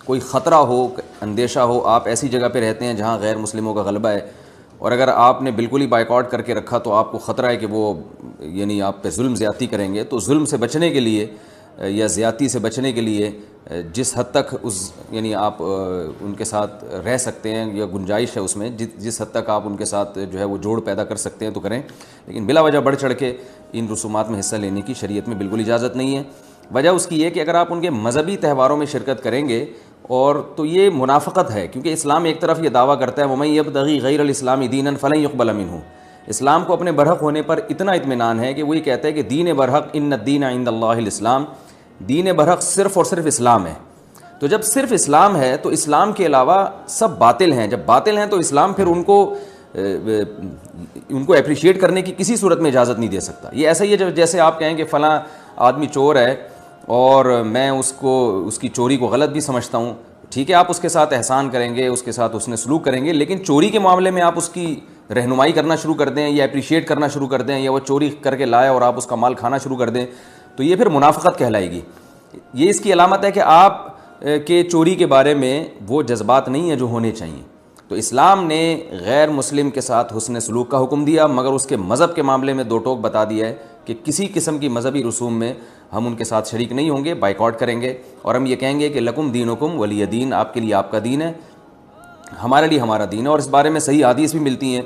کوئی خطرہ ہو، اندیشہ ہو، آپ ایسی جگہ پہ رہتے ہیں جہاں غیر مسلموں کا غلبہ ہے، اور اگر آپ نے بالکل ہی بائیکاٹ کر کے رکھا تو آپ کو خطرہ ہے کہ وہ یعنی آپ پہ ظلم زیادتی کریں گے، تو ظلم سے بچنے کے لیے یا زیادتی سے بچنے کے لیے جس حد تک یعنی آپ ان کے ساتھ رہ سکتے ہیں یا گنجائش ہے اس میں، جس حد تک آپ ان کے ساتھ جو ہے وہ جوڑ پیدا کر سکتے ہیں تو کریں، لیکن بلا وجہ بڑھ چڑھ کے ان رسومات میں حصہ لینے کی شریعت میں بالکل اجازت نہیں ہے۔ وجہ اس کی یہ کہ اگر آپ ان کے مذہبی تہواروں میں شرکت کریں گے اور تو یہ منافقت ہے، کیونکہ اسلام ایک طرف یہ دعویٰ کرتا ہے وَمَن يَبْتَغِي غَيْرَ الْإِسْلَامِ دِينًا فَلَن يُقْبَلَ مِنْهُ، اسلام کو اپنے برحق ہونے پر اتنا اطمینان ہے کہ وہ یہ کہتا ہے کہ دین برحق ان الدین عند اللہ الاسلام، دین برحق صرف اور صرف اسلام ہے۔ تو جب صرف اسلام ہے تو اسلام کے علاوہ سب باطل ہیں، جب باطل ہیں تو اسلام پھر ان کو اپریشیٹ کرنے کی کسی صورت میں اجازت نہیں دے سکتا۔ یہ ایسا ہی ہے جیسے آپ کہیں کہ فلاں آدمی چور ہے اور میں اس کی چوری کو غلط بھی سمجھتا ہوں، ٹھیک ہے آپ اس کے ساتھ احسان کریں گے، اس کے ساتھ اس نے سلوک کریں گے، لیکن چوری کے معاملے میں آپ اس کی رہنمائی کرنا شروع کر دیں یا اپریشیٹ کرنا شروع کر دیں، یا وہ چوری کر کے لائے اور آپ اس کا مال کھانا شروع کر دیں، تو یہ پھر منافقت کہلائے گی۔ یہ اس کی علامت ہے کہ آپ کے چوری کے بارے میں وہ جذبات نہیں ہیں جو ہونے چاہیے۔ تو اسلام نے غیر مسلم کے ساتھ حسن سلوک کا حکم دیا، مگر اس کے مذہب کے معاملے میں دو ٹوک بتا دیا ہے کہ کسی قسم کی مذہبی رسوم میں ہم ان کے ساتھ شریک نہیں ہوں گے، بائیکاٹ کریں گے، اور ہم یہ کہیں گے کہ لکم دینکم ولی دین، آپ کے لیے آپ کا دین ہے، ہمارے لیے ہمارا دین ہے۔ اور اس بارے میں صحیح حدیث بھی ملتی ہیں۔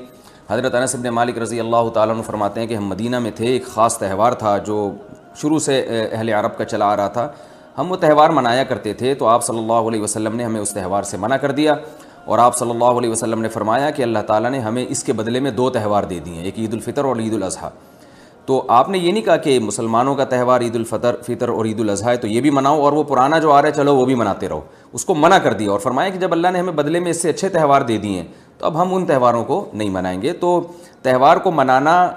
حضرت انس بن مالک رضی اللہ تعالیٰ عنہ فرماتے ہیں کہ ہم مدینہ میں تھے، ایک خاص تہوار تھا جو شروع سے اہل عرب کا چلا آ رہا تھا، ہم وہ تہوار منایا کرتے تھے، تو آپ صلی اللہ علیہ وسلم نے ہمیں اس تہوار سے منع کر دیا، اور آپ صلی اللہ علیہ وسلم نے فرمایا کہ اللہ تعالیٰ نے ہمیں اس کے بدلے میں دو تہوار دے دیے ہیں، ایک عید الفطر اور عید الاضحیٰ۔ تو آپ نے یہ نہیں کہا کہ مسلمانوں کا تہوار عید الفطر اور عید الاضحیٰ ہے تو یہ بھی مناؤ، اور وہ پرانا جو آ رہا ہے چلو وہ بھی مناتے رہو، اس کو منع کر دیا، اور فرمایا کہ جب اللہ نے ہمیں بدلے میں اس سے اچھے تہوار دے دیے ہیں تو اب ہم ان تہواروں کو نہیں منائیں گے۔ تو تہوار کو منانا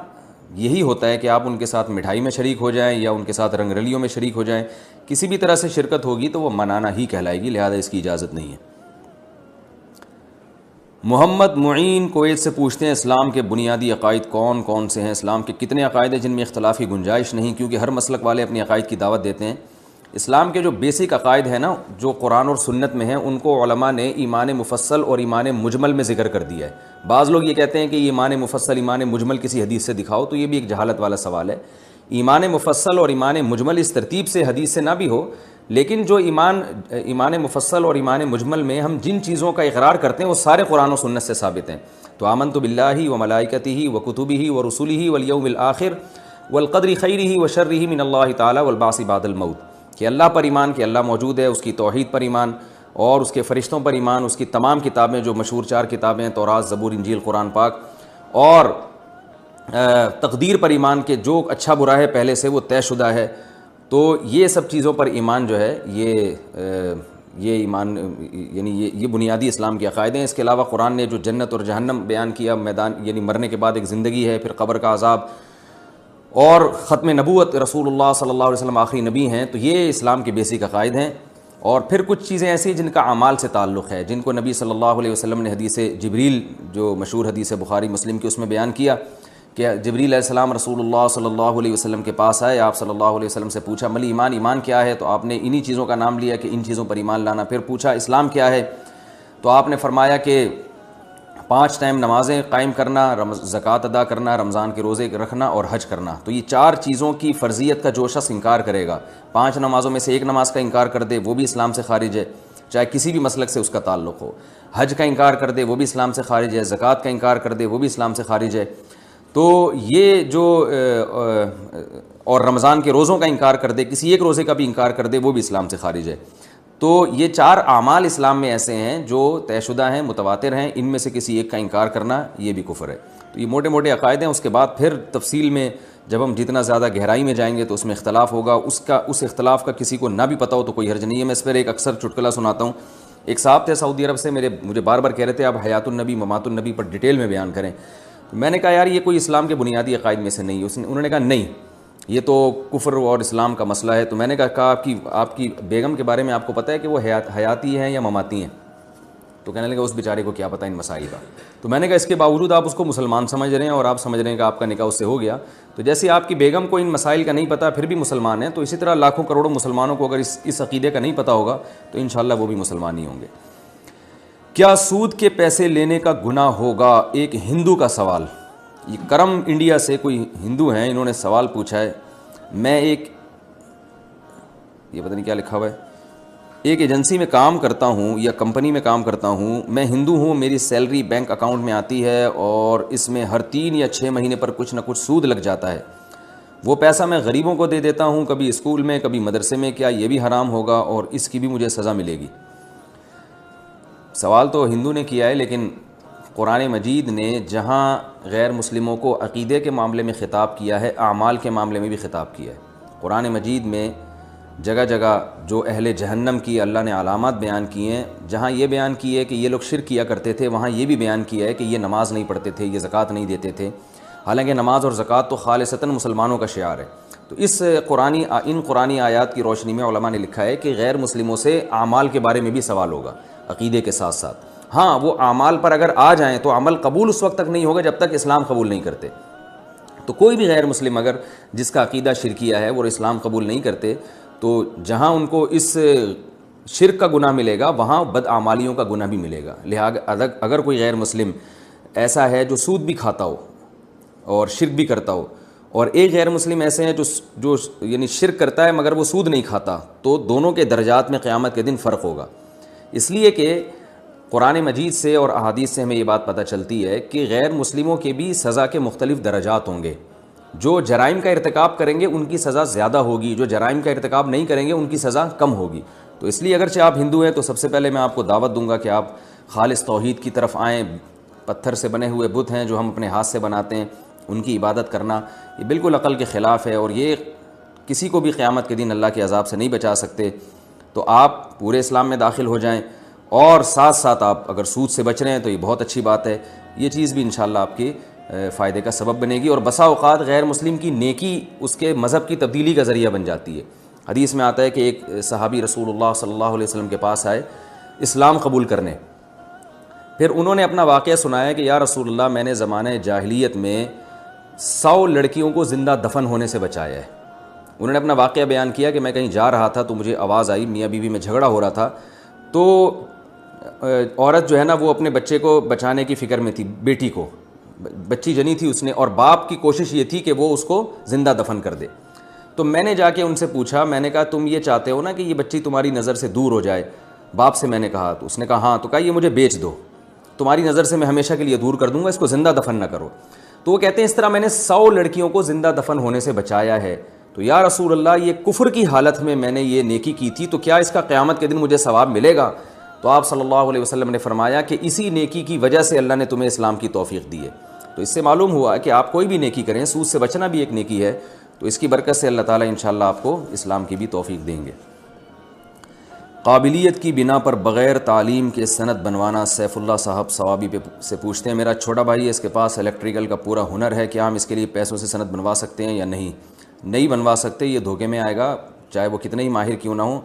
یہی ہوتا ہے کہ آپ ان کے ساتھ مٹھائی میں شریک ہو جائیں یا ان کے ساتھ رنگ رلیوں میں شریک ہو جائیں، کسی بھی طرح سے شرکت ہوگی تو وہ منانا ہی کہلائے گی، لہذا اس کی اجازت نہیں ہے۔ محمد معین کویت سے پوچھتے ہیں اسلام کے بنیادی عقائد کون کون سے ہیں؟ اسلام کے کتنے عقائد ہیں جن میں اختلاف کی گنجائش نہیں؟ کیونکہ ہر مسلک والے اپنی عقائد کی دعوت دیتے ہیں۔ اسلام کے جو بیسک عقائد ہیں نا، جو قرآن اور سنت میں ہیں، ان کو علماء نے ایمان مفصل اور ایمان مجمل میں ذکر کر دیا ہے۔ بعض لوگ یہ کہتے ہیں کہ ایمان مفصل ایمان مجمل کسی حدیث سے دکھاؤ، تو یہ بھی ایک جہالت والا سوال ہے۔ ایمان مفصل اور ایمان مجمل اس ترتیب سے حدیث سے نہ بھی ہو، لیکن جو ایمان مفصل اور ایمان مجمل میں ہم جن چیزوں کا اقرار کرتے ہیں وہ سارے قرآن و سنت سے ثابت ہیں۔ تو آمنت باللہ و ملائکتہ و کتبہ و رسلہ والیوم الآخر والقدر خیرہ و شرہ من اللہ تعالی والبعث بعد الموت، کہ اللہ پر ایمان، کہ اللہ موجود ہے، اس کی توحید پر ایمان، اور اس کے فرشتوں پر ایمان، اس کی تمام کتابیں جو مشہور 4 کتابیں ہیں، تورات، زبور، انجیل، قرآن پاک، اور تقدیر پر ایمان کہ جو اچھا برا ہے پہلے سے وہ طے شدہ ہے۔ تو یہ سب چیزوں پر ایمان جو ہے یہ ایمان یعنی یہ بنیادی اسلام کے عقائد ہیں۔ اس کے علاوہ قرآن نے جو جنت اور جہنم بیان کیا، میدان یعنی مرنے کے بعد ایک زندگی ہے، پھر قبر کا عذاب، اور ختم نبوت، رسول اللہ صلی اللہ علیہ وسلم آخری نبی ہیں، تو یہ اسلام کے بیسک عقائد ہیں۔ اور پھر کچھ چیزیں ایسی جن کا اعمال سے تعلق ہے، جن کو نبی صلی اللہ علیہ وسلم نے حدیث جبریل، جو مشہور حدیث بخاری مسلم کی، اس میں بیان کیا کہ جبریل علیہ السلام رسول اللہ صلی اللہ علیہ وسلم کے پاس آئے، آپ صلی اللہ علیہ وسلم سے پوچھا مل ایمان، ایمان کیا ہے؟ تو آپ نے انہی چیزوں کا نام لیا کہ ان چیزوں پر ایمان لانا۔ پھر پوچھا اسلام کیا ہے؟ تو آپ نے فرمایا کہ 5 ٹائم نمازیں قائم کرنا، زکوٰۃ ادا کرنا، رمضان کے روزے رکھنا اور حج کرنا۔ تو یہ 4 چیزوں کی فرضیت کا جو شخص انکار کرے گا، 5 نمازوں میں سے ایک نماز کا انکار کر دے وہ بھی اسلام سے خارج ہے، چاہے کسی بھی مسلک سے اس کا تعلق ہو۔ حج کا انکار کر دے وہ بھی اسلام سے خارج ہے، زکوٰۃ کا انکار کر دے وہ بھی اسلام سے خارج ہے۔ تو یہ جو اور رمضان کے روزوں کا انکار کر دے، کسی ایک روزے کا بھی انکار کر دے وہ بھی اسلام سے خارج ہے۔ تو یہ 4 اعمال اسلام میں ایسے ہیں جو طے شدہ ہیں، متواتر ہیں، ان میں سے کسی ایک کا انکار کرنا یہ بھی کفر ہے۔ تو یہ موٹے موٹے عقائد ہیں۔ اس کے بعد پھر تفصیل میں جب ہم جتنا زیادہ گہرائی میں جائیں گے تو اس میں اختلاف ہوگا، اس اختلاف کا کسی کو نہ بھی پتہ ہو تو کوئی حرج نہیں ہے۔ میں اس پر ایک اکثر چٹکلا سناتا ہوں۔ ایک صاحب تھے سعودی عرب سے، مجھے بار بار کہہ رہے تھے آپ حیات النبی ممات النبی پر ڈیٹیل میں بیان کریں۔ میں نے کہا یار یہ کوئی اسلام کے بنیادی عقائد میں سے نہیں ہے۔ انہوں نے کہا نہیں، یہ تو کفر اور اسلام کا مسئلہ ہے۔ تو میں نے کہا آپ کی بیگم کے بارے میں آپ کو پتہ ہے کہ وہ حیاتی ہیں یا مماتی ہیں؟ تو کہنے لگا اس بیچارے کو کیا پتہ ان مسائل کا. تو میں نے کہا اس کے باوجود آپ اس کو مسلمان سمجھ رہے ہیں اور آپ سمجھ رہے ہیں کہ آپ کا نکاح اس سے ہو گیا. تو جیسے آپ کی بیگم کو ان مسائل کا نہیں پتہ پھر بھی مسلمان ہیں, تو اسی طرح لاکھوں کروڑوں مسلمانوں کو اگر اس عقیدے کا نہیں پتہ ہوگا تو انشاءاللہ وہ بھی مسلمان ہی ہوں گے. کیا سود کے پیسے لینے کا گناہ ہوگا؟ ایک ہندو کا سوال. یہ کرم انڈیا سے کوئی ہندو ہیں, انہوں نے سوال پوچھا ہے. میں یہ پتہ نہیں کیا لکھا ہوا ہے, ایک ایجنسی میں کام کرتا ہوں یا کمپنی میں کام کرتا ہوں, میں ہندو ہوں, میری سیلری بینک اکاؤنٹ میں آتی ہے اور اس میں ہر 3 یا 6 مہینے پر کچھ نہ کچھ سود لگ جاتا ہے. وہ پیسہ میں غریبوں کو دے دیتا ہوں, کبھی اسکول میں کبھی مدرسے میں. کیا یہ بھی حرام ہوگا اور اس کی بھی مجھے سزا ملے گی؟ سوال تو ہندو نے کیا ہے, لیکن قرآن مجید نے جہاں غیر مسلموں کو عقیدے کے معاملے میں خطاب کیا ہے, اعمال کے معاملے میں بھی خطاب کیا ہے. قرآن مجید میں جگہ جگہ جو اہل جہنم کی اللہ نے علامات بیان کی ہیں, جہاں یہ بیان کی ہے کہ یہ لوگ شرک کیا کرتے تھے, وہاں یہ بھی بیان کیا ہے کہ یہ نماز نہیں پڑھتے تھے, یہ زکوٰۃ نہیں دیتے تھے. حالانکہ نماز اور زکوٰۃ تو خالصتاً مسلمانوں کا شعار ہے. تو ان قرآنی آیات کی روشنی میں علماء نے لکھا ہے کہ غیر مسلموں سے اعمال کے بارے میں بھی سوال ہوگا عقیدے کے ساتھ ساتھ. ہاں, وہ اعمال پر اگر آ جائیں تو عمل قبول اس وقت تک نہیں ہوگا جب تک اسلام قبول نہیں کرتے. تو کوئی بھی غیر مسلم اگر جس کا عقیدہ شرکیہ ہے وہ اسلام قبول نہیں کرتے, تو جہاں ان کو اس شرک کا گناہ ملے گا وہاں بدعمالیوں کا گناہ بھی ملے گا. لہٰذا اگر کوئی غیر مسلم ایسا ہے جو سود بھی کھاتا ہو اور شرک بھی کرتا ہو, اور ایک غیر مسلم ایسے ہیں جو یعنی شرک کرتا ہے مگر وہ سود نہیں کھاتا, تو دونوں کے درجات میں قیامت کے دن فرق ہوگا. اس لیے کہ قرآن مجید سے اور احادیث سے ہمیں یہ بات پتہ چلتی ہے کہ غیر مسلموں کے بھی سزا کے مختلف درجات ہوں گے. جو جرائم کا ارتکاب کریں گے ان کی سزا زیادہ ہوگی, جو جرائم کا ارتکاب نہیں کریں گے ان کی سزا کم ہوگی. تو اس لیے اگرچہ آپ ہندو ہیں تو سب سے پہلے میں آپ کو دعوت دوں گا کہ آپ خالص توحید کی طرف آئیں. پتھر سے بنے ہوئے بت ہیں جو ہم اپنے ہاتھ سے بناتے ہیں, ان کی عبادت کرنا یہ بالکل عقل کے خلاف ہے, اور یہ کسی کو بھی قیامت کے دن اللہ کے عذاب سے نہیں بچا سکتے. تو آپ پورے اسلام میں داخل ہو جائیں, اور ساتھ ساتھ آپ اگر سود سے بچ رہے ہیں تو یہ بہت اچھی بات ہے. یہ چیز بھی انشاءاللہ آپ کے فائدے کا سبب بنے گی, اور بسا اوقات غیر مسلم کی نیکی اس کے مذہب کی تبدیلی کا ذریعہ بن جاتی ہے. حدیث میں آتا ہے کہ ایک صحابی رسول اللہ صلی اللہ علیہ وسلم کے پاس آئے اسلام قبول کرنے. پھر انہوں نے اپنا واقعہ سنایا کہ یا رسول اللہ, میں نے زمانہ جاہلیت میں 100 لڑکیوں کو زندہ دفن ہونے سے بچایا ہے. انہوں نے اپنا واقعہ بیان کیا کہ میں کہیں جا رہا تھا تو مجھے آواز آئی, میاں بیوی میں جھگڑا ہو رہا تھا, تو عورت جو ہے نا وہ اپنے بچے کو بچانے کی فکر میں تھی, بیٹی کو بچی جنی تھی اس نے, اور باپ کی کوشش یہ تھی کہ وہ اس کو زندہ دفن کر دے. تو میں نے جا کے ان سے پوچھا, میں نے کہا تم یہ چاہتے ہو نا کہ یہ بچی تمہاری نظر سے دور ہو جائے؟ باپ سے میں نے کہا, تو اس نے کہا ہاں. تو کہا یہ مجھے بیچ دو, تمہاری نظر سے میں ہمیشہ کے لیے دور کر دوں گا, اس کو زندہ دفن نہ کرو. تو وہ کہتے ہیں اس طرح میں نے 100 لڑکیوں کو زندہ دفن ہونے سے بچایا ہے. تو یا رسول اللہ, یہ کفر کی حالت میں نے یہ نیکی کی تھی, تو کیا اس کا قیامت کے دن مجھے ثواب ملے گا؟ تو آپ صلی اللہ علیہ وسلم نے فرمایا کہ اسی نیکی کی وجہ سے اللہ نے تمہیں اسلام کی توفیق دی ہے. تو اس سے معلوم ہوا کہ آپ کوئی بھی نیکی کریں, سود سے بچنا بھی ایک نیکی ہے, تو اس کی برکت سے اللہ تعالیٰ انشاءاللہ آپ کو اسلام کی بھی توفیق دیں گے. قابلیت کی بنا پر بغیر تعلیم کے سند بنوانا. سیف اللہ صاحب ثوابی سے پوچھتے ہیں, میرا چھوٹا بھائی ہے, اس کے پاس الیکٹریکل کا پورا ہنر ہے, کیا ہم اس کے لیے پیسوں سے سند بنوا سکتے ہیں یا نہیں؟ نہیں بنوا سکتے, یہ دھوکے میں آئے گا, چاہے وہ کتنے ہی ماہر کیوں نہ ہوں.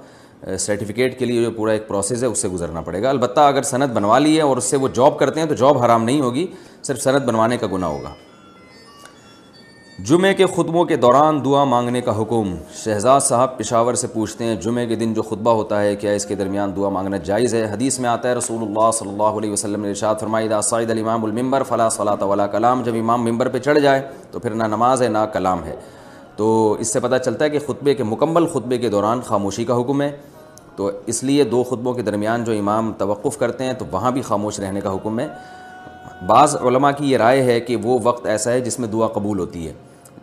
سرٹیفکیٹ کے لیے جو پورا ایک پروسیس ہے اس سے گزرنا پڑے گا. البتہ اگر سند بنوا لی ہے اور اس سے وہ جاب کرتے ہیں تو جاب حرام نہیں ہوگی, صرف سند بنوانے کا گناہ ہوگا. جمعے کے خطبوں کے دوران دعا مانگنے کا حکم. شہزاد صاحب پشاور سے پوچھتے ہیں, جمعے کے دن جو خطبہ ہوتا ہے کیا اس کے درمیان دعا مانگنا جائز ہے؟ حدیث میں آتا ہے رسول اللہ صلی اللہ علیہ وسلم نے ارشاد فرمایا, اذا صعد الامام المنبر فلا صلاۃ ولا کلام. جب امام ممبر پہ چڑھ جائے تو پھر نہ نماز ہے نہ کلام ہے. تو اس سے پتہ چلتا ہے کہ خطبے کے مکمل خطبے کے دوران خاموشی کا حکم ہے. تو اس لیے 2 خطبوں کے درمیان جو امام توقف کرتے ہیں تو وہاں بھی خاموش رہنے کا حکم ہے. بعض علماء کی یہ رائے ہے کہ وہ وقت ایسا ہے جس میں دعا قبول ہوتی ہے,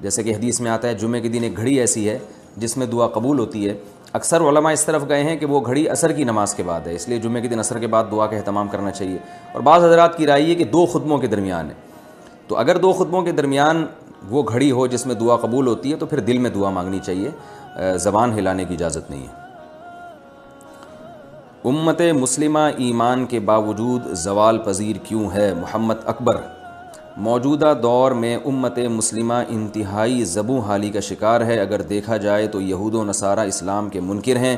جیسے کہ حدیث میں آتا ہے جمعے کے دن ایک گھڑی ایسی ہے جس میں دعا قبول ہوتی ہے. اکثر علماء اس طرف گئے ہیں کہ وہ گھڑی عصر کی نماز کے بعد ہے, اس لیے جمعے کے دن عصر کے بعد دعا کا اہتمام کرنا چاہیے. اور بعض حضرات کی رائے ہے کہ 2 خطبوں کے درمیان ہے. تو اگر 2 خطبوں کے درمیان وہ گھڑی ہو جس میں دعا قبول ہوتی ہے تو پھر دل میں دعا مانگنی چاہیے, زبان ہلانے کی اجازت نہیں ہے. امت مسلمہ ایمان کے باوجود زوال پذیر کیوں ہے؟ محمد اکبر. موجودہ دور میں امت مسلمہ انتہائی زبوں حالی کا شکار ہے. اگر دیکھا جائے تو یہود و نصارہ اسلام کے منکر ہیں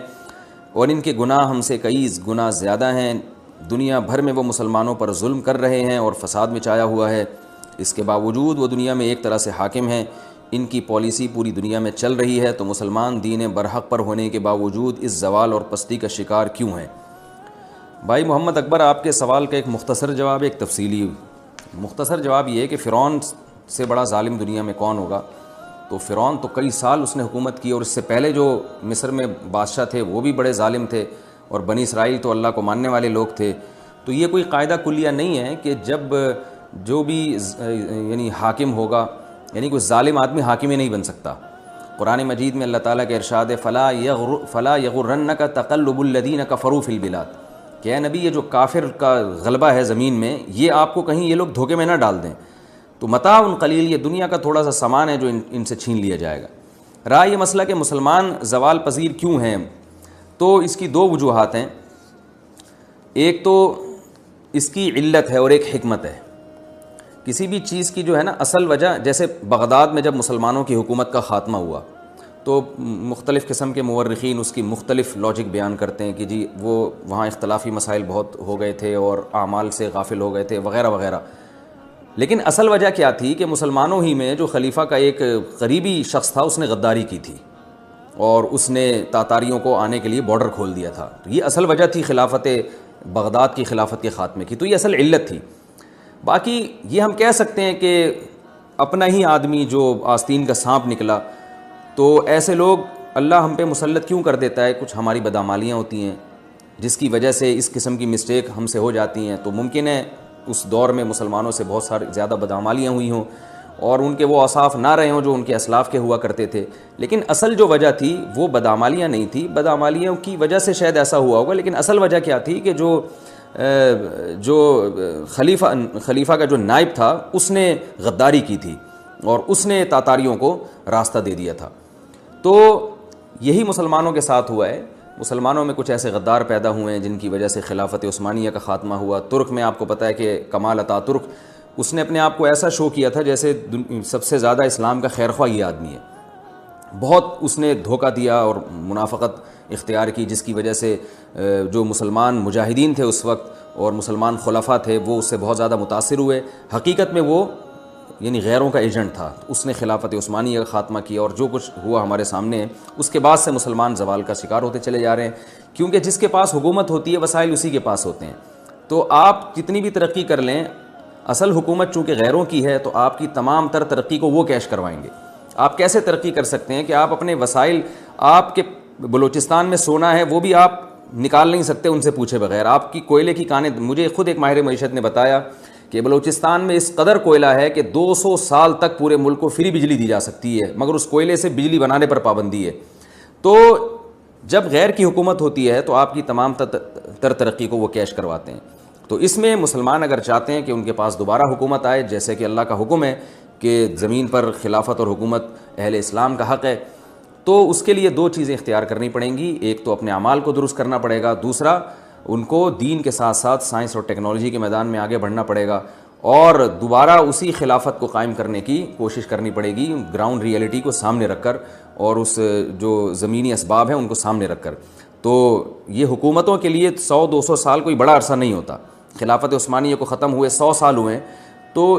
اور ان کے گناہ ہم سے کئی گنا زیادہ ہیں. دنیا بھر میں وہ مسلمانوں پر ظلم کر رہے ہیں اور فساد مچایا ہوا ہے، اس کے باوجود وہ دنیا میں ایک طرح سے حاکم ہیں، ان کی پالیسی پوری دنیا میں چل رہی ہے، تو مسلمان دین برحق پر ہونے کے باوجود اس زوال اور پستی کا شکار کیوں ہیں؟ بھائی محمد اکبر، آپ کے سوال کا ایک مختصر جواب، ایک تفصیلی مختصر جواب یہ ہے کہ فرعون سے بڑا ظالم دنیا میں کون ہوگا؟ تو فرعون تو کئی سال اس نے حکومت کی، اور اس سے پہلے جو مصر میں بادشاہ تھے وہ بھی بڑے ظالم تھے، اور بنی اسرائیل تو اللہ کو ماننے والے لوگ تھے۔ تو یہ کوئی قاعدہ کلیہ نہیں ہے کہ جب جو بھی یعنی حاکم ہوگا، یعنی کوئی ظالم آدمی حاکم ہی نہیں بن سکتا۔ قرآن مجید میں اللہ تعالیٰ کے ارشاد ہے فلا یغرنک تقلب الذین کفروا فی البلاد، کہ اے نبی یہ جو کافر کا غلبہ ہے زمین میں، یہ آپ کو کہیں یہ لوگ دھوکے میں نہ ڈال دیں۔ تو متاع قلیل، یہ دنیا کا تھوڑا سا سامان ہے جو ان سے چھین لیا جائے گا۔ رہا یہ مسئلہ کہ مسلمان زوال پذیر کیوں ہیں، تو اس کی دو وجوہات ہیں، ایک تو اس کی علت ہے اور ایک حکمت ہے۔ کسی بھی چیز کی جو ہے نا اصل وجہ، جیسے بغداد میں جب مسلمانوں کی حکومت کا خاتمہ ہوا تو مختلف قسم کے مورخین اس کی مختلف لاجک بیان کرتے ہیں کہ جی وہ وہاں اختلافی مسائل بہت ہو گئے تھے اور اعمال سے غافل ہو گئے تھے وغیرہ وغیرہ، لیکن اصل وجہ کیا تھی کہ مسلمانوں ہی میں جو خلیفہ کا ایک قریبی شخص تھا اس نے غداری کی تھی اور اس نے تاتاریوں کو آنے کے لیے بارڈر کھول دیا تھا۔ تو یہ اصل وجہ تھی خلافت بغداد کی خلافت کے خاتمے کی، تو یہ اصل علت تھی۔ باقی یہ ہم کہہ سکتے ہیں کہ اپنا ہی آدمی جو آستین کا سانپ نکلا، تو ایسے لوگ اللہ ہم پہ مسلط کیوں کر دیتا ہے؟ کچھ ہماری بدعمالیاں ہوتی ہیں جس کی وجہ سے اس قسم کی مسٹیک ہم سے ہو جاتی ہیں، تو ممکن ہے اس دور میں مسلمانوں سے بہت ساری زیادہ بدعمالیاں ہوئی ہوں اور ان کے وہ اوصاف نہ رہے ہوں جو ان کے اسلاف کے ہوا کرتے تھے، لیکن اصل جو وجہ تھی وہ بدعمالیاں نہیں تھی، بدعمالیوں کی وجہ سے شاید ایسا ہوا ہوگا، لیکن اصل وجہ کیا تھی کہ جو خلیفہ کا جو نائب تھا اس نے غداری کی تھی اور اس نے تاتاریوں کو راستہ دے دیا تھا۔ تو یہی مسلمانوں کے ساتھ ہوا ہے، مسلمانوں میں کچھ ایسے غدار پیدا ہوئے ہیں جن کی وجہ سے خلافت عثمانیہ کا خاتمہ ہوا۔ ترک میں آپ کو پتہ ہے کہ کمال اتا ترک، اس نے اپنے آپ کو ایسا شو کیا تھا جیسے سب سے زیادہ اسلام کا خیرخواہ یہ آدمی ہے، بہت اس نے دھوکہ دیا اور منافقت اختیار کی، جس کی وجہ سے جو مسلمان مجاہدین تھے اس وقت اور مسلمان خلفاء تھے وہ اس سے بہت زیادہ متاثر ہوئے۔ حقیقت میں وہ یعنی غیروں کا ایجنٹ تھا، اس نے خلافت عثمانیہ کا خاتمہ کیا، اور جو کچھ ہوا ہمارے سامنے ہے اس کے بعد سے مسلمان زوال کا شکار ہوتے چلے جا رہے ہیں، کیونکہ جس کے پاس حکومت ہوتی ہے وسائل اسی کے پاس ہوتے ہیں۔ تو آپ کتنی بھی ترقی کر لیں، اصل حکومت چونکہ غیروں کی ہے تو آپ کی تمام تر ترقی کو وہ کیش کروائیں گے۔ آپ کیسے ترقی کر سکتے ہیں کہ آپ اپنے وسائل، آپ کے بلوچستان میں سونا ہے وہ بھی آپ نکال نہیں سکتے ان سے پوچھے بغیر، آپ کی کوئلے کی کانیں، مجھے خود ایک ماہر معیشت نے بتایا کہ بلوچستان میں اس قدر کوئلہ ہے کہ 200 سال تک پورے ملک کو فری بجلی دی جا سکتی ہے، مگر اس کوئلے سے بجلی بنانے پر پابندی ہے۔ تو جب غیر کی حکومت ہوتی ہے تو آپ کی تمام تر ترقی کو وہ کیش کرواتے ہیں۔ تو اس میں مسلمان اگر چاہتے ہیں کہ ان کے پاس دوبارہ حکومت آئے، جیسے کہ اللہ کا حکم ہے کہ زمین پر خلافت اور حکومت اہل اسلام کا حق ہے، تو اس کے لیے دو چیزیں اختیار کرنی پڑیں گی، ایک تو اپنے اعمال کو درست کرنا پڑے گا، دوسرا ان کو دین کے ساتھ ساتھ سائنس اور ٹیکنالوجی کے میدان میں آگے بڑھنا پڑے گا اور دوبارہ اسی خلافت کو قائم کرنے کی کوشش کرنی پڑے گی، گراؤنڈ ریئلٹی کو سامنے رکھ کر اور اس جو زمینی اسباب ہیں ان کو سامنے رکھ کر۔ تو یہ حکومتوں کے لیے 100-200 سال کوئی بڑا عرصہ نہیں ہوتا، خلافت عثمانیہ کو ختم ہوئے 100 سال ہوئے، تو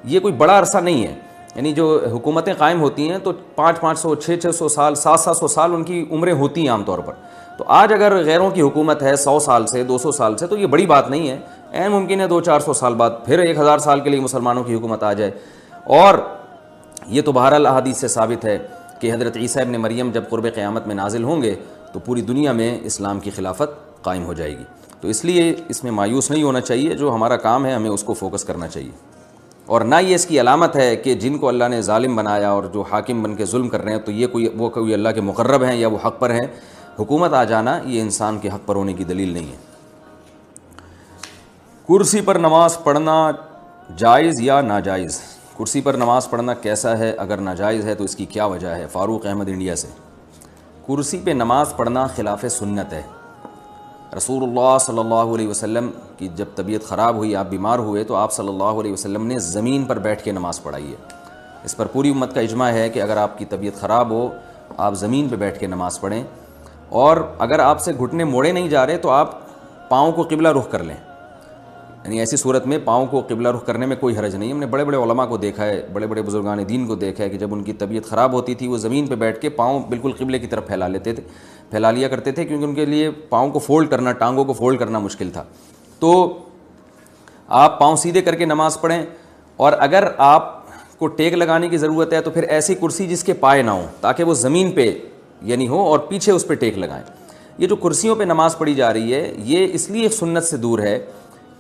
یہ کوئی بڑا عرصہ نہیں ہے۔ یعنی جو حکومتیں قائم ہوتی ہیں تو 500-500 600 سال 700 سال ان کی عمریں ہوتی ہیں عام طور پر۔ تو آج اگر غیروں کی حکومت ہے 100 سال سے 200 سال سے تو یہ بڑی بات نہیں ہے، عین ممکن ہے 200-400 سال بعد پھر 1000 سال کے لیے مسلمانوں کی حکومت آ جائے۔ اور یہ تو بہرحال احادیث سے ثابت ہے کہ حضرت عیسیٰ ابن مریم جب قرب قیامت میں نازل ہوں گے تو پوری دنیا میں اسلام کی خلافت قائم ہو جائے گی۔ تو اس لیے اس میں مایوس نہیں ہونا چاہیے، جو ہمارا کام ہے ہمیں اس کو فوکس کرنا چاہیے، اور نہ یہ اس کی علامت ہے کہ جن کو اللہ نے ظالم بنایا اور جو حاکم بن کے ظلم کر رہے ہیں تو یہ کوئی اللہ کے مقرب ہیں یا وہ حق پر ہیں۔ حکومت آ جانا یہ انسان کے حق پر ہونے کی دلیل نہیں ہے۔ کرسی پر نماز پڑھنا جائز یا ناجائز؟ کرسی پر نماز پڑھنا کیسا ہے؟ اگر ناجائز ہے تو اس کی کیا وجہ ہے؟ فاروق احمد انڈیا سے۔ کرسی پہ نماز پڑھنا خلاف سنت ہے۔ رسول اللہ صلی اللہ علیہ وسلم کی جب طبیعت خراب ہوئی، آپ بیمار ہوئے، تو آپ صلی اللہ علیہ وسلم نے زمین پر بیٹھ کے نماز پڑھائی ہے۔ اس پر پوری امت کا اجماع ہے کہ اگر آپ کی طبیعت خراب ہو آپ زمین پہ بیٹھ کے نماز پڑھیں، اور اگر آپ سے گھٹنے موڑے نہیں جا رہے تو آپ پاؤں کو قبلہ رخ کر لیں، یعنی ایسی صورت میں پاؤں کو قبلہ رخ کرنے میں کوئی حرج نہیں. ہم نے بڑے بڑے علماء کو دیکھا ہے، بڑے بڑے بزرگان دین کو دیکھا ہے کہ جب ان کی طبیعت خراب ہوتی تھی وہ زمین پہ بیٹھ کے پاؤں بالکل قبلے کی طرف پھیلا لیا کرتے تھے، کیونکہ ان کے لیے پاؤں کو فولڈ کرنا، ٹانگوں کو فولڈ کرنا مشکل تھا. تو آپ پاؤں سیدھے کر کے نماز پڑھیں، اور اگر آپ کو ٹیک لگانے کی ضرورت ہے تو پھر ایسی کرسی جس کے پائے نہ ہوں تاکہ وہ زمین پہ یعنی ہو، اور پیچھے اس پہ ٹیک لگائیں. یہ جو کرسیوں پہ نماز پڑھی جا رہی ہے یہ اس لیے سنت سے دور ہے.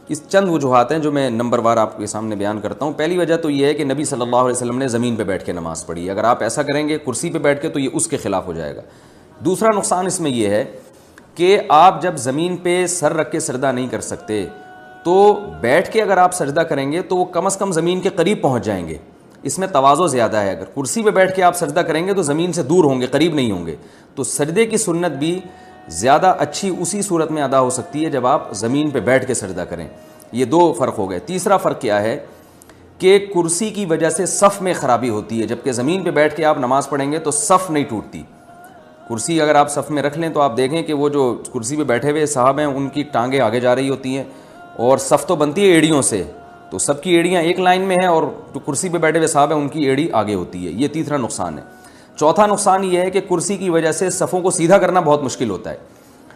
اس چند وجوہات ہیں جو میں نمبر وار آپ کے سامنے بیان کرتا ہوں. پہلی وجہ تو یہ ہے کہ نبی صلی اللہ علیہ وسلم نے زمین پہ بیٹھ کے نماز پڑھی. اگر آپ ایسا کریں گے کرسی پہ بیٹھ کے تو یہ اس کے خلاف ہو جائے گا. دوسرا نقصان اس میں یہ ہے کہ آپ جب زمین پہ سر رکھ کے سجدہ نہیں کر سکتے تو بیٹھ کے اگر آپ سجدہ کریں گے تو وہ کم از کم زمین کے قریب پہنچ جائیں گے. اس میں تواضع زیادہ ہے. اگر کرسی پہ بیٹھ کے آپ سجدہ کریں گے تو زمین سے دور ہوں گے، قریب نہیں ہوں گے. تو سجدے کی سنت بھی زیادہ اچھی اسی صورت میں ادا ہو سکتی ہے جب آپ زمین پہ بیٹھ کے سجدہ کریں. یہ دو فرق ہو گئے. تیسرا فرق کیا ہے کہ کرسی کی وجہ سے صف میں خرابی ہوتی ہے، جبکہ زمین پہ بیٹھ کے آپ نماز پڑھیں گے تو صف نہیں ٹوٹتی. کرسی اگر آپ صف میں رکھ لیں تو آپ دیکھیں کہ وہ جو کرسی پہ بیٹھے ہوئے صاحب ہیں ان کی ٹانگیں آگے جا رہی ہوتی ہیں، اور صف تو بنتی ہے ایڑیوں سے، تو سب کی ایڑیاں ایک لائن میں ہیں، اور جو کرسی پہ بیٹھے ہوئے صاحب ہیں ان کی ایڑی آگے ہوتی ہے. یہ تیسرا نقصان ہے. چوتھا نقصان یہ ہے کہ کرسی کی وجہ سے صفوں کو سیدھا کرنا بہت مشکل ہوتا ہے.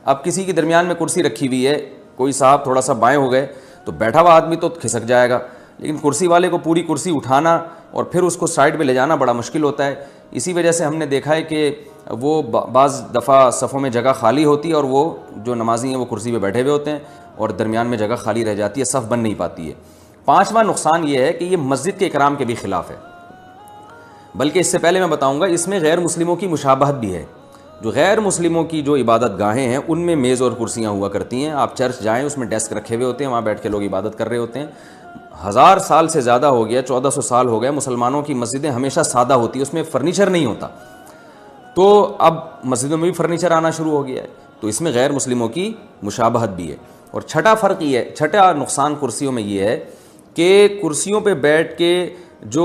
اب کسی کے درمیان میں کرسی رکھی ہوئی ہے، کوئی صاحب تھوڑا سا بائیں ہو گئے تو بیٹھا ہوا آدمی تو کھسک جائے گا، لیکن کرسی والے کو پوری کرسی اٹھانا اور پھر اس کو سائڈ پہ لے جانا بڑا مشکل ہوتا ہے. اسی وجہ سے ہم نے دیکھا ہے کہ وہ بعض دفعہ صفوں میں جگہ خالی ہوتی ہے اور وہ جو نمازی ہیں وہ کرسی پہ بیٹھے ہوئے ہوتے ہیں اور درمیان میں جگہ خالی رہ جاتی ہے، صف بن نہیں پاتی ہے. پانچواں نقصان یہ ہے کہ یہ مسجد کے اکرام کے بھی خلاف ہے. بلکہ اس سے پہلے میں بتاؤں گا اس میں غیر مسلموں کی مشابہت بھی ہے. جو غیر مسلموں کی جو عبادت گاہیں ہیں ان میں میز اور کرسیاں ہوا کرتی ہیں. آپ چرچ جائیں اس میں ڈیسک رکھے ہوئے ہوتے ہیں، وہاں بیٹھ کے لوگ عبادت کر رہے ہوتے ہیں. 1000 سال سے زیادہ ہو گیا، 1400 سال ہو گئے، مسلمانوں کی مسجدیں ہمیشہ سادہ ہوتی ہیں، اس میں فرنیچر نہیں ہوتا. تو اب مسجدوں میں بھی فرنیچر آنا شروع ہو گیا ہے، تو اس میں غیر مسلموں کی مشابہت بھی ہے. اور چھٹا فرق یہ ہے، چھٹا نقصان کرسیوں میں یہ ہے کہ کرسیوں پہ بیٹھ کے جو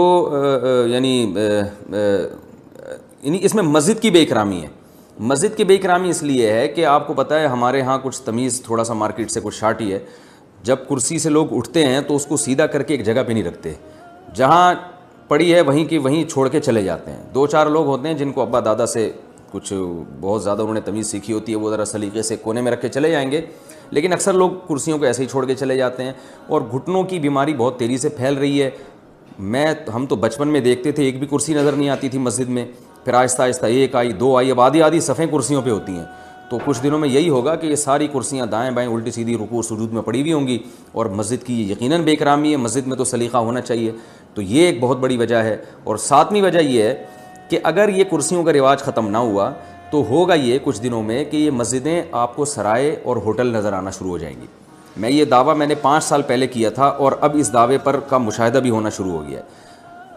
یعنی اس میں مسجد کی بے اکرامی ہے. مسجد کی بے اکرامی اس لیے ہے کہ آپ کو پتہ ہے ہمارے ہاں کچھ تمیز تھوڑا سا مارکیٹ سے کچھ شارٹی ہے. جب کرسی سے لوگ اٹھتے ہیں تو اس کو سیدھا کر کے ایک جگہ پہ نہیں رکھتے، جہاں پڑی ہے وہیں کی وہیں چھوڑ کے چلے جاتے ہیں. 2-4 لوگ ہوتے ہیں جن کو ابا دادا سے کچھ بہت زیادہ انہوں نے تمیز سیکھی ہوتی ہے، وہ ذرا سلیقے سے کونے میں رکھ کے چلے جائیں گے، لیکن اکثر لوگ کرسیوں کو ایسے ہی چھوڑ کے چلے جاتے ہیں. اور گھٹنوں کی بیماری بہت تیزی سے پھیل رہی ہے. ہم تو بچپن میں دیکھتے تھے ایک بھی کرسی نظر نہیں آتی تھی مسجد میں، پھر آہستہ آہستہ 1 آئی 2 آئی، اب آدھی صفیں کرسیوں پہ ہوتی ہیں. تو کچھ دنوں میں یہی ہوگا کہ یہ ساری کرسیاں دائیں بائیں الٹی سیدھی رکوع سجود میں پڑی ہوئی ہوں گی، اور مسجد کی یقیناً بے اکرامی ہے. مسجد میں تو سلیقہ ہونا چاہیے. تو یہ ایک بہت بڑی وجہ ہے. اور 7ویں وجہ یہ ہے کہ اگر یہ کرسیوں کا رواج ختم نہ ہوا تو ہوگا یہ کچھ دنوں میں کہ یہ مسجدیں آپ کو سرائے اور ہوٹل نظر آنا شروع ہو جائیں گی. یہ دعویٰ میں نے 5 سال پہلے کیا تھا اور اب اس دعوے پر کا مشاہدہ بھی ہونا شروع ہو گیا ہے.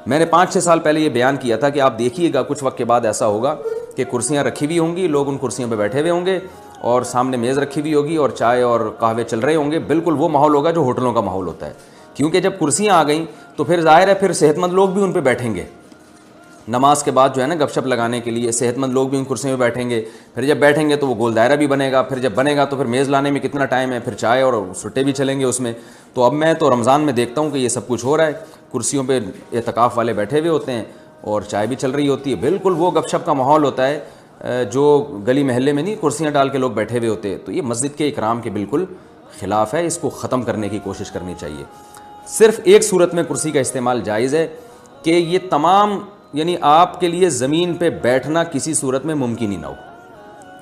میں نے 5-6 سال پہلے یہ بیان کیا تھا کہ آپ دیکھیے گا کچھ وقت کے بعد ایسا ہوگا کہ کرسیاں رکھی ہوئی ہوں گی، لوگ ان کرسیوں پہ بیٹھے ہوئے ہوں گے اور سامنے میز رکھی ہوئی ہوگی اور چائے اور قہوے چل رہے ہوں گے. بالکل وہ ماحول ہوگا جو ہوٹلوں کا ماحول ہوتا ہے، کیونکہ جب کرسیاں آ گئیں تو پھر ظاہر ہے پھر صحت مند لوگ بھی ان پہ بیٹھیں گے. نماز کے بعد جو ہے نا گپ شپ لگانے کے لیے صحت مند لوگ بھی ان کرسیوں پہ بیٹھیں گے. پھر جب بیٹھیں گے تو وہ گول دائرہ بھی بنے گا، پھر جب بنے گا تو پھر میز لانے میں کتنا ٹائم ہے، پھر چائے اور سٹے بھی چلیں گے اس میں. تو اب میں تو رمضان میں دیکھتا ہوں کہ یہ سب کچھ ہو رہا ہے. کرسیوں پہ اعتکاف والے بیٹھے ہوئے ہوتے ہیں اور چائے بھی چل رہی ہوتی ہے. بالکل وہ گپ شپ کا ماحول ہوتا ہے جو گلی محلے میں نہیں کرسیاں ڈال کے لوگ بیٹھے ہوئے ہوتے ہیں. تو یہ مسجد کے اکرام کے بالکل خلاف ہے. اس کو ختم کرنے کی کوشش کرنی چاہیے. صرف ایک صورت میں کرسی کا استعمال جائز ہے کہ یہ تمام یعنی آپ کے لیے زمین پہ بیٹھنا کسی صورت میں ممکن ہی نہ ہو،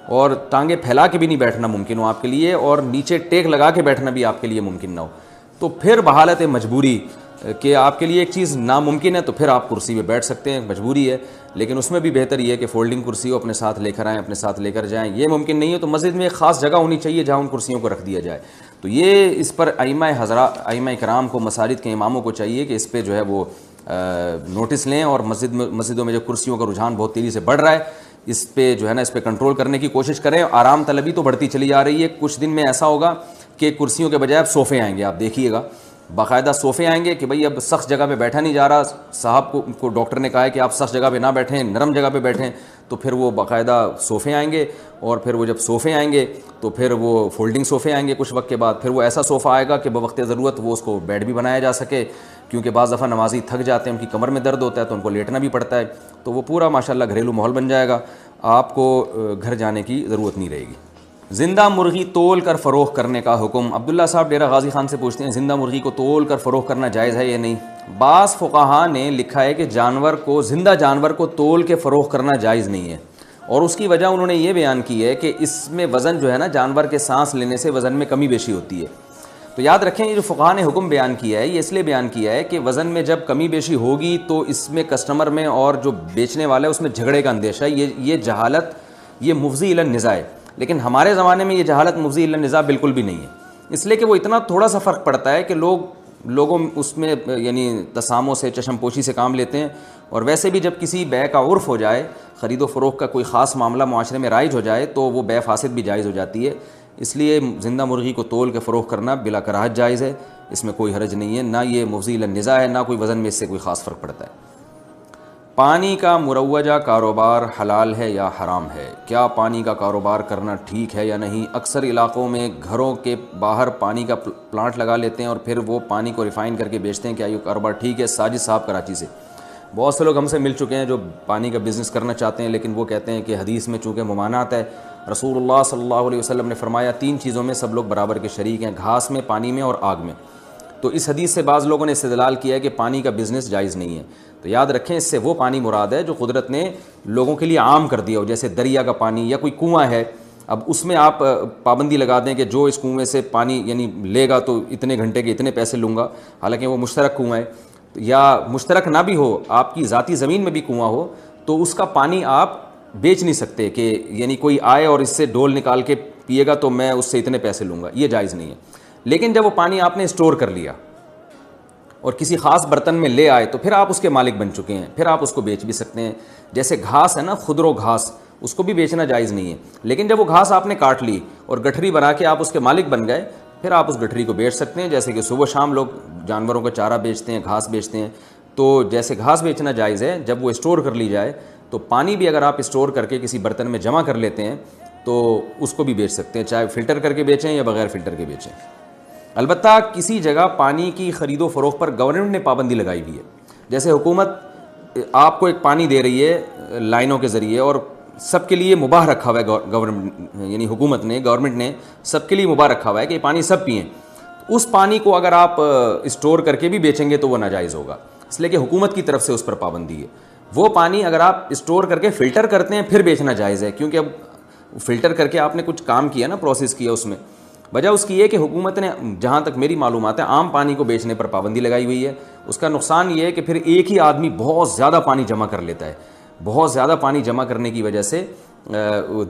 اور ٹانگیں پھیلا کے بھی نہیں بیٹھنا ممکن ہو آپ کے لیے، اور نیچے ٹیک لگا کے بیٹھنا بھی آپ کے لیے ممکن نہ ہو. تو پھر بحالت مجبوری کہ آپ کے لیے ایک چیز ناممکن ہے تو پھر آپ کرسی پہ بیٹھ سکتے ہیں، مجبوری ہے. لیکن اس میں بھی بہتر یہ ہے کہ فولڈنگ کرسی ہو، اپنے ساتھ لے کر آئیں، اپنے ساتھ لے کر جائیں. یہ ممکن نہیں ہے تو مسجد میں ایک خاص جگہ ہونی چاہیے جہاں ان کرسیوں کو رکھ دیا جائے. تو یہ اس پر ائمہ کرام کو، مساجد کے اماموں کو چاہیے کہ اس پہ جو ہے وہ نوٹس لیں، اور مسجدوں میں جو کرسیوں کا رجحان بہت تیزی سے بڑھ رہا ہے اس پہ جو ہے نا اس پہ کنٹرول کرنے کی کوشش کریں. آرام طلبی تو بڑھتی چلی جا رہی ہے. کچھ دن میں ایسا ہوگا کہ کرسیوں کے بجائے اب صوفے آئیں گے. آپ دیکھیے گا باقاعدہ صوفے آئیں گے کہ بھئی اب سخت جگہ پہ بیٹھا نہیں جا رہا، صاحب کو ڈاکٹر نے کہا ہے کہ آپ سخت جگہ پہ نہ بیٹھیں، نرم جگہ پہ بیٹھیں، تو پھر وہ باقاعدہ صوفے آئیں گے، اور پھر وہ جب صوفے آئیں گے تو پھر وہ فولڈنگ صوفے آئیں گے کچھ وقت کے بعد، پھر وہ ایسا صوفہ آئے گا کہ بوقت ضرورت وہ اس کو بیڈ بھی بنایا جا سکے، کیونکہ بعض دفعہ نمازی تھک جاتے ہیں، ان کی کمر میں درد ہوتا ہے تو ان کو لیٹنا بھی پڑتا ہے، تو وہ پورا ماشاءاللہ گھریلو ماحول بن جائے گا، آپ کو گھر جانے کی ضرورت نہیں رہے گی۔ زندہ مرغی تول کر فروخت کرنے کا حکم۔ عبداللہ صاحب ڈیرہ غازی خان سے پوچھتے ہیں زندہ مرغی کو تول کر فروخت کرنا جائز ہے یا نہیں؟ بعض فقہا نے لکھا ہے کہ زندہ جانور کو تول کے فروخت کرنا جائز نہیں ہے، اور اس کی وجہ انہوں نے یہ بیان کی ہے کہ اس میں وزن جو ہے نا، جانور کے سانس لینے سے وزن میں کمی بیشی ہوتی ہے۔ تو یاد رکھیں یہ جو فقہا نے حکم بیان کیا ہے یہ اس لیے بیان کیا ہے کہ وزن میں جب کمی بیشی ہوگی تو اس میں کسٹمر میں اور جو بیچنے والا ہے اس میں جھگڑے کا اندیشہ ہے، یہ جہالت، یہ مفضی الی النزاع ہے۔ لیکن ہمارے زمانے میں یہ جہالت مفضی الی النزاع بالکل بھی نہیں ہے، اس لیے کہ وہ اتنا تھوڑا سا فرق پڑتا ہے کہ لوگوں اس میں یعنی تساموں سے، چشم پوشی سے کام لیتے ہیں، اور ویسے بھی جب کسی بیع کا عرف ہو جائے، خرید و فروخت کا کوئی خاص معاملہ معاشرے میں رائج ہو جائے تو وہ بیع فاسد بھی جائز ہو جاتی ہے۔ اس لیے زندہ مرغی کو تول کے فروخت کرنا بلا کراہت جائز ہے، اس میں کوئی حرج نہیں ہے، نہ یہ مفضی الی النزاع ہے، نہ کوئی وزن میں اس سے کوئی خاص فرق پڑتا ہے۔ پانی کا مروجہ کاروبار حلال ہے یا حرام ہے؟ کیا پانی کا کاروبار کرنا ٹھیک ہے یا نہیں؟ اکثر علاقوں میں گھروں کے باہر پانی کا پلانٹ لگا لیتے ہیں اور پھر وہ پانی کو ریفائن کر کے بیچتے ہیں، کیا یہ کاروبار ٹھیک ہے؟ ساجد صاحب کراچی سے۔ بہت سے لوگ ہم سے مل چکے ہیں جو پانی کا بزنس کرنا چاہتے ہیں، لیکن وہ کہتے ہیں کہ حدیث میں چونکہ ممانعت ہے، رسول اللہ صلی اللہ علیہ وسلم نے فرمایا 3 چیزوں میں سب لوگ برابر کے شریک ہیں، گھاس میں، پانی میں اور آگ میں۔ تو اس حدیث سے بعض لوگوں نے استدلال کیا ہے کہ پانی کا بزنس جائز نہیں ہے، تو یاد رکھیں اس سے وہ پانی مراد ہے جو قدرت نے لوگوں کے لیے عام کر دیا ہو، جیسے دریا کا پانی یا کوئی کنواں ہے، اب اس میں آپ پابندی لگا دیں کہ جو اس کنویں سے پانی یعنی لے گا تو اتنے گھنٹے کے اتنے پیسے لوں گا، حالانکہ وہ مشترک کنواں ہے، یا مشترک نہ بھی ہو، آپ کی ذاتی زمین میں بھی کنواں ہو، تو اس کا پانی آپ بیچ نہیں سکتے کہ یعنی کوئی آئے اور اس سے ڈول نکال کے پیے گا تو میں اس سے اتنے پیسے لوں گا، یہ جائز نہیں ہے۔ لیکن جب وہ پانی آپ نے اسٹور کر لیا اور کسی خاص برتن میں لے آئے تو پھر آپ اس کے مالک بن چکے ہیں، پھر آپ اس کو بیچ بھی سکتے ہیں۔ جیسے گھاس ہے نا، خضرو گھاس، اس کو بھی بیچنا جائز نہیں ہے، لیکن جب وہ گھاس آپ نے کاٹ لی اور گٹھری بنا کے آپ اس کے مالک بن گئے، پھر آپ اس گٹھری کو بیچ سکتے ہیں، جیسے کہ صبح شام لوگ جانوروں کا چارہ بیچتے ہیں، گھاس بیچتے ہیں، تو جیسے گھاس بیچنا جائز ہے جب وہ اسٹور کر لی جائے، تو پانی بھی اگر آپ اسٹور کر کے کسی برتن میں جمع کر لیتے ہیں تو اس کو بھی بیچ سکتے ہیں، چاہے فلٹر کر کے بیچیں یا بغیر فلٹر کے بیچیں۔ البتہ کسی جگہ پانی کی خرید و فروخت پر گورنمنٹ نے پابندی لگائی ہوئی ہے، جیسے حکومت آپ کو ایک پانی دے رہی ہے لائنوں کے ذریعے اور سب کے لیے مباح رکھا ہوا ہے، گورنمنٹ یعنی گورنمنٹ نے سب کے لیے مباح رکھا ہوا ہے کہ یہ پانی سب پئیں، اس پانی کو اگر آپ اسٹور کر کے بھی بیچیں گے تو وہ ناجائز ہوگا، اس لیے کہ حکومت کی طرف سے اس پر پابندی ہے۔ وہ پانی اگر آپ اسٹور کر کے فلٹر کرتے ہیں پھر بیچنا جائز ہے، کیونکہ اب فلٹر کر کے آپ نے کچھ کام کیا نا، پروسیس کیا اس میں۔ وجہ اس کی یہ کہ حکومت نے جہاں تک میری معلومات ہے عام پانی کو بیچنے پر پابندی لگائی ہوئی ہے۔ اس کا نقصان یہ ہے کہ پھر ایک ہی آدمی بہت زیادہ پانی جمع کر لیتا ہے، بہت زیادہ پانی جمع کرنے کی وجہ سے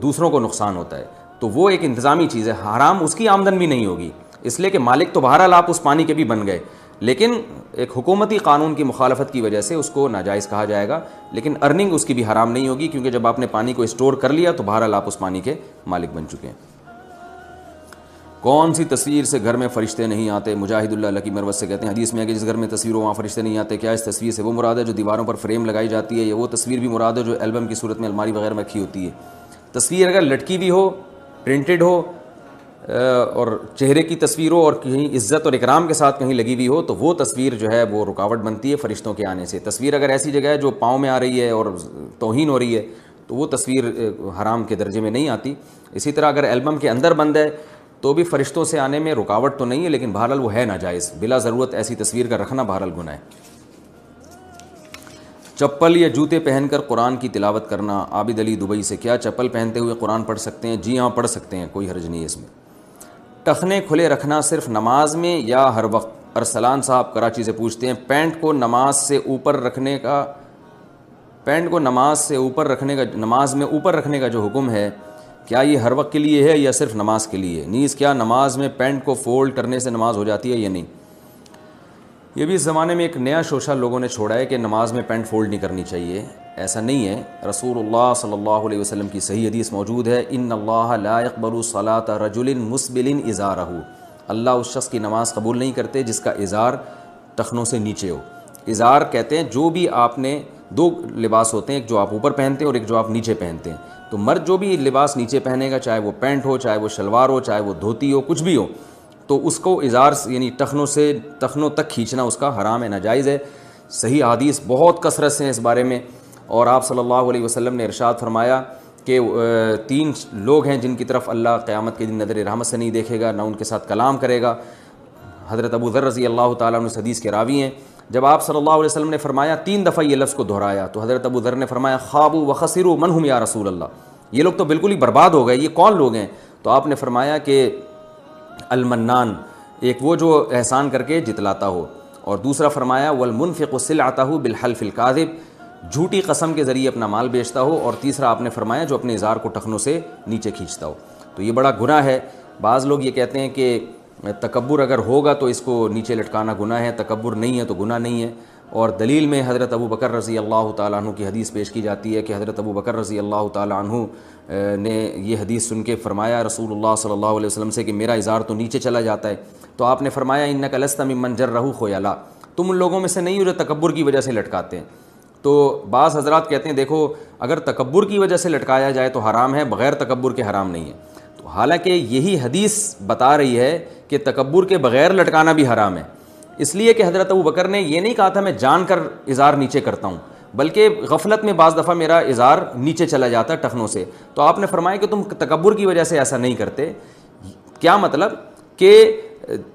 دوسروں کو نقصان ہوتا ہے، تو وہ ایک انتظامی چیز ہے، حرام اس کی آمدن بھی نہیں ہوگی، اس لیے کہ مالک تو بہرحال آپ اس پانی کے بھی بن گئے، لیکن ایک حکومتی قانون کی مخالفت کی وجہ سے اس کو ناجائز کہا جائے گا، لیکن ارننگ اس کی بھی حرام نہیں ہوگی، کیونکہ جب آپ نے پانی کو اسٹور کر لیا تو بہرحال آپ اس پانی کے مالک بن چکے ہیں۔ کون سی تصویر سے گھر میں فرشتے نہیں آتے؟ مجاہد اللہ لکی مروت سے کہتے ہیں حدیث میں ہے کہ جس گھر میں تصویر ہو وہاں فرشتے نہیں آتے، کیا اس تصویر سے وہ مراد ہے جو دیواروں پر فریم لگائی جاتی ہے، یا وہ تصویر بھی مراد ہے جو البم کی صورت میں الماری وغیرہ میں رکھی ہوتی ہے؟ تصویر اگر لٹکی بھی ہو، پرنٹڈ ہو اور چہرے کی تصویر ہو اور کہیں عزت اور اکرام کے ساتھ کہیں لگی ہوئی ہو تو وہ تصویر جو ہے وہ رکاوٹ بنتی ہے فرشتوں کے آنے سے۔ تصویر اگر ایسی جگہ ہے جو پاؤں میں آ رہی ہے اور توہین ہو رہی ہے تو وہ تصویر حرام کے درجے میں نہیں آتی۔ اسی طرح اگر البم کے اندر بند ہے تو بھی فرشتوں سے آنے میں رکاوٹ تو نہیں ہے، لیکن بہرحال وہ ہے ناجائز، بلا ضرورت ایسی تصویر کا رکھنا بہرحال گناہ ہے۔ چپل یا جوتے پہن کر قرآن کی تلاوت کرنا۔ عابد علی دبئی سے، کیا چپل پہنتے ہوئے قرآن پڑھ سکتے ہیں؟ جی ہاں پڑھ سکتے ہیں، کوئی حرج نہیں ہے اس میں۔ ٹخنے کھلے رکھنا صرف نماز میں یا ہر وقت؟ ارسلان صاحب کراچی سے پوچھتے ہیں پینٹ کو نماز سے اوپر رکھنے کا نماز میں اوپر رکھنے کا جو حکم ہے کیا یہ ہر وقت کے لیے ہے یا صرف نماز کے لیے؟ نیز کیا نماز میں پینٹ کو فولڈ کرنے سے نماز ہو جاتی ہے یا نہیں؟ یہ بھی اس زمانے میں ایک نیا شوشہ لوگوں نے چھوڑا ہے کہ نماز میں پینٹ فولڈ نہیں کرنی چاہیے، ایسا نہیں ہے۔ رسول اللہ صلی اللہ علیہ وسلم کی صحیح حدیث موجود ہے، ان اللہ لا يقبل صلاۃ رجل مسبل ازارہ، اللہ اس شخص کی نماز قبول نہیں کرتے جس کا ازار ٹخنوں سے نیچے ہو. ازار کہتے ہیں جو بھی آپ نے دو لباس ہوتے ہیں, ایک جو آپ اوپر پہنتے ہیں اور ایک جو آپ نیچے پہنتے ہیں. تو مرد جو بھی لباس نیچے پہنے گا, چاہے وہ پینٹ ہو, چاہے وہ شلوار ہو, چاہے وہ دھوتی ہو, کچھ بھی ہو, تو اس کو ازار یعنی ٹخنوں تک کھینچنا اس کا حرام ہے, ناجائز ہے. صحیح حدیث بہت کثرت سے ہیں اس بارے میں, اور آپ صلی اللہ علیہ وسلم نے ارشاد فرمایا کہ 3 لوگ ہیں جن کی طرف اللہ قیامت کے دن نظر رحمت سے نہیں دیکھے گا, نہ ان کے ساتھ کلام کرے گا. حضرت ابو ذر رضی اللہ تعالیٰ عنہ اس حدیث کے راوی ہیں. جب آپ صلی اللہ علیہ وسلم نے فرمایا 3 دفعہ یہ لفظ کو دہرایا, تو حضرت ابو ذر نے فرمایا خوابوا وخسروا من هم یا رسول اللہ, یہ لوگ تو بالکل ہی برباد ہو گئے, یہ کون لوگ ہیں؟ تو آپ نے فرمایا کہ المنان, ایک وہ جو احسان کر کے جتلاتا ہو, اور دوسرا فرمایا والمنفق سلعتہ بالحلف الکاذب, جھوٹی قسم کے ذریعے اپنا مال بیچتا ہو, اور تیسرا آپ نے فرمایا جو اپنے ازار کو ٹخنوں سے نیچے کھینچتا ہو. تو یہ بڑا گناہ ہے. بعض لوگ یہ کہتے ہیں کہ تکبر اگر ہوگا تو اس کو نیچے لٹکانا گناہ ہے, تکبر نہیں ہے تو گناہ نہیں ہے. اور دلیل میں حضرت ابو بکر رضی اللہ تعالیٰ عنہ کی حدیث پیش کی جاتی ہے کہ حضرت ابو بکر رضی اللہ تعالیٰ عنہ نے یہ حدیث سن کے فرمایا رسول اللہ صلی اللہ علیہ وسلم سے کہ میرا ازار تو نیچے چلا جاتا ہے. تو آپ نے فرمایا انک لست ممن جرہ خیلا, تم ان لوگوں میں سے نہیں ہو جو تکبر کی وجہ سے لٹکاتے ہیں. تو بعض حضرات کہتے ہیں دیکھو اگر تکبر کی وجہ سے لٹکایا جائے تو حرام ہے, بغیر تکبر کے حرام نہیں ہے. تو حالانکہ یہی حدیث بتا رہی ہے کہ تکبر کے بغیر لٹکانا بھی حرام ہے, اس لیے کہ حضرت ابو بکر نے یہ نہیں کہا تھا میں جان کر ازار نیچے کرتا ہوں, بلکہ غفلت میں بعض دفعہ میرا ازار نیچے چلا جاتا ہے ٹخنوں سے. تو آپ نے فرمایا کہ تم تکبر کی وجہ سے ایسا نہیں کرتے. کیا مطلب کہ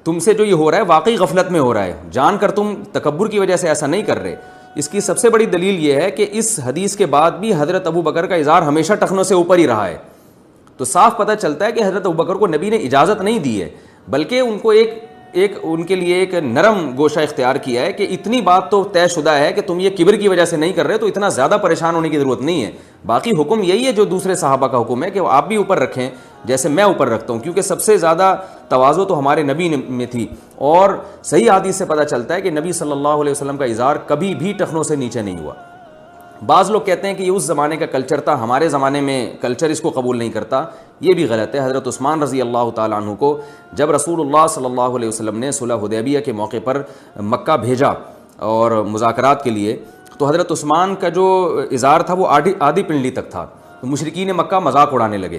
تم سے جو یہ ہو رہا ہے واقعی غفلت میں ہو رہا ہے, جان کر تم تکبر کی وجہ سے ایسا نہیں کر رہے. اس کی سب سے بڑی دلیل یہ ہے کہ اس حدیث کے بعد بھی حضرت ابو بکر کا ازار ہمیشہ ٹخنوں سے اوپر ہی رہا ہے. تو صاف پتہ چلتا ہے کہ حضرت ابو بکر کو نبی نے اجازت نہیں دی ہے, بلکہ ان کو ان کے لیے ایک نرم گوشہ اختیار کیا ہے کہ اتنی بات تو طے شدہ ہے کہ تم یہ کبر کی وجہ سے نہیں کر رہے, تو اتنا زیادہ پریشان ہونے کی ضرورت نہیں ہے. باقی حکم یہی ہے جو دوسرے صحابہ کا حکم ہے کہ وہ آپ بھی اوپر رکھیں جیسے میں اوپر رکھتا ہوں, کیونکہ سب سے زیادہ تواضع تو ہمارے نبی میں تھی. اور صحیح حدیث سے پتہ چلتا ہے کہ نبی صلی اللہ علیہ وسلم کا ازار کبھی بھی ٹخنوں سے نیچے نہیں ہوا. بعض لوگ کہتے ہیں کہ یہ اس زمانے کا کلچر تھا, ہمارے زمانے میں کلچر اس کو قبول نہیں کرتا. یہ بھی غلط ہے. حضرت عثمان رضی اللہ تعالیٰ عنہ کو جب رسول اللہ صلی اللہ علیہ وسلم نے صلح حدیبیہ کے موقع پر مکہ بھیجا اور مذاکرات کے لیے, تو حضرت عثمان کا جو ازار تھا وہ آدھی پنڈلی تک تھا. تو مشرکین مکہ مذاق اڑانے لگے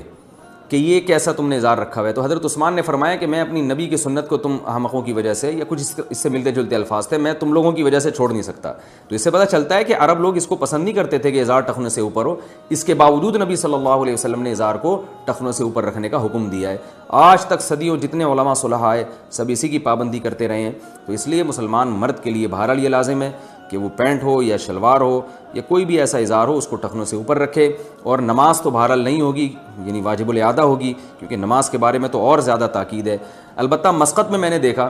کہ یہ کیسا تم نے ازار رکھا ہوا ہے. تو حضرت عثمان نے فرمایا کہ میں اپنی نبی کی سنت کو تم احمقوں کی وجہ سے, یا کچھ اس سے ملتے جلتے الفاظ تھے, میں تم لوگوں کی وجہ سے چھوڑ نہیں سکتا. تو اس سے پتہ چلتا ہے کہ عرب لوگ اس کو پسند نہیں کرتے تھے کہ ازار ٹخنوں سے اوپر ہو. اس کے باوجود نبی صلی اللہ علیہ وسلم نے ازار کو ٹخنوں سے اوپر رکھنے کا حکم دیا ہے. آج تک صدیوں جتنے علماء صلح آئے سب اسی کی پابندی کرتے رہے ہیں. تو اس لیے مسلمان مرد کے لیے بہرحال یہ لازم ہے کہ وہ پینٹ ہو یا شلوار ہو یا کوئی بھی ایسا ازار ہو اس کو ٹخنوں سے اوپر رکھے. اور نماز تو بہرحال نہیں ہوگی, یعنی واجب الاعادہ ہوگی, کیونکہ نماز کے بارے میں تو اور زیادہ تاکید ہے. البتہ مسقط میں نے دیکھا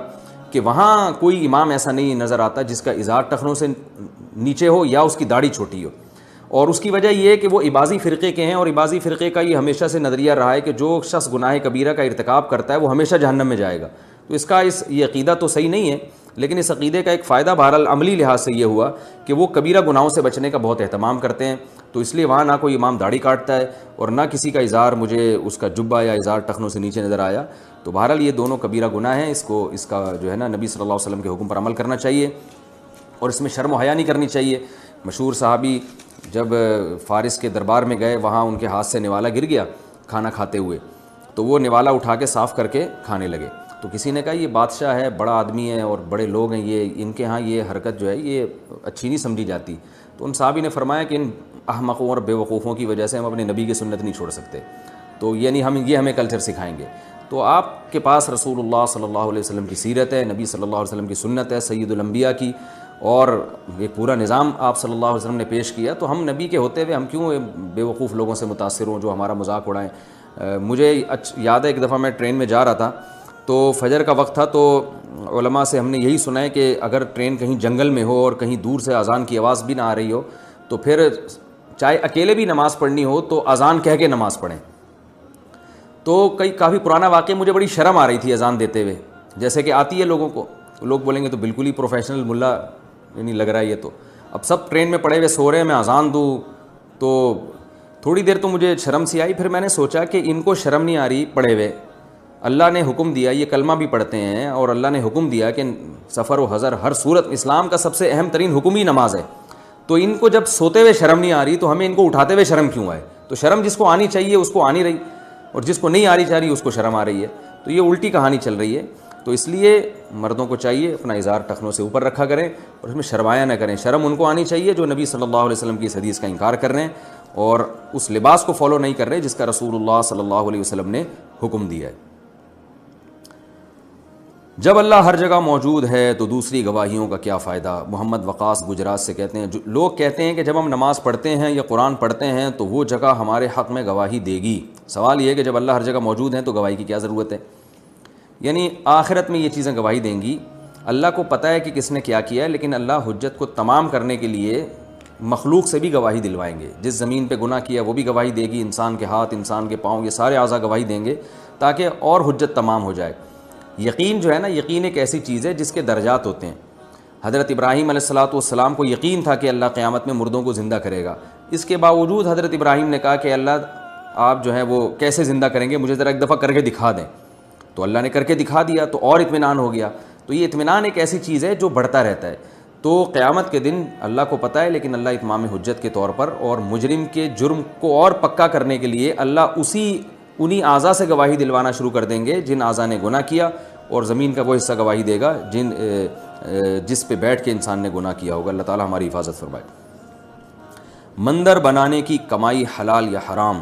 کہ وہاں کوئی امام ایسا نہیں نظر آتا جس کا ازار ٹخنوں سے نیچے ہو یا اس کی داڑھی چھوٹی ہو. اور اس کی وجہ یہ ہے کہ وہ عباضی فرقے کے ہیں, اور عباضی فرقے کا یہ ہمیشہ سے نظریہ رہا ہے کہ جو شخص گناہ کبیرہ کا ارتکاب کرتا ہے وہ ہمیشہ جہنم میں جائے گا. تو اس کا یہ عقیدہ تو صحیح نہیں ہے, لیکن اس عقیدے کا ایک فائدہ بہرحال عملی لحاظ سے یہ ہوا کہ وہ کبیرہ گناہوں سے بچنے کا بہت اہتمام کرتے ہیں. تو اس لیے وہاں نہ کوئی امام داڑھی کاٹتا ہے اور نہ کسی کا ازار مجھے اس کا جبہ یا ازار ٹخنوں سے نیچے نظر آیا. تو بہرحال یہ دونوں کبیرہ گناہ ہیں, اس کا جو ہے نا نبی صلی اللہ علیہ وسلم کے حکم پر عمل کرنا چاہیے, اور اس میں شرم و حیا نہیں کرنی چاہیے. مشہور صحابی جب فارس کے دربار میں گئے, وہاں ان کے ہاتھ سے نوالا گر گیا کھانا کھاتے ہوئے, تو وہ نوالا اٹھا کے صاف کر کے کھانے لگے. تو کسی نے کہا یہ بادشاہ ہے, بڑا آدمی ہے اور بڑے لوگ ہیں, یہ ان کے ہاں یہ حرکت جو ہے یہ اچھی نہیں سمجھی جاتی. تو ان صحابی نے فرمایا کہ ان احمقوں اور بے وقوفوں کی وجہ سے ہم اپنے نبی کی سنت نہیں چھوڑ سکتے, تو یعنی ہمیں کلچر سکھائیں گے. تو آپ کے پاس رسول اللہ صلی اللہ علیہ وسلم کی سیرت ہے, نبی صلی اللہ علیہ وسلم کی سنت ہے, سید الانبیاء کی, اور ایک پورا نظام آپ صلی اللہ علیہ وسلم نے پیش کیا. تو ہم نبی کے ہوتے ہوئے ہم کیوں بے وقوف لوگوں سے متاثر ہوں جو ہمارا مذاق اڑائیں. مجھے یاد ہے ایک دفعہ میں ٹرین میں جا رہا تھا, تو فجر کا وقت تھا, تو علماء سے ہم نے یہی سنا ہے کہ اگر ٹرین کہیں جنگل میں ہو اور کہیں دور سے اذان کی آواز بھی نہ آ رہی ہو تو پھر چاہے اکیلے بھی نماز پڑھنی ہو تو اذان کہہ کے نماز پڑھیں. تو کافی پرانا واقعہ, مجھے بڑی شرم آ رہی تھی اذان دیتے ہوئے, جیسے کہ آتی ہے لوگوں کو, لوگ بولیں گے تو بالکل ہی پروفیشنل ملا یعنی لگ رہا ہے یہ. تو اب سب ٹرین میں پڑے ہوئے سو رہے ہیں, میں اذان دوں, تو تھوڑی دیر تو مجھے شرم سی آئی. پھر میں نے سوچا کہ ان کو شرم نہیں آ رہی پڑے ہوئے, اللہ نے حکم دیا، یہ کلمہ بھی پڑھتے ہیں، اور اللہ نے حکم دیا کہ سفر و حضر ہر صورت، اسلام کا سب سے اہم ترین حکم ہی نماز ہے، تو ان کو جب سوتے ہوئے شرم نہیں آ رہی تو ہمیں ان کو اٹھاتے ہوئے شرم کیوں آئے؟ تو شرم جس کو آنی چاہیے اس کو آنی رہی، اور جس کو نہیں آنی چاہ رہی اس کو شرم آ رہی ہے، تو یہ الٹی کہانی چل رہی ہے۔ تو اس لیے مردوں کو چاہیے اپنا ازار ٹخنوں سے اوپر رکھا کریں اور اس میں شرمایا نہ کریں۔ شرم ان کو آنی چاہیے جو نبی صلی اللہ علیہ وسلم کی اس حدیث کا انکار کر رہے ہیں اور اس لباس کو فالو نہیں کر رہے جس کا رسول اللہ صلی اللہ علیہ وسلم نے حکم دیا ہے۔ جب اللہ ہر جگہ موجود ہے تو دوسری گواہیوں کا کیا فائدہ؟ محمد وقاص گجرات سے کہتے ہیں، جو لوگ کہتے ہیں کہ جب ہم نماز پڑھتے ہیں یا قرآن پڑھتے ہیں تو وہ جگہ ہمارے حق میں گواہی دے گی۔ سوال یہ ہے کہ جب اللہ ہر جگہ موجود ہیں تو گواہی کی کیا ضرورت ہے؟ یعنی آخرت میں یہ چیزیں گواہی دیں گی۔ اللہ کو پتہ ہے کہ کس نے کیا کیا ہے، لیکن اللہ حجت کو تمام کرنے کے لیے مخلوق سے بھی گواہی دلوائیں گے۔ جس زمین پہ گناہ کیا وہ بھی گواہی دے گی، انسان کے ہاتھ، انسان کے پاؤں، یہ سارے اعضاء گواہی دیں گے تاکہ اور حجت تمام ہو جائے۔ یقین جو ہے نا، یقین ایک ایسی چیز ہے جس کے درجات ہوتے ہیں۔ حضرت ابراہیم علیہ السلام کو یقین تھا کہ اللہ قیامت میں مردوں کو زندہ کرے گا، اس کے باوجود حضرت ابراہیم نے کہا کہ اللہ آپ جو ہے وہ کیسے زندہ کریں گے، مجھے ذرا ایک دفعہ کر کے دکھا دیں۔ تو اللہ نے کر کے دکھا دیا تو اور اطمینان ہو گیا۔ تو یہ اطمینان ایک ایسی چیز ہے جو بڑھتا رہتا ہے۔ تو قیامت کے دن اللہ کو پتہ ہے، لیکن اللہ اتمام حجت کے طور پر اور مجرم کے جرم کو اور پکا کرنے کے لیے اللہ انہی اعضاء سے گواہی دلوانا شروع کر دیں گے جن اعضاء نے گناہ کیا، اور زمین کا وہ حصہ گواہی دے گا جس پہ بیٹھ کے انسان نے گناہ کیا ہوگا۔ اللہ تعالی ہماری حفاظت فرمائے۔ مندر بنانے کی کمائی حلال یا حرام؟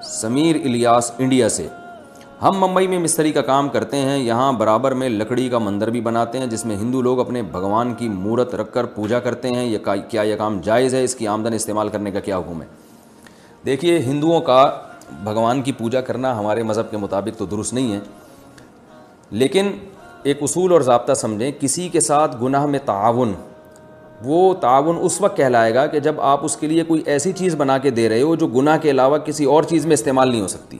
سمیر الیاس انڈیا سے، ہم ممبئی میں مستری کا کام کرتے ہیں، یہاں برابر میں لکڑی کا مندر بھی بناتے ہیں جس میں ہندو لوگ اپنے بھگوان کی مورت رکھ کر پوجا کرتے ہیں، کیا یہ کام جائز ہے؟ اس کی آمدن استعمال کرنے کا کیا حکم ہے؟ دیکھیے، ہندوؤں کا بھگوان کی پوجا کرنا ہمارے مذہب کے مطابق تو درست نہیں ہے، لیکن ایک اصول اور ضابطہ سمجھیں، کسی کے ساتھ گناہ میں تعاون، وہ تعاون اس وقت کہلائے گا کہ جب آپ اس کے لیے کوئی ایسی چیز بنا کے دے رہے ہو جو گناہ کے علاوہ کسی اور چیز میں استعمال نہیں ہو سکتی۔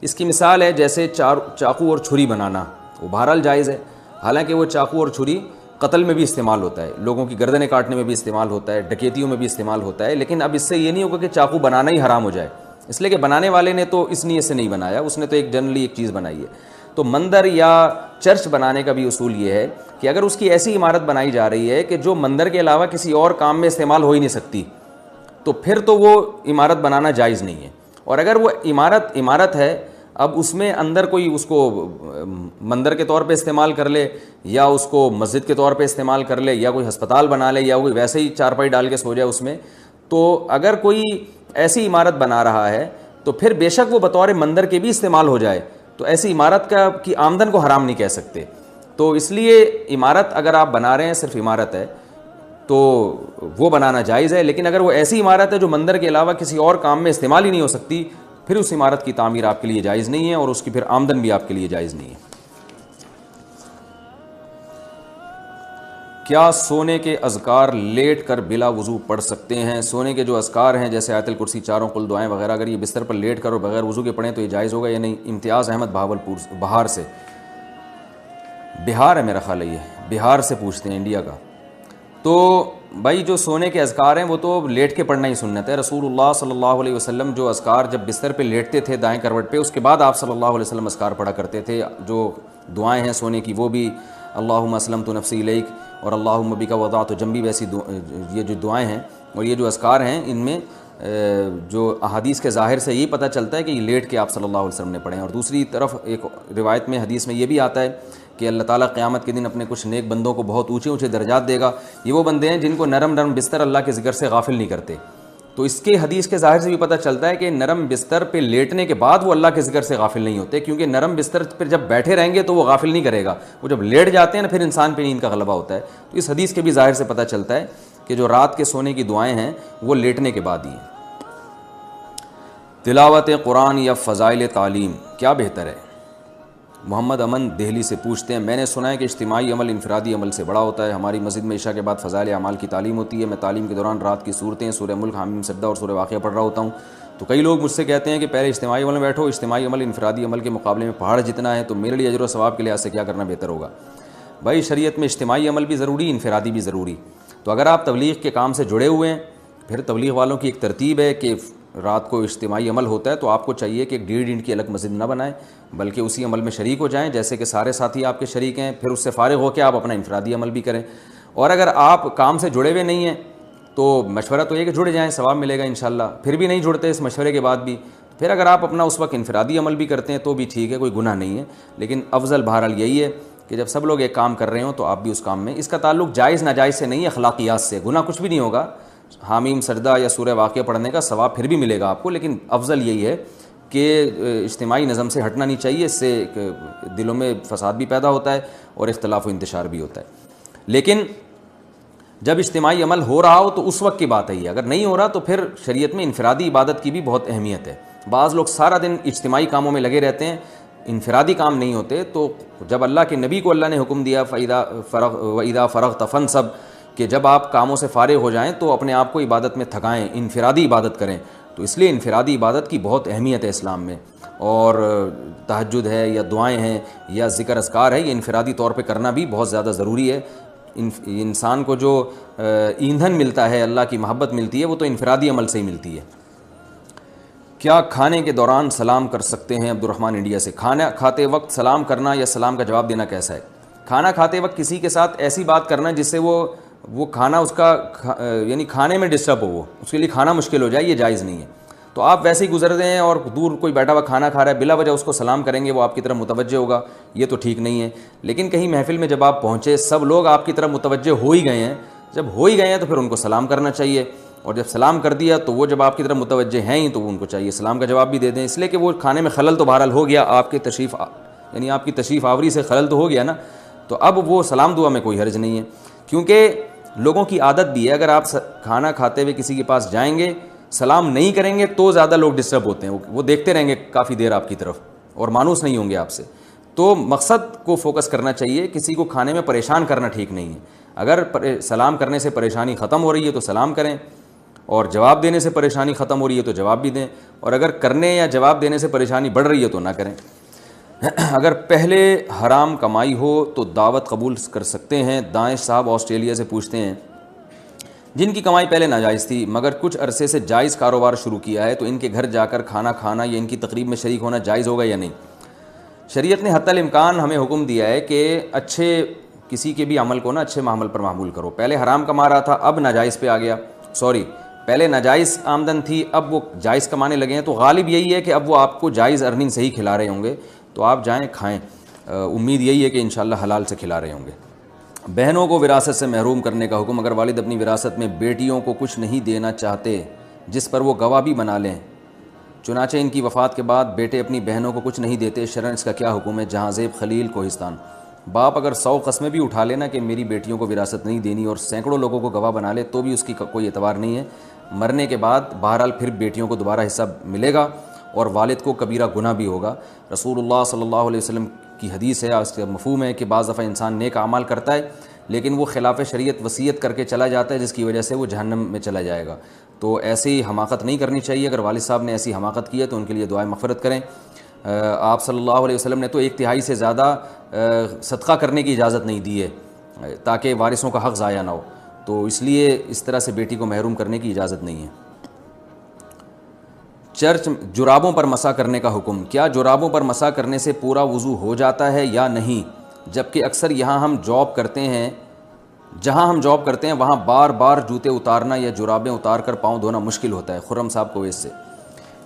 اس کی مثال ہے جیسے چاقو اور چھری بنانا، وہ بہرحال جائز ہے، حالانکہ وہ چاقو اور چھری قتل میں بھی استعمال ہوتا ہے، لوگوں کی گردنیں کاٹنے میں بھی استعمال ہوتا ہے، ڈکیتیوں میں بھی استعمال ہوتا ہے، لیکن اب اس سے یہ نہیں ہوگا کہ چاقو بنانا ہی حرام ہو جائے، اس لیے کہ بنانے والے نے تو اس نیت سے نہیں بنایا، اس نے تو ایک جنرلی ایک چیز بنائی ہے۔ تو مندر یا چرچ بنانے کا بھی اصول یہ ہے کہ اگر اس کی ایسی عمارت بنائی جا رہی ہے کہ جو مندر کے علاوہ کسی اور کام میں استعمال ہو ہی نہیں سکتی، تو پھر تو وہ عمارت بنانا جائز نہیں ہے۔ اور اگر وہ عمارت ہے، اب اس میں اندر کوئی اس کو مندر کے طور پہ استعمال کر لے، یا اس کو مسجد کے طور پہ استعمال کر لے، یا کوئی ہسپتال بنا لے، یا کوئی ویسے ہی چارپائی ڈال کے سو جائے اس میں، تو اگر کوئی ایسی عمارت بنا رہا ہے تو پھر بے شک وہ بطور مندر کے بھی استعمال ہو جائے تو ایسی عمارت کی آمدن کو حرام نہیں کہہ سکتے۔ تو اس لیے عمارت اگر آپ بنا رہے ہیں، صرف عمارت ہے، تو وہ بنانا جائز ہے، لیکن اگر وہ ایسی عمارت ہے جو مندر کے علاوہ کسی اور کام میں استعمال ہی نہیں ہو سکتی، پھر اس عمارت کی تعمیر آپ کے لیے جائز نہیں ہے، اور اس کی پھر آمدن بھی آپ کے لیے جائز نہیں ہے۔ کیا سونے کے اذکار لیٹ کر بلا وضو پڑھ سکتے ہیں؟ سونے کے جو اذکار ہیں جیسے آیت الکرسی، چاروں قل دعائیں وغیرہ، اگر یہ بستر پر لیٹ کر اور بغیر وضو کے پڑھیں تو یہ جائز ہوگا یا نہیں؟ امتیاز احمد بہاولپور بہار سے، بہار ہے میرا خیال ہے، یہ بہار سے پوچھتے ہیں، انڈیا کا۔ تو بھائی جو سونے کے اذکار ہیں وہ تو لیٹ کے پڑھنا ہی سنت ہے۔ رسول اللہ صلی اللہ علیہ وسلم جو اذکار جب بستر پہ لیٹتے تھے دائیں کروٹ پہ، اس کے بعد آپ صلی اللہ علیہ وسلم اذکار پڑھا کرتے تھے۔ جو دعائیں ہیں سونے کی وہ بھی اللہم اسلمت نفسی الیک اور اللہم بک وضعت جنبی، ویسی یہ جو دعائیں ہیں اور یہ جو اذکار ہیں، ان میں جو احادیث کے ظاہر سے یہی پتہ چلتا ہے کہ یہ لیٹ کے آپ صلی اللہ علیہ وسلم نے پڑھے ہیں۔ اور دوسری طرف ایک روایت میں، حدیث میں یہ بھی آتا ہے کہ اللہ تعالیٰ قیامت کے دن اپنے کچھ نیک بندوں کو بہت اونچے اونچے درجات دے گا۔ یہ وہ بندے ہیں جن کو نرم نرم بستر اللہ کے ذکر سے غافل نہیں کرتے۔ تو اس کے حدیث کے ظاہر سے بھی پتہ چلتا ہے کہ نرم بستر پہ لیٹنے کے بعد وہ اللہ کے ذکر سے غافل نہیں ہوتے، کیونکہ نرم بستر پہ جب بیٹھے رہیں گے تو وہ غافل نہیں کرے گا، وہ جب لیٹ جاتے ہیں نا پھر انسان پہ نیند کا غلبہ ہوتا ہے۔ تو اس حدیث کے بھی ظاہر سے پتہ چلتا ہے کہ جو رات کے سونے کی دعائیں ہیں وہ لیٹنے کے بعد ہی ہیں۔ تلاوت قرآن یا فضائل تعلیم کیا بہتر ہے؟ محمد امن دہلی سے پوچھتے ہیں، میں نے سنا ہے کہ اجتماعی عمل انفرادی عمل سے بڑا ہوتا ہے۔ ہماری مسجد میں عشاء کے بعد فضائل اعمال کی تعلیم ہوتی ہے، میں تعلیم کے دوران رات کی صورتیں سورہ ملک، حامیم سجدہ اور سورہ واقعہ پڑھ رہا ہوتا ہوں، تو کئی لوگ مجھ سے کہتے ہیں کہ پہلے اجتماعی عمل میں بیٹھو، اجتماعی عمل انفرادی عمل کے مقابلے میں پہاڑ جتنا ہے، تو میرے لیے اجر و ثواب کے لحاظ سے کیا کرنا بہتر ہوگا؟ بھائی شریعت میں اجتماعی عمل بھی ضروری، انفرادی بھی ضروری۔ تو اگر آپ تبلیغ کے کام سے جڑے ہوئے ہیں، پھر تبلیغ والوں کی ایک ترتیب ہے کہ رات کو اجتماعی عمل ہوتا ہے تو آپ کو چاہیے کہ 1.5 اینٹ کی الگ مسجد نہ بنائیں، بلکہ اسی عمل میں شریک ہو جائیں جیسے کہ سارے ساتھی آپ کے شریک ہیں، پھر اس سے فارغ ہو کے آپ اپنا انفرادی عمل بھی کریں۔ اور اگر آپ کام سے جڑے ہوئے نہیں ہیں تو مشورہ تو یہ کہ جڑ جائیں، ثواب ملے گا انشاءاللہ۔ پھر بھی نہیں جڑتے اس مشورے کے بعد بھی، پھر اگر آپ اپنا اس وقت انفرادی عمل بھی کرتے ہیں تو بھی ٹھیک ہے، کوئی گناہ نہیں ہے، لیکن افضل بہرحال یہی ہے کہ جب سب لوگ ایک کام کر رہے ہوں تو آپ بھی اس کام میں۔ اس کا تعلق جائز ناجائز سے نہیں ہے، اخلاقیات سے۔ گناہ کچھ بھی نہیں ہوگا، حامیم سجدہ یا سورہ واقعہ پڑھنے کا ثواب پھر بھی ملے گا آپ کو، لیکن افضل یہی ہے کہ اجتماعی نظم سے ہٹنا نہیں چاہیے، اس سے دلوں میں فساد بھی پیدا ہوتا ہے اور اختلاف و انتشار بھی ہوتا ہے۔ لیکن جب اجتماعی عمل ہو رہا ہو تو اس وقت کی بات ہے یہ، اگر نہیں ہو رہا تو پھر شریعت میں انفرادی عبادت کی بھی بہت اہمیت ہے۔ بعض لوگ سارا دن اجتماعی کاموں میں لگے رہتے ہیں، انفرادی کام نہیں ہوتے، تو جب اللہ کے نبی کو اللہ نے حکم دیا وَإِذَا فَرَغْتَ فَانْصَبْ، کہ جب آپ کاموں سے فارغ ہو جائیں تو اپنے آپ کو عبادت میں تھکائیں، انفرادی عبادت کریں، تو اس لیے انفرادی عبادت کی بہت اہمیت ہے اسلام میں۔ اور تہجد ہے یا دعائیں ہیں یا ذکر اذکار ہے، یہ انفرادی طور پہ کرنا بھی بہت زیادہ ضروری ہے۔ انسان کو جو ایندھن ملتا ہے، اللہ کی محبت ملتی ہے، وہ تو انفرادی عمل سے ہی ملتی ہے۔ کیا کھانے کے دوران سلام کر سکتے ہیں؟ عبد الرحمن انڈیا سے۔ کھانا کھاتے وقت سلام کرنا یا سلام کا جواب دینا کیسا ہے؟ کھانا کھاتے وقت کسی کے ساتھ ایسی بات کرنا جس سے وہ کھانا اس کا یعنی کھانے میں ڈسٹرب ہو، وہ اس کے لیے کھانا مشکل ہو جائے، یہ جائز نہیں ہے۔ تو آپ ویسے ہی گزر رہے ہیں اور دور کوئی بیٹھا ہوا کھانا کھا رہا ہے، بلا وجہ اس کو سلام کریں گے، وہ آپ کی طرف متوجہ ہوگا، یہ تو ٹھیک نہیں ہے۔ لیکن کہیں محفل میں جب آپ پہنچے، سب لوگ آپ کی طرف متوجہ ہو ہی گئے ہیں، جب ہو ہی گئے ہیں تو پھر ان کو سلام کرنا چاہیے، اور جب سلام کر دیا تو وہ جب آپ کی طرف متوجہ ہیں ہی تو ان کو چاہیے سلام کا جواب بھی دے دیں، اس لیے کہ وہ کھانے میں خلل تو بہرحال ہو گیا، آپ کی تشریف آوری سے خلل تو ہو گیا نا، تو اب وہ سلام دعا میں کوئی حرج نہیں ہے۔ کیونکہ لوگوں کی عادت بھی ہے، اگر آپ کھانا کھاتے ہوئے کسی کے پاس جائیں گے، سلام نہیں کریں گے تو زیادہ لوگ ڈسٹرب ہوتے ہیں، وہ دیکھتے رہیں گے کافی دیر آپ کی طرف اور مانوس نہیں ہوں گے آپ سے۔ تو مقصد کو فوکس کرنا چاہیے، کسی کو کھانے میں پریشان کرنا ٹھیک نہیں ہے۔ اگر سلام کرنے سے پریشانی ختم ہو رہی ہے تو سلام کریں، اور جواب دینے سے پریشانی ختم ہو رہی ہے تو جواب بھی دیں، اور اگر کرنے یا جواب دینے سے پریشانی بڑھ رہی ہے تو نہ کریں۔ اگر پہلے حرام کمائی ہو تو دعوت قبول کر سکتے ہیں؟ دانش صاحب آسٹریلیا سے پوچھتے ہیں۔ جن کی کمائی پہلے ناجائز تھی مگر کچھ عرصے سے جائز کاروبار شروع کیا ہے تو ان کے گھر جا کر کھانا کھانا یا ان کی تقریب میں شریک ہونا جائز ہوگا یا نہیں؟ شریعت نے حتی الامکان ہمیں حکم دیا ہے کہ اچھے کسی کے بھی عمل کو نا اچھے معمل پر معمول کرو۔ پہلے حرام کما رہا تھا، اب ناجائز پہ آ گیا، پہلے ناجائز آمدن تھی، اب وہ جائز کمانے لگے ہیں، تو غالب یہی ہے کہ اب وہ آپ کو جائز ارننگ سے ہی کھلا رہے ہوں گے، تو آپ جائیں کھائیں، امید یہی ہے کہ انشاءاللہ حلال سے کھلا رہے ہوں گے۔ بہنوں کو وراثت سے محروم کرنے کا حکم۔ اگر والد اپنی وراثت میں بیٹیوں کو کچھ نہیں دینا چاہتے جس پر وہ گواہ بھی بنا لیں، چنانچہ ان کی وفات کے بعد بیٹے اپنی بہنوں کو کچھ نہیں دیتے، شرعاً اس کا کیا حکم ہے؟ جہاں زیب خلیل کوہستان۔ باپ اگر 100 قسمیں بھی اٹھا لینا کہ میری بیٹیوں کو وراثت نہیں دینی اور سینکڑوں لوگوں کو گواہ بنا لے تو بھی اس کی کوئی اعتبار نہیں ہے۔ مرنے کے بعد بہرحال پھر بیٹیوں کو دوبارہ حصہ ملے گا اور والد کو کبیرہ گناہ بھی ہوگا۔ رسول اللہ صلی اللہ علیہ وسلم کی حدیث ہے، اس کا مفہوم ہے کہ بعض دفعہ انسان نیک اعمال کرتا ہے لیکن وہ خلاف شریعت وصیت کر کے چلا جاتا ہے جس کی وجہ سے وہ جہنم میں چلا جائے گا، تو ایسی حماقت نہیں کرنی چاہیے۔ اگر والد صاحب نے ایسی حماقت کی ہے تو ان کے لیے دعائے مغفرت کریں۔ آپ صلی اللہ علیہ وسلم نے تو 1/3 سے زیادہ صدقہ کرنے کی اجازت نہیں دی ہے تاکہ وارثوں کا حق ضائع نہ ہو، تو اس لیے اس طرح سے بیٹی کو محروم کرنے کی اجازت نہیں ہے۔ چرچ جرابوں پر مسح کرنے کا حکم۔ کیا جرابوں پر مسح کرنے سے پورا وضو ہو جاتا ہے یا نہیں؟ جبکہ اکثر جہاں ہم جاب کرتے ہیں وہاں بار بار جوتے اتارنا یا جرابیں اتار کر پاؤں دھونا مشکل ہوتا ہے۔ خرم صاحب کویت سے۔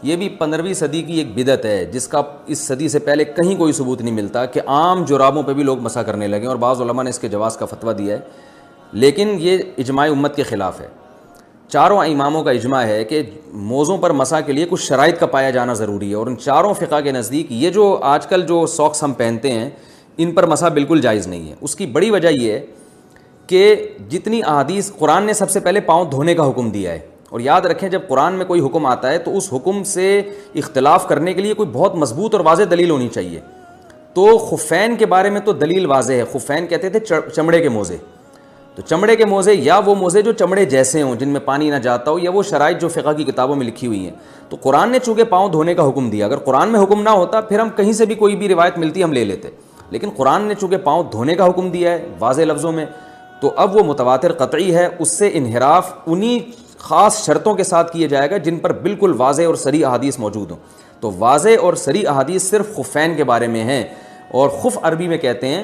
یہ بھی 15ویں صدی کی ایک بدعت ہے جس کا اس صدی سے پہلے کہیں کوئی ثبوت نہیں ملتا کہ عام جرابوں پہ بھی لوگ مسح کرنے لگے، اور بعض علماء نے اس کے جواز کا فتویٰ دیا ہے، لیکن یہ اجماع امت کے خلاف ہے۔ چاروں اماموں کا اجماع ہے کہ موزوں پر مسح کے لیے کچھ شرائط کا پایا جانا ضروری ہے، اور ان چاروں فقہ کے نزدیک یہ جو آج کل جو ساکس ہم پہنتے ہیں ان پر مسح بالکل جائز نہیں ہے۔ اس کی بڑی وجہ یہ ہے کہ جتنی احادیث، قرآن نے سب سے پہلے پاؤں دھونے کا حکم دیا ہے، اور یاد رکھیں جب قرآن میں کوئی حکم آتا ہے تو اس حکم سے اختلاف کرنے کے لیے کوئی بہت مضبوط اور واضح دلیل ہونی چاہیے۔ تو خفین کے بارے میں تو دلیل واضح ہے، خفین کہتے تھے چمڑے کے موزے، تو چمڑے کے موزے یا وہ موزے جو چمڑے جیسے ہوں جن میں پانی نہ جاتا ہو، یا وہ شرائط جو فقہ کی کتابوں میں لکھی ہوئی ہیں۔ تو قرآن نے چونکہ پاؤں دھونے کا حکم دیا، اگر قرآن میں حکم نہ ہوتا پھر ہم کہیں سے بھی کوئی بھی روایت ملتی ہم لے لیتے، لیکن قرآن نے چونکہ پاؤں دھونے کا حکم دیا ہے واضح لفظوں میں، تو اب وہ متواتر قطعی ہے، اس سے انحراف انہی خاص شرطوں کے ساتھ کیا جائے گا جن پر بالکل واضح اور صریح احادیث موجود ہوں. تو واضح اور صریح احادیث صرف خفین کے بارے میں ہیں, اور خف عربی میں کہتے ہیں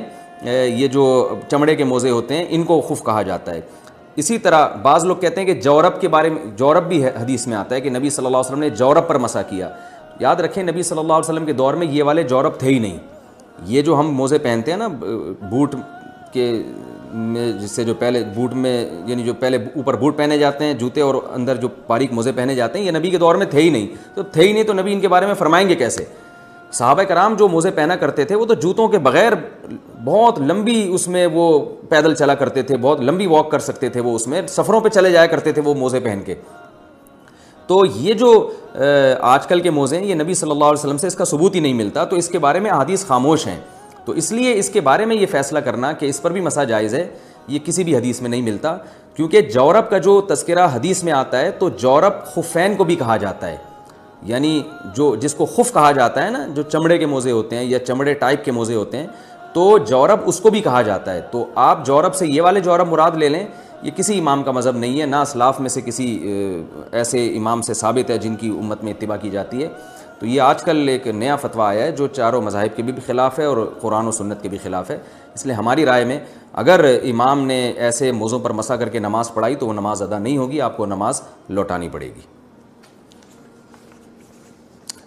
یہ جو چمڑے کے موزے ہوتے ہیں ان کو خف کہا جاتا ہے. اسی طرح بعض لوگ کہتے ہیں کہ جورب کے بارے میں, جورب بھی حدیث میں آتا ہے کہ نبی صلی اللہ علیہ وسلم نے جورب پر مسح کیا. یاد رکھیں نبی صلی اللہ علیہ وسلم کے دور میں یہ والے جورب تھے ہی نہیں. یہ جو ہم موزے پہنتے ہیں نا بوٹ کے میں, جس سے جو پہلے بوٹ میں یعنی جو پہلے اوپر بوٹ پہنے جاتے ہیں جوتے اور اندر جو باریک موزے پہنے جاتے ہیں, یہ نبی کے دور میں تھے ہی نہیں. تو تھے ہی نہیں تو نبی ان کے بارے میں فرمائیں گے کیسے؟ صحابہ کرام جو موزے پہنا کرتے تھے وہ تو جوتوں کے بغیر بہت لمبی اس میں وہ پیدل چلا کرتے تھے, بہت لمبی واک کر سکتے تھے, وہ اس میں سفروں پہ چلے جایا کرتے تھے وہ موزے پہن کے. تو یہ جو آج کل کے موزے ہیں یہ نبی صلی اللہ علیہ وسلم سے اس کا ثبوت ہی نہیں ملتا, تو اس کے بارے میں احادیث خاموش ہیں. تو اس لیے اس کے بارے میں یہ فیصلہ کرنا کہ اس پر بھی مسح جائز ہے یہ کسی بھی حدیث میں نہیں ملتا, کیونکہ جورب کا جو تذکرہ حدیث میں آتا ہے تو جورب خفین کو بھی کہا جاتا ہے, یعنی جو جس کو خف کہا جاتا ہے نا, جو چمڑے کے موزے ہوتے ہیں یا چمڑے ٹائپ کے موزے ہوتے ہیں, تو جورب اس کو بھی کہا جاتا ہے. تو آپ جورب سے یہ والے جورب مراد لے لیں, یہ کسی امام کا مذہب نہیں ہے, نہ اسلاف میں سے کسی ایسے امام سے ثابت ہے جن کی امت میں اتباع کی جاتی ہے. تو یہ آج کل ایک نیا فتویٰ آیا ہے جو چاروں مذاہب کے بھی خلاف ہے اور قرآن و سنت کے بھی خلاف ہے. اس لیے ہماری رائے میں اگر امام نے ایسے موضوع پر مسح کر کے نماز پڑھائی تو وہ نماز ادا نہیں ہوگی, آپ کو نماز لوٹانی پڑے گی.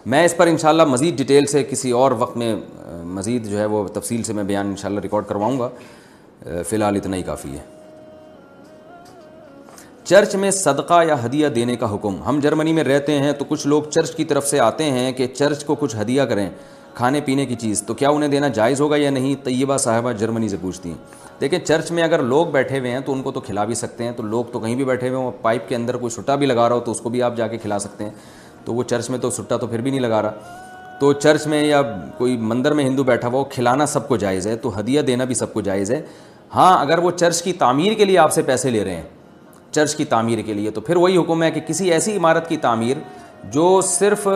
میں اس پر انشاءاللہ مزید ڈیٹیل سے کسی اور وقت میں مزید جو ہے وہ تفصیل سے میں بیان انشاءاللہ ریکارڈ کرواؤں گا, فی الحال اتنا ہی کافی ہے. چرچ میں صدقہ یا ہدیہ دینے کا حکم. ہم جرمنی میں رہتے ہیں تو کچھ لوگ چرچ کی طرف سے آتے ہیں کہ چرچ کو کچھ ہدیہ کریں, کھانے پینے کی چیز, تو کیا انہیں دینا جائز ہوگا یا نہیں؟ طیبہ صاحبہ جرمنی سے پوچھتی ہیں. دیکھیں چرچ میں اگر لوگ بیٹھے ہوئے ہیں تو ان کو تو کھلا بھی سکتے ہیں, تو لوگ تو کہیں بھی بیٹھے ہوئے ہوں, پائپ کے اندر کوئی سٹا بھی لگا رہا ہو تو اس کو بھی آپ جا کے کھلا سکتے ہیں. تو وہ چرچ میں تو سٹا تو پھر بھی نہیں لگا رہا, تو چرچ میں یا کوئی مندر میں ہندو بیٹھا ہوا, کھلانا سب کو جائز ہے, تو ہدیہ دینا بھی سب کو جائز ہے. ہاں اگر وہ چرچ کی تعمیر کے لیے آپ سے پیسے لے رہے ہیں, چرچ کی تعمیر کے لیے, تو پھر وہی حکم ہے کہ کسی ایسی عمارت کی تعمیر جو صرف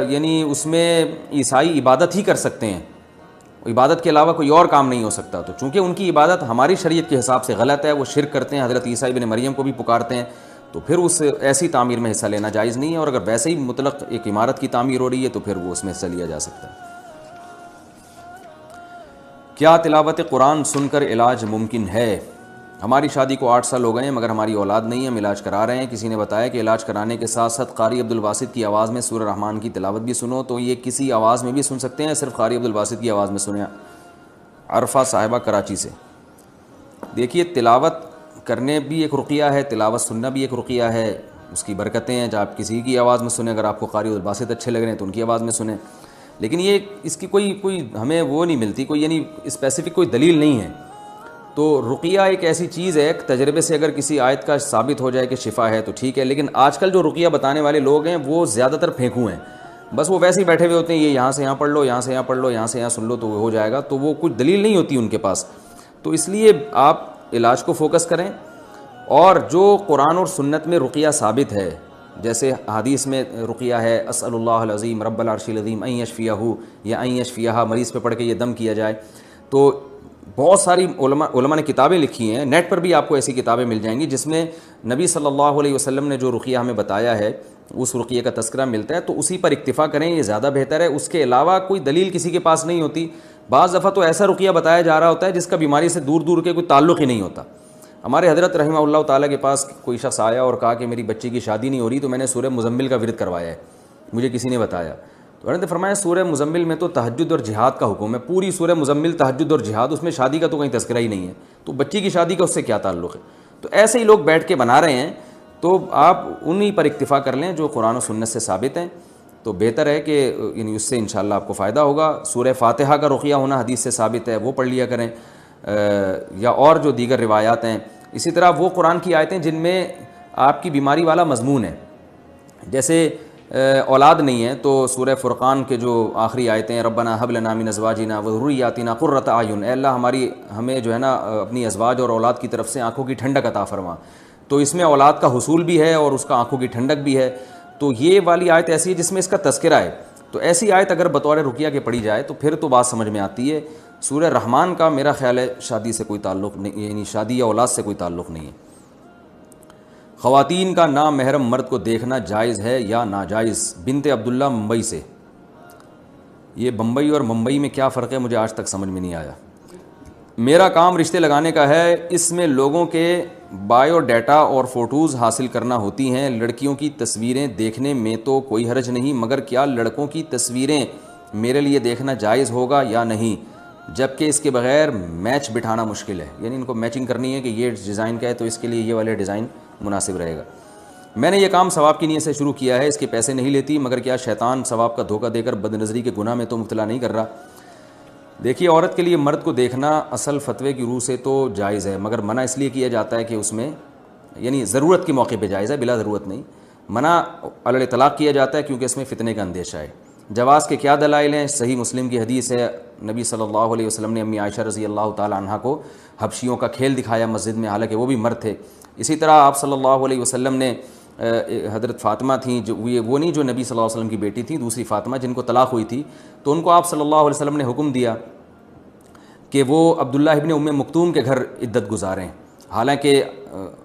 یعنی اس میں عیسائی عبادت ہی کر سکتے ہیں, عبادت کے علاوہ کوئی اور کام نہیں ہو سکتا, تو چونکہ ان کی عبادت ہماری شریعت کے حساب سے غلط ہے, وہ شرک کرتے ہیں, حضرت عیسیٰ ابن مریم کو بھی پکارتے ہیں, تو پھر اس ایسی تعمیر میں حصہ لینا جائز نہیں ہے. اور اگر ویسے ہی مطلق ایک عمارت کی تعمیر ہو رہی ہے تو پھر وہ اس میں حصہ لیا جا سکتا ہے. کیا تلاوت قرآن سن کر علاج ممکن ہے؟ ہماری شادی کو 8 سال ہو گئے ہیں مگر ہماری اولاد نہیں ہے, ہم علاج کرا رہے ہیں. کسی نے بتایا کہ علاج کرانے کے ساتھ ساتھ قاری عبدالباسط کی آواز میں سورہ رحمان کی تلاوت بھی سنو, تو یہ کسی آواز میں بھی سن سکتے ہیں, صرف قاری عبدالباسط کی آواز میں سنیں. عرفہ صاحبہ کراچی سے. دیکھیے تلاوت کرنے بھی ایک رقیہ ہے, تلاوت سننا بھی ایک رقیہ ہے, اس کی برکتیں ہیں. جب آپ کسی کی آواز میں سنیں, اگر آپ کو قاری عبدالباسط اچھے لگ رہے ہیں تو ان کی آواز میں سنیں, لیکن یہ اس کی کوئی ہمیں وہ نہیں ملتی, کوئی یعنی اسپیسیفک کوئی دلیل نہیں ہے. تو رقیہ ایک ایسی چیز ہے, ایک تجربے سے اگر کسی آیت کا ثابت ہو جائے کہ شفا ہے تو ٹھیک ہے, لیکن آج کل جو رقیہ بتانے والے لوگ ہیں وہ زیادہ تر پھینکو ہیں, بس وہ ویسے ہی بیٹھے ہوئے ہوتے ہیں, یہ یہاں سے یہاں پڑھ لو, یہاں سے یہاں پڑھ لو, یہاں سے یہاں سن لو تو وہ ہو جائے گا, تو وہ کچھ دلیل نہیں ہوتی ان کے پاس. تو اس لیے آپ علاج کو فوکس کریں, اور جو قرآن اور سنت میں رقیہ ثابت ہے, جیسے حدیث میں رقیہ ہے اسأل اللہ العظیم رب العرش العظیم ان یشفیہ یا ان یشفیہ, مریض پہ پڑھ کے یہ دم کیا جائے. تو بہت ساری علماء نے کتابیں لکھی ہیں, نیٹ پر بھی آپ کو ایسی کتابیں مل جائیں گی جس میں نبی صلی اللہ علیہ وسلم نے جو رقیہ ہمیں بتایا ہے اس رقیہ کا تذکرہ ملتا ہے, تو اسی پر اکتفا کریں, یہ زیادہ بہتر ہے. اس کے علاوہ کوئی دلیل کسی کے پاس نہیں ہوتی. بعض دفعہ تو ایسا رقیہ بتایا جا رہا ہوتا ہے جس کا بیماری سے دور دور کے کوئی تعلق ہی نہیں ہوتا. ہمارے حضرت رحمہ اللہ تعالیٰ کے پاس کوئی شخص آیا اور کہا کہ میری بچی کی شادی نہیں ہو رہی, تو میں نے سورہ مزمل کا ورد کروایا ہے, مجھے کسی نے بتایا. تو حضرت نے فرمایا سورہ مزمل میں تو تہجد اور جہاد کا حکم ہے, پوری سورہ مزمل تہجد اور جہاد, اس میں شادی کا تو کہیں تذکرہ ہی نہیں ہے, تو بچی کی شادی کا اس سے کیا تعلق ہے؟ تو ایسے ہی لوگ بیٹھ کے بنا رہے ہیں, تو آپ انہی پر اکتفا کر لیں جو قرآن و سنت سے ثابت ہیں, تو بہتر ہے کہ یعنی اس سے انشاءاللہ آپ کو فائدہ ہوگا. سورہ فاتحہ کا رقیہ ہونا حدیث سے ثابت ہے, وہ پڑھ لیا کریں, یا اور جو دیگر روایات ہیں. اسی طرح وہ قرآن کی آیتیں جن میں آپ کی بیماری والا مضمون ہے, جیسے اولاد نہیں ہے تو سورہ فرقان کے جو آخری آیتیں ہیں ربنا ھب لنا من ازواجنا وذرریاتنا قرۃ اعین, اے اللہ ہمیں جو ہے نا اپنی ازواج اور اولاد کی طرف سے آنکھوں کی ٹھنڈک عطا فرما. تو اس میں اولاد کا حصول بھی ہے اور اس کا آنکھوں کی ٹھنڈک بھی ہے. تو یہ والی آیت ایسی ہے جس میں اس کا تذکرہ ہے, تو ایسی آیت اگر بطور رقیہ کے پڑھی جائے تو پھر تو بات سمجھ میں آتی ہے. سورہ رحمان کا میرا خیال ہے شادی سے کوئی تعلق نہیں, یعنی شادی یا اولاد سے کوئی تعلق نہیں ہے. خواتین کا نامحرم مرد کو دیکھنا جائز ہے یا ناجائز؟ بنت عبداللہ ممبئی سے۔ یہ بمبئی اور ممبئی میں کیا فرق ہے مجھے آج تک سمجھ میں نہیں آیا۔ میرا کام رشتے لگانے کا ہے، اس میں لوگوں کے بایو ڈیٹا اور فوٹوز حاصل کرنا ہوتی ہیں۔ لڑکیوں کی تصویریں دیکھنے میں تو کوئی حرج نہیں، مگر کیا لڑکوں کی تصویریں میرے لیے دیکھنا جائز ہوگا یا نہیں؟ جبکہ اس کے بغیر میچ بٹھانا مشکل ہے، یعنی ان کو میچنگ کرنی ہے کہ یہ ڈیزائن کا ہے تو اس کے لیے یہ والے ڈیزائن مناسب رہے گا۔ میں نے یہ کام ثواب کی نیت سے شروع کیا ہے، اس کے پیسے نہیں لیتی، مگر کیا شیطان ثواب کا دھوکہ دے کر بد نظری کے گناہ میں تو مبتلا نہیں کر رہا؟ دیکھیے، عورت کے لیے مرد کو دیکھنا اصل فتوے کی روح سے تو جائز ہے، مگر منع اس لیے کیا جاتا ہے کہ اس میں یعنی ضرورت کے موقع پہ جائز ہے، بلا ضرورت نہیں۔ منع علی الاطلاق کیا جاتا ہے کیونکہ اس میں فتنے کا اندیشہ ہے۔ جواز کے کیا دلائل ہیں؟ صحیح مسلم کی حدیث ہے، نبی صلی اللہ علیہ وسلم نے امی عائشہ رضی اللہ تعالی عنہا کو حبشیوں کا کھیل دکھایا مسجد میں، حالانکہ وہ بھی مرد تھے۔ اسی طرح آپ صلی اللہ علیہ وسلم نے حضرت فاطمہ تھیں، جو وہ نہیں جو نبی صلی اللہ علیہ وسلم کی بیٹی تھی، دوسری فاطمہ جن کو طلاق ہوئی تھی، تو ان کو آپ صلی اللہ علیہ وسلم نے حکم دیا کہ وہ عبداللہ ابن ام مکتوم کے گھر عدت گزاریں، حالانکہ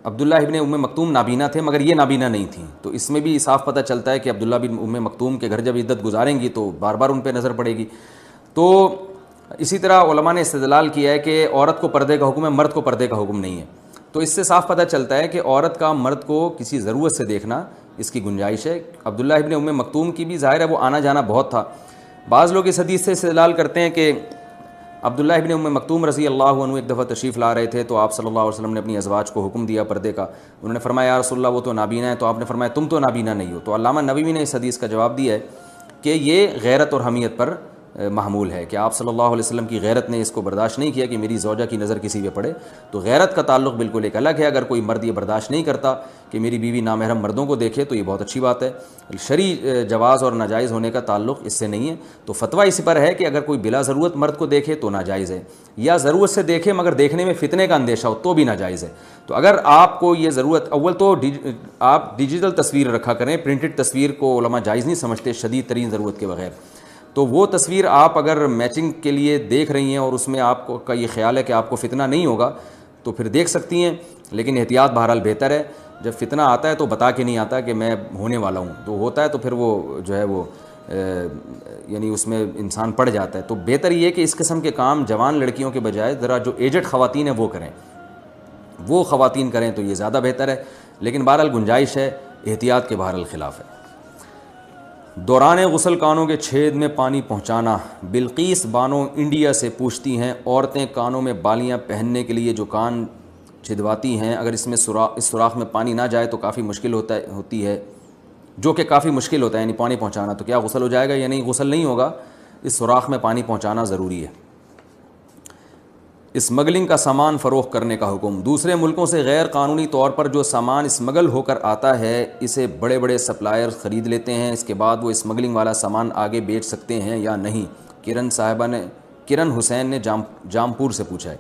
عبداللہ ابن ام مکتوم نابینا تھے مگر یہ نابینا نہیں تھیں۔ تو اس میں بھی صاف پتہ چلتا ہے کہ عبداللہ بن ام مکتوم کے گھر جب عدت گزاریں گی تو بار بار ان پہ نظر پڑے گی۔ تو اسی طرح علماء نے استدلال کیا ہے کہ عورت کو پردے کا حکم ہے، مرد کو پردے کا حکم نہیں ہے۔ تو اس سے صاف پتہ چلتا ہے کہ عورت کا مرد کو کسی ضرورت سے دیکھنا اس کی گنجائش ہے۔ عبداللہ ابن ام مکتوم کی بھی ظاہر ہے وہ آنا جانا بہت تھا۔ بعض لوگ اس حدیث سے استدلال کرتے ہیں کہ عبداللہ ابن ام مکتوم رضی اللہ عنہ ایک دفعہ تشریف لا رہے تھے تو آپ صلی اللہ علیہ وسلم نے اپنی ازواج کو حکم دیا پردے کا۔ انہوں نے فرمایا یا رسول اللہ وہ تو نابینا ہے، تو آپ نے فرمایا تم تو نابینا نہیں ہو۔ تو علامہ نووی نے اس حدیث کا جواب دیا ہے کہ یہ غیرت اور حمیت پر محمول ہے، کہ آپ صلی اللہ علیہ وسلم کی غیرت نے اس کو برداشت نہیں کیا کہ میری زوجہ کی نظر کسی پہ پڑے۔ تو غیرت کا تعلق بالکل ایک الگ ہے، اگر کوئی مرد یہ برداشت نہیں کرتا کہ میری بیوی نامحرم مردوں کو دیکھے تو یہ بہت اچھی بات ہے۔ شرعی جواز اور ناجائز ہونے کا تعلق اس سے نہیں ہے۔ تو فتویٰ اس پر ہے کہ اگر کوئی بلا ضرورت مرد کو دیکھے تو ناجائز ہے، یا ضرورت سے دیکھے مگر دیکھنے میں فتنے کا اندیشہ ہو تو بھی ناجائز ہے۔ تو اگر آپ کو یہ ضرورت، اول تو آپ ڈیجیٹل تصویر رکھا کریں، پرنٹڈ تصویر کو علماء جائز نہیں سمجھتے شدید ترین ضرورت کے بغیر۔ تو وہ تصویر آپ اگر میچنگ کے لیے دیکھ رہی ہیں اور اس میں آپ کو کا یہ خیال ہے کہ آپ کو فتنہ نہیں ہوگا تو پھر دیکھ سکتی ہیں، لیکن احتیاط بہرحال بہتر ہے۔ جب فتنہ آتا ہے تو بتا کے نہیں آتا کہ میں ہونے والا ہوں، تو ہوتا ہے تو پھر وہ جو ہے وہ یعنی اس میں انسان پڑ جاتا ہے۔ تو بہتر یہ ہے کہ اس قسم کے کام جوان لڑکیوں کے بجائے ذرا جو ایجڈ خواتین ہیں وہ کریں، وہ خواتین کریں تو یہ زیادہ بہتر ہے، لیکن بہرحال گنجائش ہے، احتیاط کے بہرحال خلاف ہے۔ دوران غسل کانوں کے چھید میں پانی پہنچانا۔ بلقیس بانو انڈیا سے پوچھتی ہیں عورتیں کانوں میں بالیاں پہننے کے لیے جو کان چھدواتی ہیں، اگر اس سوراخ میں پانی نہ جائے تو کافی مشکل ہوتی ہے، جو کہ کافی مشکل ہوتا ہے یعنی پانی پہنچانا، تو کیا غسل ہو جائے گا یا نہیں؟ غسل نہیں ہوگا، اس سوراخ میں پانی پہنچانا ضروری ہے۔ اسمگلنگ کا سامان فروخت کرنے کا حکم۔ دوسرے ملکوں سے غیر قانونی طور پر جو سامان اسمگل ہو کر آتا ہے اسے بڑے بڑے سپلائر خرید لیتے ہیں، اس کے بعد وہ اسمگلنگ والا سامان آگے بیچ سکتے ہیں یا نہیں؟ کرن حسین نے جامپور سے پوچھا ہے۔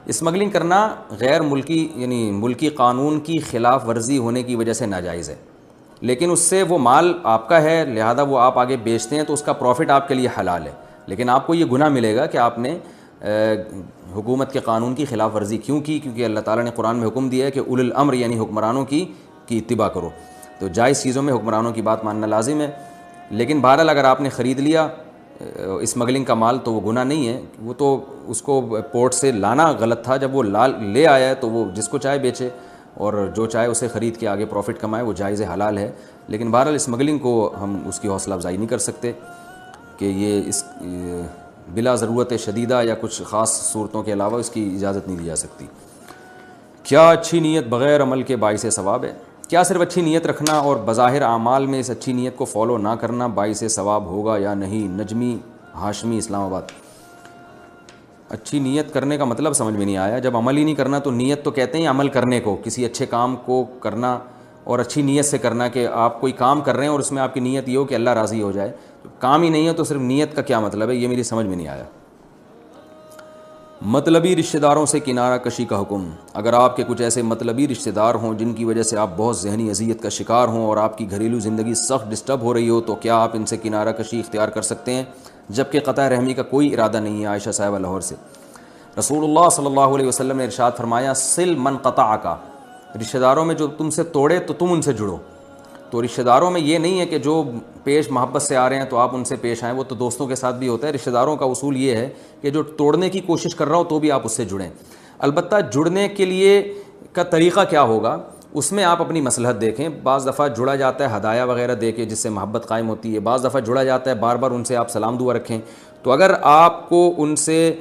اسمگلنگ کرنا غیر ملکی یعنی ملکی قانون کی خلاف ورزی ہونے کی وجہ سے ناجائز ہے، لیکن اس سے وہ مال آپ کا ہے لہذا وہ آپ آگے بیچتے ہیں تو اس کا پروفٹ آپ کے لیے حلال ہے، لیکن آپ کو یہ گناہ ملے گا کہ آپ نے حکومت کے قانون کی خلاف ورزی کیوں کی، کیونکہ اللہ تعالیٰ نے قرآن میں حکم دیا ہے کہ اولو الامر یعنی حکمرانوں کی اتباع کرو، تو جائز چیزوں میں حکمرانوں کی بات ماننا لازم ہے۔ لیکن بہرحال اگر آپ نے خرید لیا اسمگلنگ کا مال تو وہ گناہ نہیں ہے، وہ تو اس کو پورٹ سے لانا غلط تھا، جب وہ لے آیا ہے تو وہ جس کو چاہے بیچے اور جو چاہے اسے خرید کے آگے پروفٹ کمائے، وہ جائز حلال ہے۔ لیکن بہرحال اسمگلنگ کو ہم اس کی حوصلہ افزائی نہیں کر سکتے کہ یہ اس بلا ضرورت شدیدہ یا کچھ خاص صورتوں کے علاوہ اس کی اجازت نہیں دی جا سکتی۔ کیا اچھی نیت بغیر عمل کے باعث ثواب ہے؟ کیا صرف اچھی نیت رکھنا اور بظاہر اعمال میں اس اچھی نیت کو فالو نہ کرنا باعث ثواب ہوگا یا نہیں؟ نجمی ہاشمی اسلام آباد۔ اچھی نیت کرنے کا مطلب سمجھ میں نہیں آیا، جب عمل ہی نہیں کرنا تو نیت تو کہتے ہیں عمل کرنے کو، کسی اچھے کام کو کرنا اور اچھی نیت سے کرنا، کہ آپ کوئی کام کر رہے ہیں اور اس میں آپ کی نیت یہ ہو کہ اللہ راضی ہو جائے، کام ہی نہیں ہے تو صرف نیت کا کیا مطلب ہے؟ یہ میری سمجھ میں نہیں آیا۔ مطلبی رشتہ داروں سے کنارہ کشی کا حکم۔ اگر آپ کے کچھ ایسے مطلبی رشتہ دار ہوں جن کی وجہ سے آپ بہت ذہنی اذیت کا شکار ہوں اور آپ کی گھریلو زندگی سخت ڈسٹرب ہو رہی ہو تو کیا آپ ان سے کنارہ کشی اختیار کر سکتے ہیں جبکہ قطع رحمی کا کوئی ارادہ نہیں ہے؟ عائشہ صاحبہ لاہور سے۔ رسول اللہ صلی اللہ علیہ وسلم نے ارشاد فرمایا صل من قطعک، رشتہ داروں میں جو تم سے توڑے تو تم ان سے جڑو. تو رشتہ داروں میں یہ نہیں ہے کہ جو پیش محبت سے آ رہے ہیں تو آپ ان سے پیش آئیں, وہ تو دوستوں کے ساتھ بھی ہوتا ہے. رشتہ داروں کا اصول یہ ہے کہ جو توڑنے کی کوشش کر رہا ہو تو بھی آپ اس سے جڑیں. البتہ جڑنے کے لیے کا طریقہ کیا ہوگا اس میں آپ اپنی مصلحت دیکھیں. بعض دفعہ جڑا جاتا ہے ہدایہ وغیرہ دے کے جس سے محبت قائم ہوتی ہے, بعض دفعہ جڑا جاتا ہے بار بار ان سے آپ سلام دعا رکھیں. تو اگر آپ کو ان سے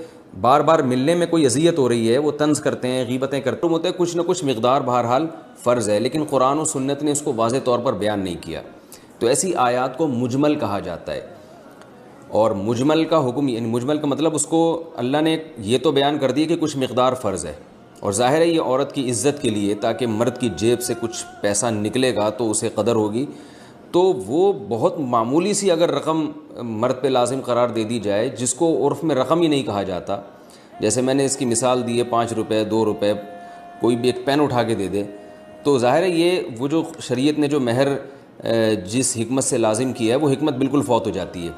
بار بار ملنے میں کوئی اذیت ہو رہی ہے, وہ طنز کرتے ہیں, غیبتیں کرتے ہیں, کچھ نہ کچھ مقدار بہرحال فرض ہے, لیکن قرآن و سنت نے اس کو واضح طور پر بیان نہیں کیا. تو ایسی آیات کو مجمل کہا جاتا ہے. اور مجمل کا حکم یعنی مجمل کا مطلب اس کو اللہ نے یہ تو بیان کر دیا کہ کچھ مقدار فرض ہے, اور ظاہر ہے یہ عورت کی عزت کے لیے, تاکہ مرد کی جیب سے کچھ پیسہ نکلے گا تو اسے قدر ہوگی. تو وہ بہت معمولی سی اگر رقم مرد پہ لازم قرار دے دی جائے جس کو عرف میں رقم ہی نہیں کہا جاتا, جیسے میں نے اس کی مثال دی ہے 5 روپے 2 روپے, کوئی بھی ایک پین اٹھا کے دے دے, تو ظاہر ہے یہ وہ جو شریعت نے جو مہر جس حکمت سے لازم کیا ہے وہ حکمت بالکل فوت ہو جاتی ہے.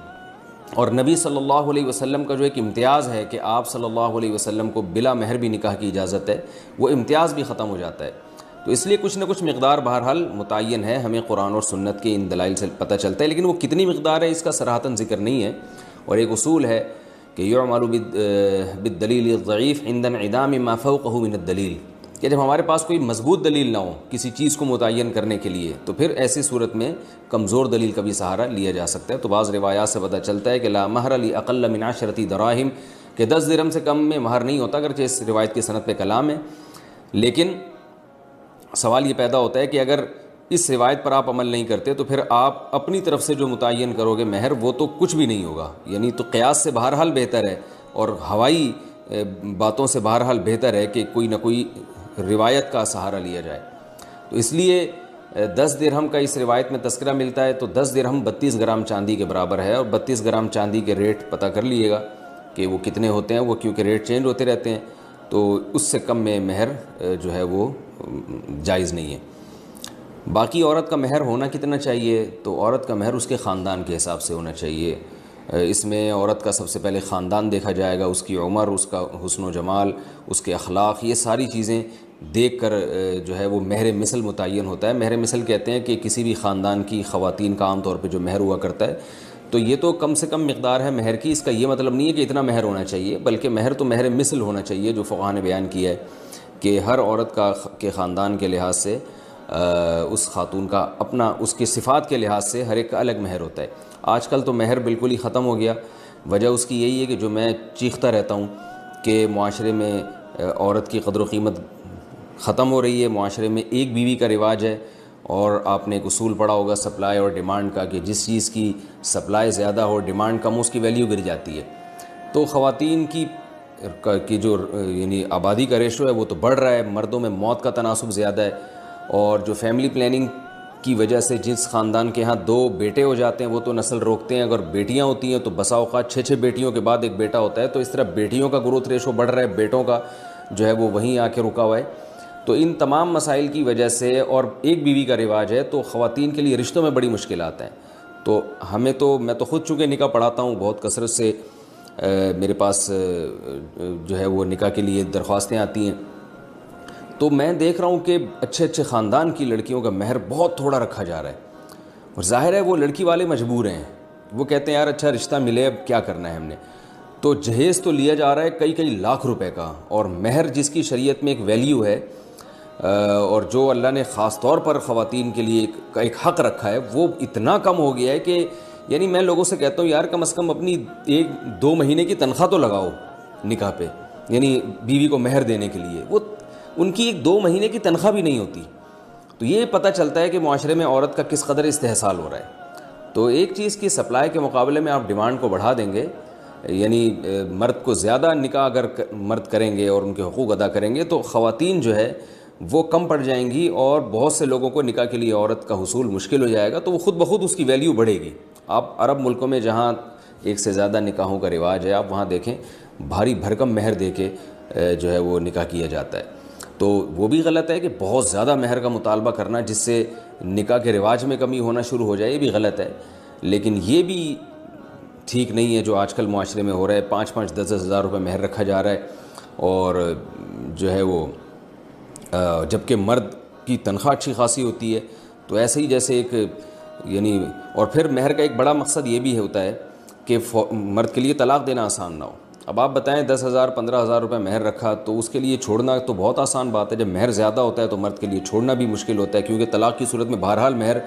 اور نبی صلی اللہ علیہ وسلم کا جو ایک امتیاز ہے کہ آپ صلی اللہ علیہ وسلم کو بلا مہر بھی نکاح کی اجازت ہے, وہ امتیاز بھی ختم ہو جاتا ہے. تو اس لیے کچھ نہ کچھ مقدار بہرحال متعین ہے, ہمیں قرآن اور سنت کے ان دلائل سے پتہ چلتا ہے, لیکن وہ کتنی مقدار ہے اس کا صراحتاً ذکر نہیں ہے. اور ایک اصول ہے کہ یعمل بالدلیل الضعیف عند انعدام ما فوقه من الدلیل, کہ جب ہمارے پاس کوئی مضبوط دلیل نہ ہو کسی چیز کو متعین کرنے کے لیے تو پھر ایسی صورت میں کمزور دلیل کا بھی سہارا لیا جا سکتا ہے. تو بعض روایات سے پتہ چلتا ہے کہ لا مہر لاقل من 10 دراہم, کہ 10 درہم سے کم میں مہر نہیں ہوتا, اگرچہ اس روایت کی سند پہ کلام ہے. لیکن سوال یہ پیدا ہوتا ہے کہ اگر اس روایت پر آپ عمل نہیں کرتے تو پھر آپ اپنی طرف سے جو متعین کرو گے مہر, وہ تو کچھ بھی نہیں ہوگا. یعنی تو قیاس سے بہرحال بہتر ہے, اور ہوائی باتوں سے بہرحال بہتر ہے کہ کوئی نہ کوئی روایت کا سہارا لیا جائے. تو اس لیے 10 درہم کا اس روایت میں تذکرہ ملتا ہے, تو 10 درہم 32 گرام چاندی کے برابر ہے, اور 32 گرام چاندی کے ریٹ پتہ کر لیے گا کہ وہ کتنے ہوتے ہیں, وہ کیونکہ ریٹ چینج ہوتے رہتے ہیں, تو اس سے کم میں مہر جو ہے وہ جائز نہیں ہے. باقی عورت کا مہر ہونا کتنا چاہیے, تو عورت کا مہر اس کے خاندان کے حساب سے ہونا چاہیے. اس میں عورت کا سب سے پہلے خاندان دیکھا جائے گا, اس کی عمر, اس کا حسن و جمال, اس کے اخلاق, یہ ساری چیزیں دیکھ کر جو ہے وہ مہر مثل متعین ہوتا ہے. مہر مثل کہتے ہیں کہ کسی بھی خاندان کی خواتین کا عام طور پہ جو مہر ہوا کرتا ہے, تو یہ تو کم سے کم مقدار ہے مہر کی. اس کا یہ مطلب نہیں ہے کہ اتنا مہر ہونا چاہیے, بلکہ مہر تو مہر مثل ہونا چاہیے, جو فقہاء نے بیان کیا ہے کہ ہر عورت کے خاندان کے لحاظ سے اس خاتون کا اپنا, اس کی صفات کے لحاظ سے ہر ایک کا الگ مہر ہوتا ہے. آج کل تو مہر بالکل ہی ختم ہو گیا. وجہ اس کی یہی ہے کہ جو میں چیختا رہتا ہوں کہ معاشرے میں عورت کی قدر و قیمت ختم ہو رہی ہے. معاشرے میں ایک بیوی کا رواج ہے, اور آپ نے ایک اصول پڑھا ہوگا سپلائی اور ڈیمانڈ کا, کہ جس چیز کی سپلائی زیادہ ہو ڈیمانڈ کم, اس کی ویلیو گر جاتی ہے. تو خواتین کی جو یعنی آبادی کا ریشو ہے وہ تو بڑھ رہا ہے, مردوں میں موت کا تناسب زیادہ ہے. اور جو فیملی پلاننگ کی وجہ سے جس خاندان کے ہاں 2 بیٹے ہو جاتے ہیں وہ تو نسل روکتے ہیں, اگر بیٹیاں ہوتی ہیں تو بسا اوقات 6 بیٹیوں کے بعد ایک بیٹا ہوتا ہے. تو اس طرح بیٹیوں کا گروتھ ریشو بڑھ رہا ہے, بیٹوں کا جو ہے وہ وہیں آ کے رکا ہوا ہے. تو ان تمام مسائل کی وجہ سے, اور ایک بیوی کا رواج ہے, تو خواتین کے لیے رشتوں میں بڑی مشکلات ہیں. تو میں تو خود چونکہ نکاح پڑھاتا ہوں, بہت کثرت سے میرے پاس جو ہے وہ نکاح کے لیے درخواستیں آتی ہیں, تو میں دیکھ رہا ہوں کہ اچھے خاندان کی لڑکیوں کا مہر بہت تھوڑا رکھا جا رہا ہے. اور ظاہر ہے وہ لڑکی والے مجبور ہیں, وہ کہتے ہیں یار اچھا رشتہ ملے, اب کیا کرنا ہے ہم نے. تو جہیز تو لیا جا رہا ہے کئی لاکھ روپے کا, اور مہر جس کی شریعت میں ایک ویلیو ہے, اور جو اللہ نے خاص طور پر خواتین کے لیے ایک حق رکھا ہے, وہ اتنا کم ہو گیا ہے کہ یعنی میں لوگوں سے کہتا ہوں یار کم از کم اپنی 1-2 مہینے کی تنخواہ تو لگاؤ نکاح پہ, یعنی بیوی کو مہر دینے کے لیے. وہ ان کی 1-2 مہینے کی تنخواہ بھی نہیں ہوتی. تو یہ پتہ چلتا ہے کہ معاشرے میں عورت کا کس قدر استحصال ہو رہا ہے. تو ایک چیز کی سپلائی کے مقابلے میں آپ ڈیمانڈ کو بڑھا دیں گے, یعنی مرد کو زیادہ نکاح اگر مرد کریں گے اور ان کے حقوق ادا کریں گے, تو خواتین جو ہے وہ کم پڑ جائیں گی, اور بہت سے لوگوں کو نکاح کے لیے عورت کا حصول مشکل ہو جائے گا. تو وہ خود بخود اس کی ویلیو بڑھے گی. آپ عرب ملکوں میں جہاں ایک سے زیادہ نکاحوں کا رواج ہے, آپ وہاں دیکھیں بھاری بھرکم مہر دے کے جو ہے وہ نکاح کیا جاتا ہے. تو وہ بھی غلط ہے کہ بہت زیادہ مہر کا مطالبہ کرنا جس سے نکاح کے رواج میں کمی ہونا شروع ہو جائے, یہ بھی غلط ہے. لیکن یہ بھی ٹھیک نہیں ہے جو آج کل معاشرے میں ہو رہا ہے. 5-10 ہزار روپے مہر رکھا جا رہا ہے, اور جو ہے وہ جبکہ مرد کی تنخواہ اچھی خاصی ہوتی ہے، تو ایسے ہی جیسے ایک یعنی، اور پھر مہر کا ایک بڑا مقصد یہ بھی ہوتا ہے کہ مرد کے لیے طلاق دینا آسان نہ ہو. اب آپ بتائیں 10,000 15,000 روپے مہر رکھا تو اس کے لیے چھوڑنا تو بہت آسان بات ہے. جب مہر زیادہ ہوتا ہے تو مرد کے لیے چھوڑنا بھی مشکل ہوتا ہے، کیونکہ طلاق کی صورت میں بہرحال مہر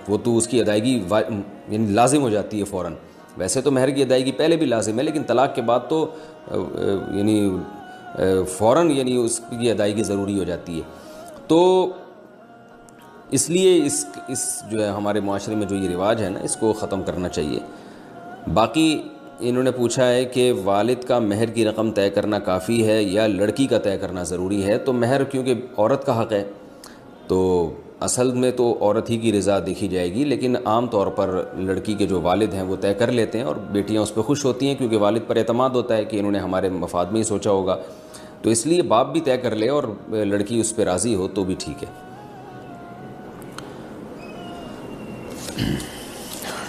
وہ تو اس کی ادائیگی یعنی لازم ہو جاتی ہے فوراً. ویسے تو مہر کی ادائیگی پہلے بھی لازم ہے، لیکن طلاق کے بعد تو یعنی فوراً یعنی اس کی ادائیگی ضروری ہو جاتی ہے. تو اس لیے اس جو ہے ہمارے معاشرے میں جو یہ رواج ہے نا، اس کو ختم کرنا چاہیے. باقی انہوں نے پوچھا ہے کہ والد کا مہر کی رقم طے کرنا کافی ہے یا لڑکی کا طے کرنا ضروری ہے. تو مہر کیونکہ عورت کا حق ہے تو اصل میں تو عورت ہی کی رضا دیکھی جائے گی، لیکن عام طور پر لڑکی کے جو والد ہیں وہ طے کر لیتے ہیں، اور بیٹیاں اس پہ خوش ہوتی ہیں کیونکہ والد پر اعتماد ہوتا ہے کہ انہوں نے ہمارے مفاد میں ہی سوچا ہوگا. تو اس لیے باپ بھی طے کر لے اور لڑکی اس پہ راضی ہو تو بھی ٹھیک ہے.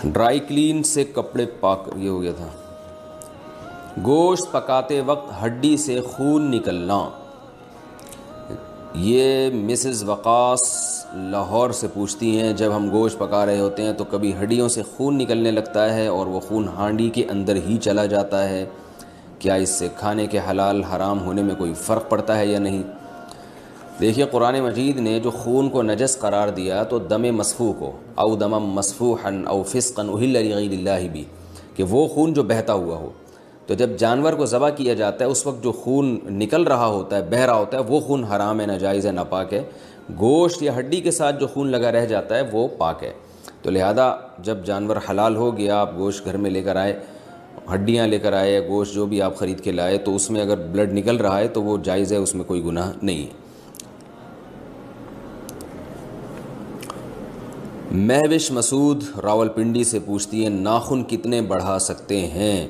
ڈرائی کلین سے کپڑے پاک، یہ ہو گیا تھا. گوشت پکاتے وقت ہڈی سے خون نکلنا، یہ مسز وقاص لاہور سے پوچھتی ہیں. جب ہم گوشت پکا رہے ہوتے ہیں تو کبھی ہڈیوں سے خون نکلنے لگتا ہے اور وہ خون ہانڈی کے اندر ہی چلا جاتا ہے، کیا اس سے کھانے کے حلال حرام ہونے میں کوئی فرق پڑتا ہے یا نہیں؟ دیکھیے قرآن مجید نے جو خون کو نجس قرار دیا تو دم مسفوح کو، او دم مسفوحا او فسقا اہل لغیر اللہ بھی، کہ وہ خون جو بہتا ہوا ہو. تو جب جانور کو ذبح کیا جاتا ہے اس وقت جو خون نکل رہا ہوتا ہے، بہہ رہا ہوتا ہے، وہ خون حرام ہے، ناجائز ہے، ناپاک ہے. گوشت یا ہڈی کے ساتھ جو خون لگا رہ جاتا ہے وہ پاک ہے. تو لہذا جب جانور حلال ہو گیا، آپ گوشت گھر میں لے کر آئے، ہڈیاں لے کر آئے، گوشت جو بھی آپ خرید کے لائے، تو اس میں اگر بلڈ نکل رہا ہے تو وہ جائز ہے، اس میں کوئی گناہ نہیں ہے. مہوش مسعود راولپنڈی سے پوچھتی ہے ناخن کتنے بڑھا سکتے ہیں؟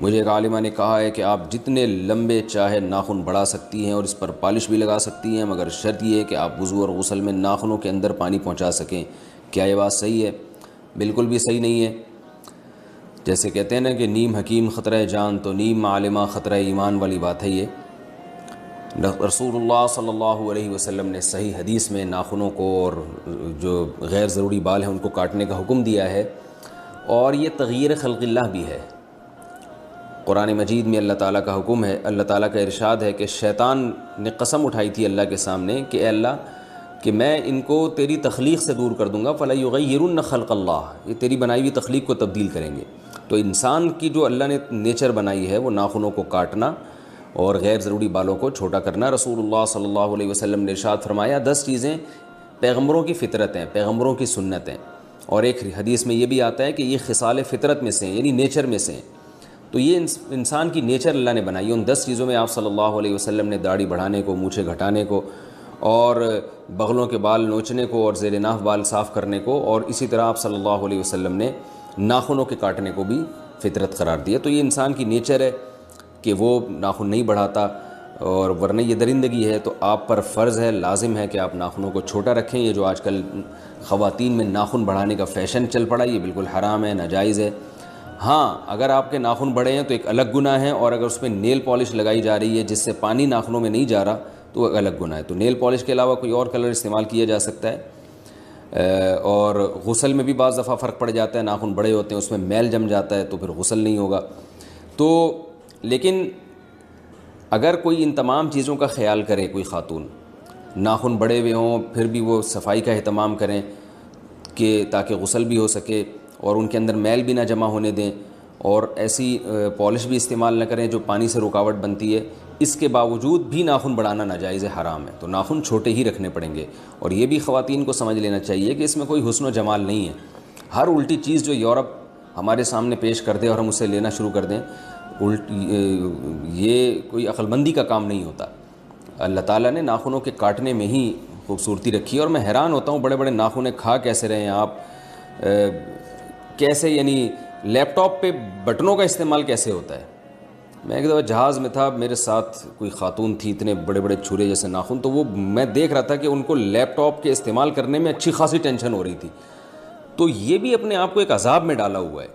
مجھے ایک عالمہ نے کہا ہے کہ آپ جتنے لمبے چاہے ناخن بڑھا سکتی ہیں اور اس پر پالش بھی لگا سکتی ہیں، مگر شرط یہ ہے کہ آپ وضو اور غسل میں ناخنوں کے اندر پانی پہنچا سکیں. کیا یہ بات صحیح ہے؟ بالکل بھی صحیح نہیں ہے. جیسے کہتے ہیں نا کہ نیم حکیم خطرہ جان تو نیم عالمہ خطرہ ایمان والی بات ہے. یہ رسول اللہ صلی اللہ علیہ وسلم نے صحیح حدیث میں ناخنوں کو اور جو غیر ضروری بال ہیں ان کو کاٹنے کا حکم دیا ہے، اور یہ تغییر خلق اللہ بھی ہے. قرآن مجید میں اللہ تعالیٰ کا حکم ہے، اللہ تعالیٰ کا ارشاد ہے کہ شیطان نے قسم اٹھائی تھی اللہ کے سامنے کہ اے اللہ کہ میں ان کو تیری تخلیق سے دور کر دوں گا، فَلَا يُغَيِّرُنَّ خَلْقَ اللَّهِ، یہ تیری بنائی ہوئی تخلیق کو تبدیل کریں گے. تو انسان کی جو اللہ نے نیچر بنائی ہے وہ ناخنوں کو کاٹنا اور غیر ضروری بالوں کو چھوٹا کرنا. رسول اللہ صلی اللہ علیہ وسلم نے ارشاد فرمایا 10 چیزیں پیغمبروں کی فطرت ہیں، پیغمبروں کی سنت ہیں، اور ایک حدیث میں یہ بھی آتا ہے کہ یہ خصال فطرت میں سے ہیں، یعنی نیچر میں سے ہیں. تو یہ انسان کی نیچر اللہ نے بنائی ہے. ان 10 چیزوں میں آپ صلی اللہ علیہ وسلم نے داڑھی بڑھانے کو، مونچھیں گھٹانے کو، اور بغلوں کے بال نوچنے کو، اور زیر ناف بال صاف کرنے کو، اور اسی طرح آپ صلی اللہ علیہ وسلم نے ناخنوں کے کاٹنے کو بھی فطرت قرار دیا. تو یہ انسان کی نیچر ہے کہ وہ ناخن نہیں بڑھاتا، اور ورنہ یہ درندگی ہے. تو آپ پر فرض ہے، لازم ہے کہ آپ ناخنوں کو چھوٹا رکھیں. یہ جو آج کل خواتین میں ناخن بڑھانے کا فیشن چل پڑا، یہ بالکل حرام ہے، ناجائز ہے. ہاں اگر آپ کے ناخن بڑے ہیں تو ایک الگ گناہ ہے، اور اگر اس پہ نیل پالش لگائی جا رہی ہے جس سے پانی ناخنوں میں نہیں جا رہا تو وہ الگ گناہ ہے. تو نیل پالش کے علاوہ کوئی اور کلر استعمال کیا جا سکتا ہے. اور غسل میں بھی بعض دفعہ فرق پڑ جاتا ہے، ناخن بڑے ہوتے ہیں اس میں میل جم جاتا ہے تو پھر غسل نہیں ہوگا. تو لیکن اگر کوئی ان تمام چیزوں کا خیال کرے، کوئی خاتون ناخن بڑے ہوئے ہوں پھر بھی وہ صفائی کا اہتمام کریں کہ تاکہ غسل بھی ہو سکے اور ان کے اندر میل بھی نہ جمع ہونے دیں، اور ایسی پالش بھی استعمال نہ کریں جو پانی سے رکاوٹ بنتی ہے، اس کے باوجود بھی ناخن بڑھانا ناجائز ہے، حرام ہے. تو ناخن چھوٹے ہی رکھنے پڑیں گے. اور یہ بھی خواتین کو سمجھ لینا چاہیے کہ اس میں کوئی حسن و جمال نہیں ہے. ہر الٹی چیز جو یورپ ہمارے سامنے پیش کر دے اور ہم اسے لینا شروع کر دیں، یہ کوئی عقل مندی کا کام نہیں ہوتا. اللہ تعالیٰ نے ناخنوں کے کاٹنے میں ہی خوبصورتی رکھی ہے. اور میں حیران ہوتا ہوں بڑے بڑے ناخن کھا کیسے رہے ہیں آپ، کیسے یعنی لیپ ٹاپ پہ بٹنوں کا استعمال کیسے ہوتا ہے. میں ایک دفعہ جہاز میں تھا، میرے ساتھ کوئی خاتون تھی، اتنے بڑے بڑے چھرے جیسے ناخن، تو وہ میں دیکھ رہا تھا کہ ان کو لیپ ٹاپ کے استعمال کرنے میں اچھی خاصی ٹینشن ہو رہی تھی. تو یہ بھی اپنے آپ کو ایک عذاب میں ڈالا ہوا ہے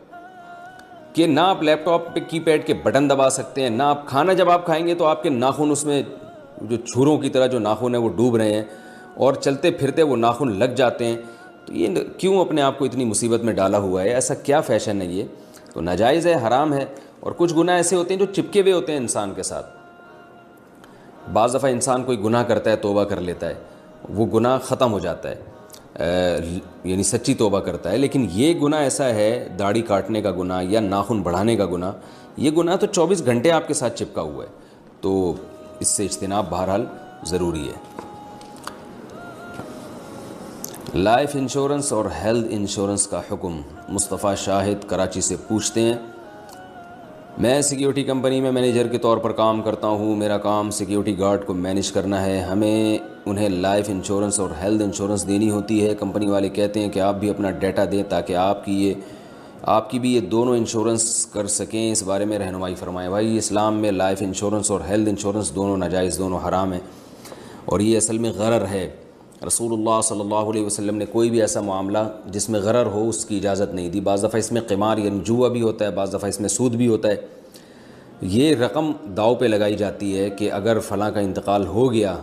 کہ نہ آپ لیپ ٹاپ پہ کی پیڈ کے بٹن دبا سکتے ہیں، نہ آپ کھانا جب آپ کھائیں گے تو آپ کے ناخن اس میں جو چھروں کی طرح جو ناخن ہیں وہ ڈوب رہے ہیں اور چلتے پھرتے وہ ناخن لگ جاتے ہیں. تو یہ کیوں اپنے آپ کو اتنی مصیبت میں ڈالا ہوا ہے؟ ایسا کیا فیشن ہے؟ یہ تو ناجائز ہے، حرام ہے. اور کچھ گناہ ایسے ہوتے ہیں جو چپکے ہوئے ہوتے ہیں انسان کے ساتھ. بعض دفعہ انسان کوئی گناہ کرتا ہے، توبہ کر لیتا ہے، وہ گناہ ختم ہو جاتا ہے، یعنی سچی توبہ کرتا ہے. لیکن یہ گناہ ایسا ہے، داڑھی کاٹنے کا گناہ یا ناخن بڑھانے کا گناہ، یہ گناہ تو 24 گھنٹے آپ کے ساتھ چپکا ہوا ہے. تو اس سے اجتناب بہرحال ضروری ہے. لائف انشورنس اور ہیلتھ انشورنس کا حکم. مصطفیٰ شاہد کراچی سے پوچھتے ہیں، میں سیکیورٹی کمپنی میں مینیجر کے طور پر کام کرتا ہوں. میرا کام سیکیورٹی گارڈ کو مینیج کرنا ہے. ہمیں انہیں لائف انشورنس اور ہیلتھ انشورنس دینی ہوتی ہے. کمپنی والے کہتے ہیں کہ آپ بھی اپنا ڈیٹا دیں تاکہ آپ کی بھی یہ دونوں انشورنس کر سکیں. اس بارے میں رہنمائی فرمائیں. بھائی اسلام میں لائف انشورنس اور ہیلتھ انشورنس دونوں ناجائز، دونوں حرام ہیں، اور یہ اصل میں غرر ہے. رسول اللہ صلی اللہ علیہ وسلم نے کوئی بھی ایسا معاملہ جس میں غرر ہو اس کی اجازت نہیں دی. بعض دفعہ اس میں قمار یعنی جوا بھی ہوتا ہے، بعض دفعہ اس میں سود بھی ہوتا ہے. یہ رقم داؤ پہ لگائی جاتی ہے کہ اگر فلاں کا انتقال ہو گیا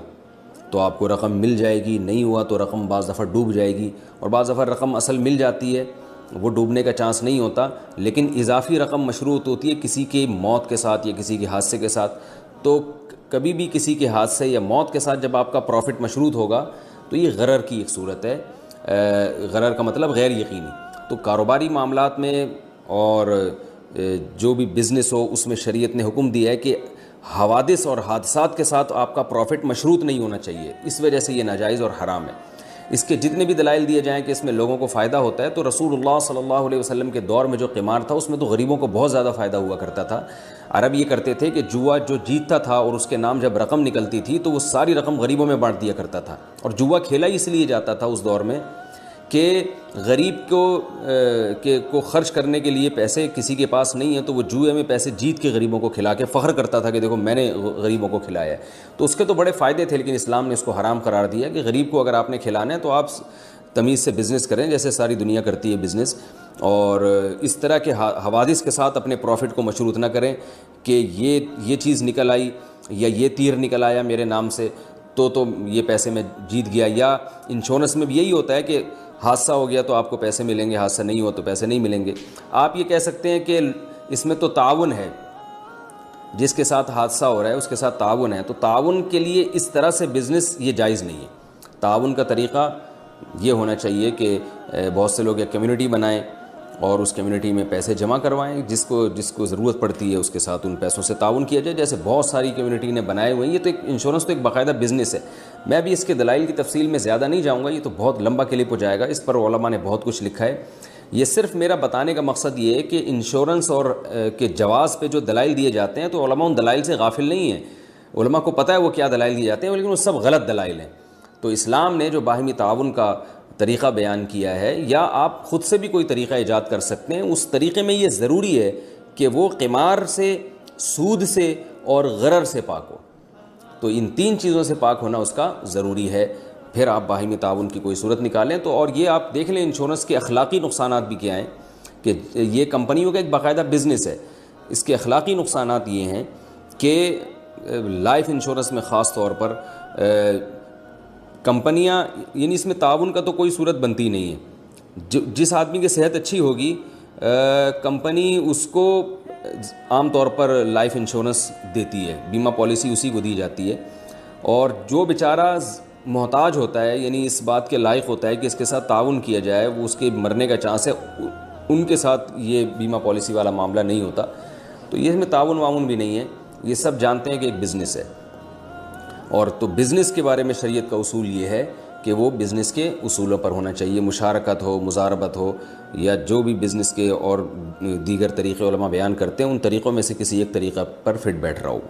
تو آپ کو رقم مل جائے گی، نہیں ہوا تو رقم بعض دفعہ ڈوب جائے گی. اور بعض دفعہ رقم اصل مل جاتی ہے، وہ ڈوبنے کا چانس نہیں ہوتا، لیکن اضافی رقم مشروط ہوتی ہے کسی کی موت کے ساتھ یا کسی کے حادثے کے ساتھ. تو کبھی بھی کسی کے حادثے یا موت کے ساتھ جب آپ کا پروفٹ مشروط ہوگا تو یہ غرر کی ایک صورت ہے. غرر کا مطلب غیر یقینی. تو کاروباری معاملات میں اور جو بھی بزنس ہو اس میں شریعت نے حکم دیا ہے کہ حوادث اور حادثات کے ساتھ آپ کا پروفٹ مشروط نہیں ہونا چاہیے. اس وجہ سے یہ ناجائز اور حرام ہے. اس کے جتنے بھی دلائل دیے جائیں کہ اس میں لوگوں کو فائدہ ہوتا ہے، تو رسول اللہ صلی اللہ علیہ وسلم کے دور میں جو قمار تھا اس میں تو غریبوں کو بہت زیادہ فائدہ ہوا کرتا تھا. عرب یہ کرتے تھے کہ جوا جو جیتتا تھا اور اس کے نام جب رقم نکلتی تھی تو وہ ساری رقم غریبوں میں بانٹ دیا کرتا تھا. اور جوا کھیلا ہی اس لیے جاتا تھا اس دور میں کہ غریب کو خرچ کرنے کے لیے پیسے کسی کے پاس نہیں ہیں، تو وہ جوئے میں پیسے جیت کے غریبوں کو کھلا کے فخر کرتا تھا کہ دیکھو میں نے غریبوں کو کھلایا ہے. تو اس کے تو بڑے فائدے تھے، لیکن اسلام نے اس کو حرام قرار دیا کہ غریب کو اگر آپ نے کھلانا ہے تو آپ تمیز سے بزنس کریں جیسے ساری دنیا کرتی ہے بزنس. اور اس طرح کے حوادث کے ساتھ اپنے پروفٹ کو مشروط نہ کریں کہ یہ چیز نکل آئی یا یہ تیر نکل آیا میرے نام سے تو یہ پیسے میں جیت گیا. یا انشورنس میں بھی یہی ہوتا ہے کہ حادثہ ہو گیا تو آپ کو پیسے ملیں گے، حادثہ نہیں ہوا تو پیسے نہیں ملیں گے. آپ یہ کہہ سکتے ہیں کہ اس میں تو تعاون ہے، جس کے ساتھ حادثہ ہو رہا ہے اس کے ساتھ تعاون ہے. تو تعاون کے لیے اس طرح سے بزنس یہ جائز نہیں ہے. تعاون کا طریقہ یہ ہونا چاہیے کہ بہت سے لوگ ایک کمیونٹی بنائیں اور اس کمیونٹی میں پیسے جمع کروائیں، جس کو ضرورت پڑتی ہے اس کے ساتھ ان پیسوں سے تعاون کیا جائے، جیسے بہت ساری کمیونٹی نے بنائے ہوئے ہیں. یہ تو ایک انشورنس تو ایک باقاعدہ بزنس ہے. میں بھی اس کے دلائل کی تفصیل میں زیادہ نہیں جاؤں گا، یہ تو بہت لمبا کلپ ہو جائے گا. اس پر علماء نے بہت کچھ لکھا ہے. یہ صرف میرا بتانے کا مقصد یہ ہے کہ انشورنس اور کے جواز پہ جو دلائل دیے جاتے ہیں تو علماء ان دلائل سے غافل نہیں ہیں. علماء کو پتہ ہے وہ کیا دلائل دیے جاتے ہیں، لیکن وہ سب غلط دلائل ہیں. تو اسلام نے جو باہمی تعاون کا طریقہ بیان کیا ہے، یا آپ خود سے بھی کوئی طریقہ ایجاد کر سکتے ہیں، اس طریقے میں یہ ضروری ہے کہ وہ قمار سے، سود سے اور غرر سے پاک ہو. تو ان تین چیزوں سے پاک ہونا اس کا ضروری ہے. پھر آپ باہمی تعاون کی کوئی صورت نکالیں. تو اور یہ آپ دیکھ لیں انشورنس کے اخلاقی نقصانات بھی کیا ہیں، کہ یہ کمپنیوں کا ایک باقاعدہ بزنس ہے. اس کے اخلاقی نقصانات یہ ہیں کہ لائف انشورنس میں خاص طور پر کمپنیاں، یعنی اس میں تعاون کا تو کوئی صورت بنتی نہیں ہے. جس آدمی کی صحت اچھی ہوگی کمپنی اس کو عام طور پر لائف انشورنس دیتی ہے، بیمہ پالیسی اسی کو دی جاتی ہے. اور جو بیچارہ محتاج ہوتا ہے، یعنی اس بات کے لائق ہوتا ہے کہ اس کے ساتھ تعاون کیا جائے، وہ اس کے مرنے کا چانس ہے، ان کے ساتھ یہ بیمہ پالیسی والا معاملہ نہیں ہوتا. تو یہ میں تعاون بھی نہیں ہے. یہ سب جانتے ہیں کہ ایک بزنس ہے. اور تو بزنس کے بارے میں شریعت کا اصول یہ ہے کہ وہ بزنس کے اصولوں پر ہونا چاہیے. مشارکت ہو، مضاربت ہو، یا جو بھی بزنس کے اور دیگر طریقے علماء بیان کرتے ہیں، ان طریقوں میں سے کسی ایک طریقہ پر فٹ بیٹھ رہا ہو.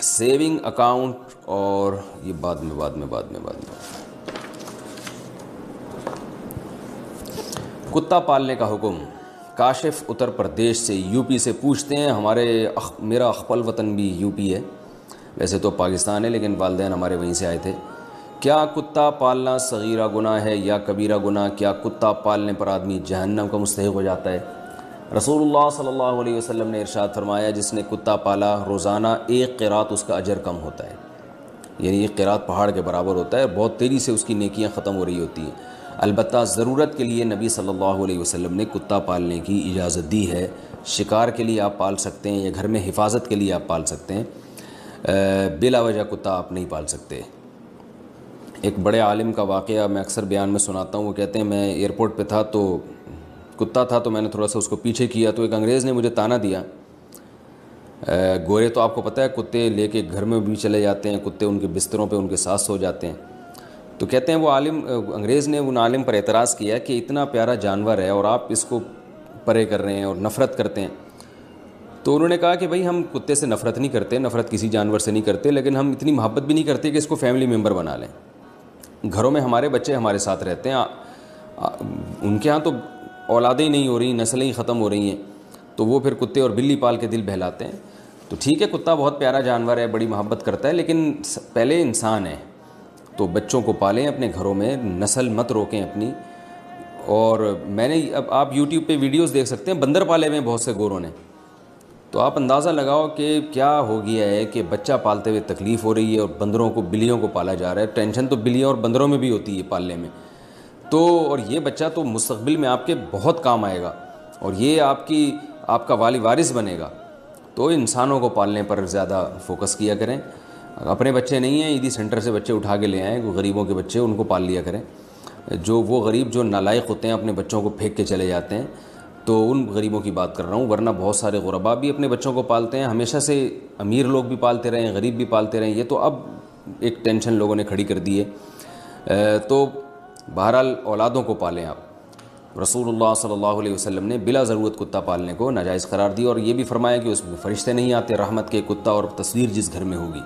سیونگ اکاؤنٹ اور یہ بعد میں کتا پالنے کا حکم. کاشف اتر پردیش سے، یو پی سے پوچھتے ہیں. میرا اخپل وطن بھی یو پی ہے، ویسے تو پاکستان ہے لیکن والدین ہمارے وہیں سے آئے تھے. کیا کتا پالنا صغیرہ گناہ ہے یا کبیرہ گناہ؟ کیا کتا پالنے پر آدمی جہنم کا مستحق ہو جاتا ہے؟ رسول اللہ صلی اللہ علیہ وسلم نے ارشاد فرمایا جس نے کتا پالا روزانہ ایک قرات اس کا اجر کم ہوتا ہے، یعنی ایک قرات پہاڑ کے برابر ہوتا ہے، بہت تیزی سے اس کی نیکیاں ختم ہو رہی ہوتی ہیں۔ البتہ ضرورت کے لیے نبی صلی اللہ علیہ وسلم نے کتا پالنے کی اجازت دی ہے، شکار کے لیے آپ پال سکتے ہیں یا گھر میں حفاظت کے لیے آپ پال سکتے ہیں، بلا وجہ کتا آپ نہیں پال سکتے۔ ایک بڑے عالم کا واقعہ میں اکثر بیان میں سناتا ہوں، وہ کہتے ہیں میں ایئرپورٹ پہ تھا تو کتا تھا، تو میں نے تھوڑا سا اس کو پیچھے کیا تو ایک انگریز نے مجھے طعنہ دیا۔ گورے تو آپ کو پتہ ہے کتے لے کے گھر میں بھی چلے جاتے ہیں، کتے ان کے بستروں پہ ان کے ساتھ سو جاتے ہیں۔ تو کہتے ہیں وہ عالم انگریز نے ان عالم پر اعتراض کیا کہ اتنا پیارا جانور ہے اور آپ اس کو پرے کر رہے ہیں اور نفرت کرتے ہیں۔ تو انہوں نے کہا کہ بھائی ہم کتے سے نفرت نہیں کرتے، نفرت کسی جانور سے نہیں کرتے، لیکن ہم اتنی محبت بھی نہیں کرتے کہ اس کو فیملی ممبر بنا لیں۔ گھروں میں ہمارے بچے ہمارے ساتھ رہتے ہیں، ان کے ہاں تو اولادیں ہی نہیں ہو رہی، نسلیں ہی ختم ہو رہی ہیں، تو وہ پھر کتے اور بلی پال کے دل بہلاتے ہیں۔ تو ٹھیک ہے کتا بہت پیارا جانور ہے، بڑی محبت کرتا ہے، لیکن پہلے انسان ہے، تو بچوں کو پالیں اپنے گھروں میں، نسل مت روکیں اپنی۔ اور میں نے اب آپ یوٹیوب پہ ویڈیوز دیکھ سکتے ہیں، بندر پالے ہوئے ہیں بہت سے گوروں نے، تو آپ اندازہ لگاؤ کہ کیا ہو گیا ہے کہ بچہ پالتے ہوئے تکلیف ہو رہی ہے اور بندروں کو بلیوں کو پالا جا رہا ہے۔ ٹینشن تو بلیوں اور بندروں میں بھی ہوتی ہے پالنے میں، تو اور یہ بچہ تو مستقبل میں آپ کے بہت کام آئے گا اور یہ آپ کا والی وارث بنے گا۔ تو انسانوں کو پالنے پر زیادہ فوکس کیا کریں، اپنے بچے نہیں ہیں عیدی سینٹر سے بچے اٹھا کے لے آئیں، غریبوں کے بچے ان کو پال لیا کریں۔ جو وہ غریب جو نالائق ہوتے ہیں اپنے بچوں کو پھینک کے چلے جاتے ہیں، تو ان غریبوں کی بات کر رہا ہوں، ورنہ بہت سارے غربا بھی اپنے بچوں کو پالتے ہیں، ہمیشہ سے امیر لوگ بھی پالتے رہے ہیں، غریب بھی پالتے رہے ہیں، یہ تو اب ایک ٹینشن لوگوں نے کھڑی کر دی ہے۔ تو بہرحال اولادوں کو پالیں آپ۔ رسول اللہ صلی اللہ علیہ وسلم نے بلا ضرورت کتا پالنے کو ناجائز قرار دی اور یہ بھی فرمایا کہ اس میں فرشتے نہیں آتے رحمت کے، کتا اور تصویر جس گھر میں ہوگی۔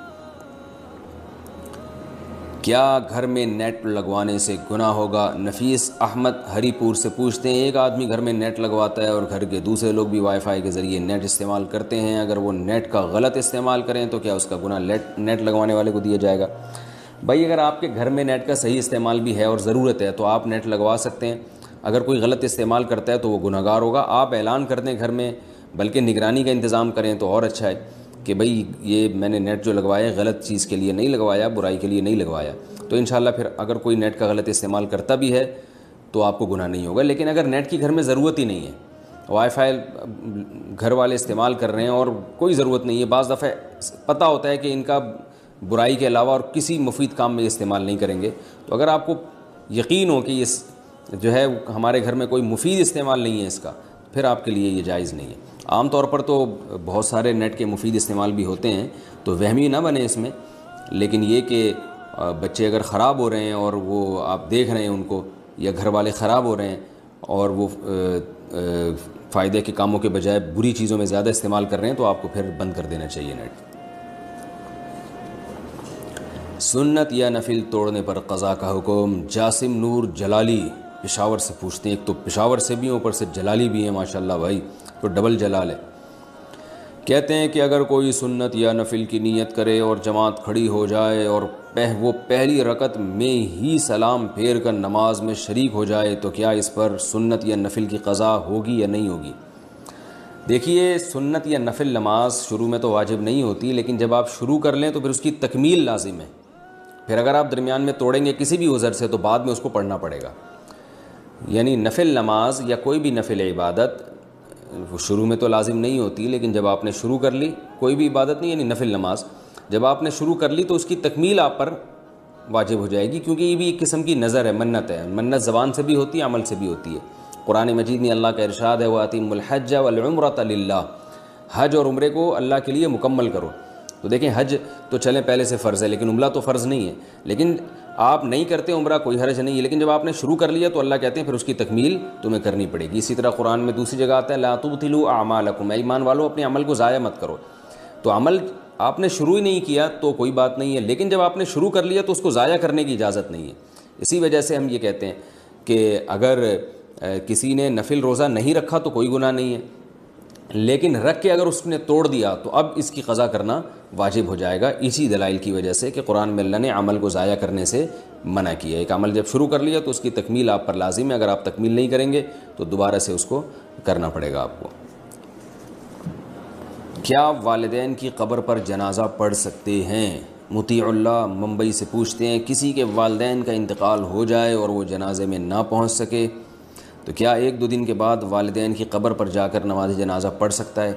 کیا گھر میں نیٹ لگوانے سے گناہ ہوگا؟ نفیس احمد ہری پور سے پوچھتے ہیں، ایک آدمی گھر میں نیٹ لگواتا ہے اور گھر کے دوسرے لوگ بھی وائی فائی کے ذریعے نیٹ استعمال کرتے ہیں، اگر وہ نیٹ کا غلط استعمال کریں تو کیا اس کا گناہ نیٹ لگوانے والے کو دیا جائے گا؟ بھائی اگر آپ کے گھر میں نیٹ کا صحیح استعمال بھی ہے اور ضرورت ہے تو آپ نیٹ لگوا سکتے ہیں، اگر کوئی غلط استعمال کرتا ہے تو وہ گناہ گار ہوگا۔ آپ اعلان کر دیں گھر میں، بلکہ نگرانی کا انتظام کریں تو اور اچھا ہے کہ بھئی یہ میں نے نیٹ جو لگوایا ہے غلط چیز کے لیے نہیں لگوایا، برائی کے لیے نہیں لگوایا، تو انشاءاللہ پھر اگر کوئی نیٹ کا غلط استعمال کرتا بھی ہے تو آپ کو گناہ نہیں ہوگا۔ لیکن اگر نیٹ کی گھر میں ضرورت ہی نہیں ہے، وائی فائی گھر والے استعمال کر رہے ہیں اور کوئی ضرورت نہیں ہے، بعض دفعہ پتہ ہوتا ہے کہ ان کا برائی کے علاوہ اور کسی مفید کام میں استعمال نہیں کریں گے، تو اگر آپ کو یقین ہو کہ یہ جو ہے ہمارے گھر میں کوئی مفید استعمال نہیں ہے اس کا، پھر آپ کے لیے یہ جائز نہیں ہے۔ عام طور پر تو بہت سارے نیٹ کے مفید استعمال بھی ہوتے ہیں، تو وہمی نہ بنے اس میں، لیکن یہ کہ بچے اگر خراب ہو رہے ہیں اور وہ آپ دیکھ رہے ہیں ان کو، یا گھر والے خراب ہو رہے ہیں اور وہ فائدے کے کاموں کے بجائے بری چیزوں میں زیادہ استعمال کر رہے ہیں، تو آپ کو پھر بند کر دینا چاہیے نیٹ۔ سنت یا نفل توڑنے پر قضا کا حکم۔ جاسم نور جلالی پشاور سے پوچھتے ہیں، ایک تو پشاور سے بھی اوپر سے جلالی بھی ہیں ماشاءاللہ بھائی، تو ڈبل جلال ہے۔ کہتے ہیں کہ اگر کوئی سنت یا نفل کی نیت کرے اور جماعت کھڑی ہو جائے اور وہ پہلی رکعت میں ہی سلام پھیر کر نماز میں شریک ہو جائے تو کیا اس پر سنت یا نفل کی قضا ہوگی یا نہیں ہوگی؟ دیکھیے سنت یا نفل نماز شروع میں تو واجب نہیں ہوتی، لیکن جب آپ شروع کر لیں تو پھر اس کی تکمیل لازم ہے۔ پھر اگر آپ درمیان میں توڑیں گے کسی بھی عذر سے تو بعد میں اس کو پڑھنا پڑے گا۔ یعنی نفل نماز یا کوئی بھی نفل عبادت وہ شروع میں تو لازم نہیں ہوتی، لیکن جب آپ نے شروع کر لی، کوئی بھی عبادت نہیں یعنی نفل نماز جب آپ نے شروع کر لی تو اس کی تکمیل آپ پر واجب ہو جائے گی، کیونکہ یہ بھی ایک قسم کی نظر ہے، منت ہے۔ منت زبان سے بھی ہوتی ہے، عمل سے بھی ہوتی ہے۔ قرآن مجید میں اللہ کا ارشاد ہے وَأَتِمُّ الْحَجَّ وَالْعُمْرَةَ لِلَّهِ، حج اور عمرے کو اللہ کے لیے مکمل کرو۔ تو دیکھیں حج تو چلیں پہلے سے فرض ہے، لیکن عمرہ تو فرض نہیں ہے، لیکن آپ نہیں کرتے عمرہ کوئی حرج نہیں ہے، لیکن جب آپ نے شروع کر لیا تو اللہ کہتے ہیں پھر اس کی تکمیل تمہیں کرنی پڑے گی۔ اسی طرح قرآن میں دوسری جگہ آتا ہے لَا تُبْطِلُوا أَعْمَالَكُمْ، اے ایمان والو اپنے عمل کو ضائع مت کرو۔ تو عمل آپ نے شروع ہی نہیں کیا تو کوئی بات نہیں ہے، لیکن جب آپ نے شروع کر لیا تو اس کو ضائع کرنے کی اجازت نہیں ہے۔ اسی وجہ سے ہم یہ کہتے ہیں کہ اگر کسی نے نفل روزہ نہیں رکھا تو کوئی گناہ نہیں ہے، لیکن رکھ کے اگر اس نے توڑ دیا تو اب اس کی قضا کرنا واجب ہو جائے گا، اسی دلائل کی وجہ سے کہ قرآن میں اللہ نے عمل کو ضائع کرنے سے منع کیا ہے۔ ایک عمل جب شروع کر لیا تو اس کی تکمیل آپ پر لازم ہے، اگر آپ تکمیل نہیں کریں گے تو دوبارہ سے اس کو کرنا پڑے گا آپ کو۔ کیا والدین کی قبر پر جنازہ پڑھ سکتے ہیں؟ مطیع اللہ ممبئی سے پوچھتے ہیں، کسی کے والدین کا انتقال ہو جائے اور وہ جنازے میں نہ پہنچ سکے تو کیا 1-2 دن کے بعد والدین کی قبر پر جا کر نماز جنازہ پڑھ سکتا ہے؟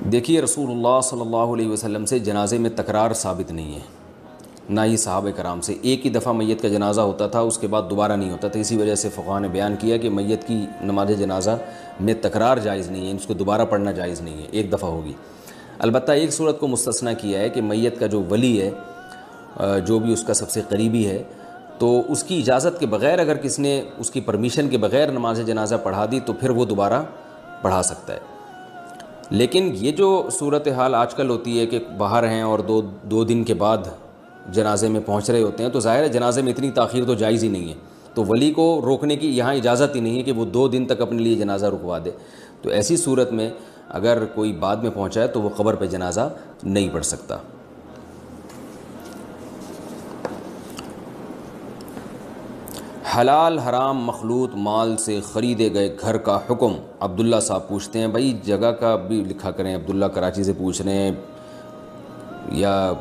دیکھیے، رسول اللہ صلی اللہ علیہ وسلم سے جنازے میں تکرار ثابت نہیں ہے، نہ ہی صحابہ کرام سے۔ ایک ہی دفعہ میت کا جنازہ ہوتا تھا، اس کے بعد دوبارہ نہیں ہوتا تھا۔ اسی وجہ سے فقہاء نے بیان کیا کہ میت کی نماز جنازہ میں تکرار جائز نہیں ہے، اس کو دوبارہ پڑھنا جائز نہیں ہے، ایک دفعہ ہوگی۔ البتہ ایک صورت کو مستثنیٰ کیا ہے کہ میت کا جو ولی ہے، جو بھی اس کا سب سے قریبی ہے، تو اس کی اجازت کے بغیر اگر کس نے اس کی پرمیشن کے بغیر نماز جنازہ پڑھا دی تو پھر وہ دوبارہ پڑھا سکتا ہے۔ لیکن یہ جو صورتحال آج کل ہوتی ہے کہ باہر ہیں اور دو دن کے بعد جنازے میں پہنچ رہے ہوتے ہیں، تو ظاہر ہے جنازے میں اتنی تاخیر تو جائز ہی نہیں ہے، تو ولی کو روکنے کی یہاں اجازت ہی نہیں ہے کہ وہ 2 دن تک اپنے لیے جنازہ رکوا دے۔ تو ایسی صورت میں اگر کوئی بعد میں پہنچا ہے تو وہ قبر پہ جنازہ نہیں پڑھ سکتا۔ حلال حرام مخلوط مال سے خریدے گئے گھر کا حکم، عبداللہ صاحب پوچھتے ہیں۔ بھائی جگہ کا بھی لکھا کریں، عبداللہ کراچی سے پوچھ رہے ہیں یا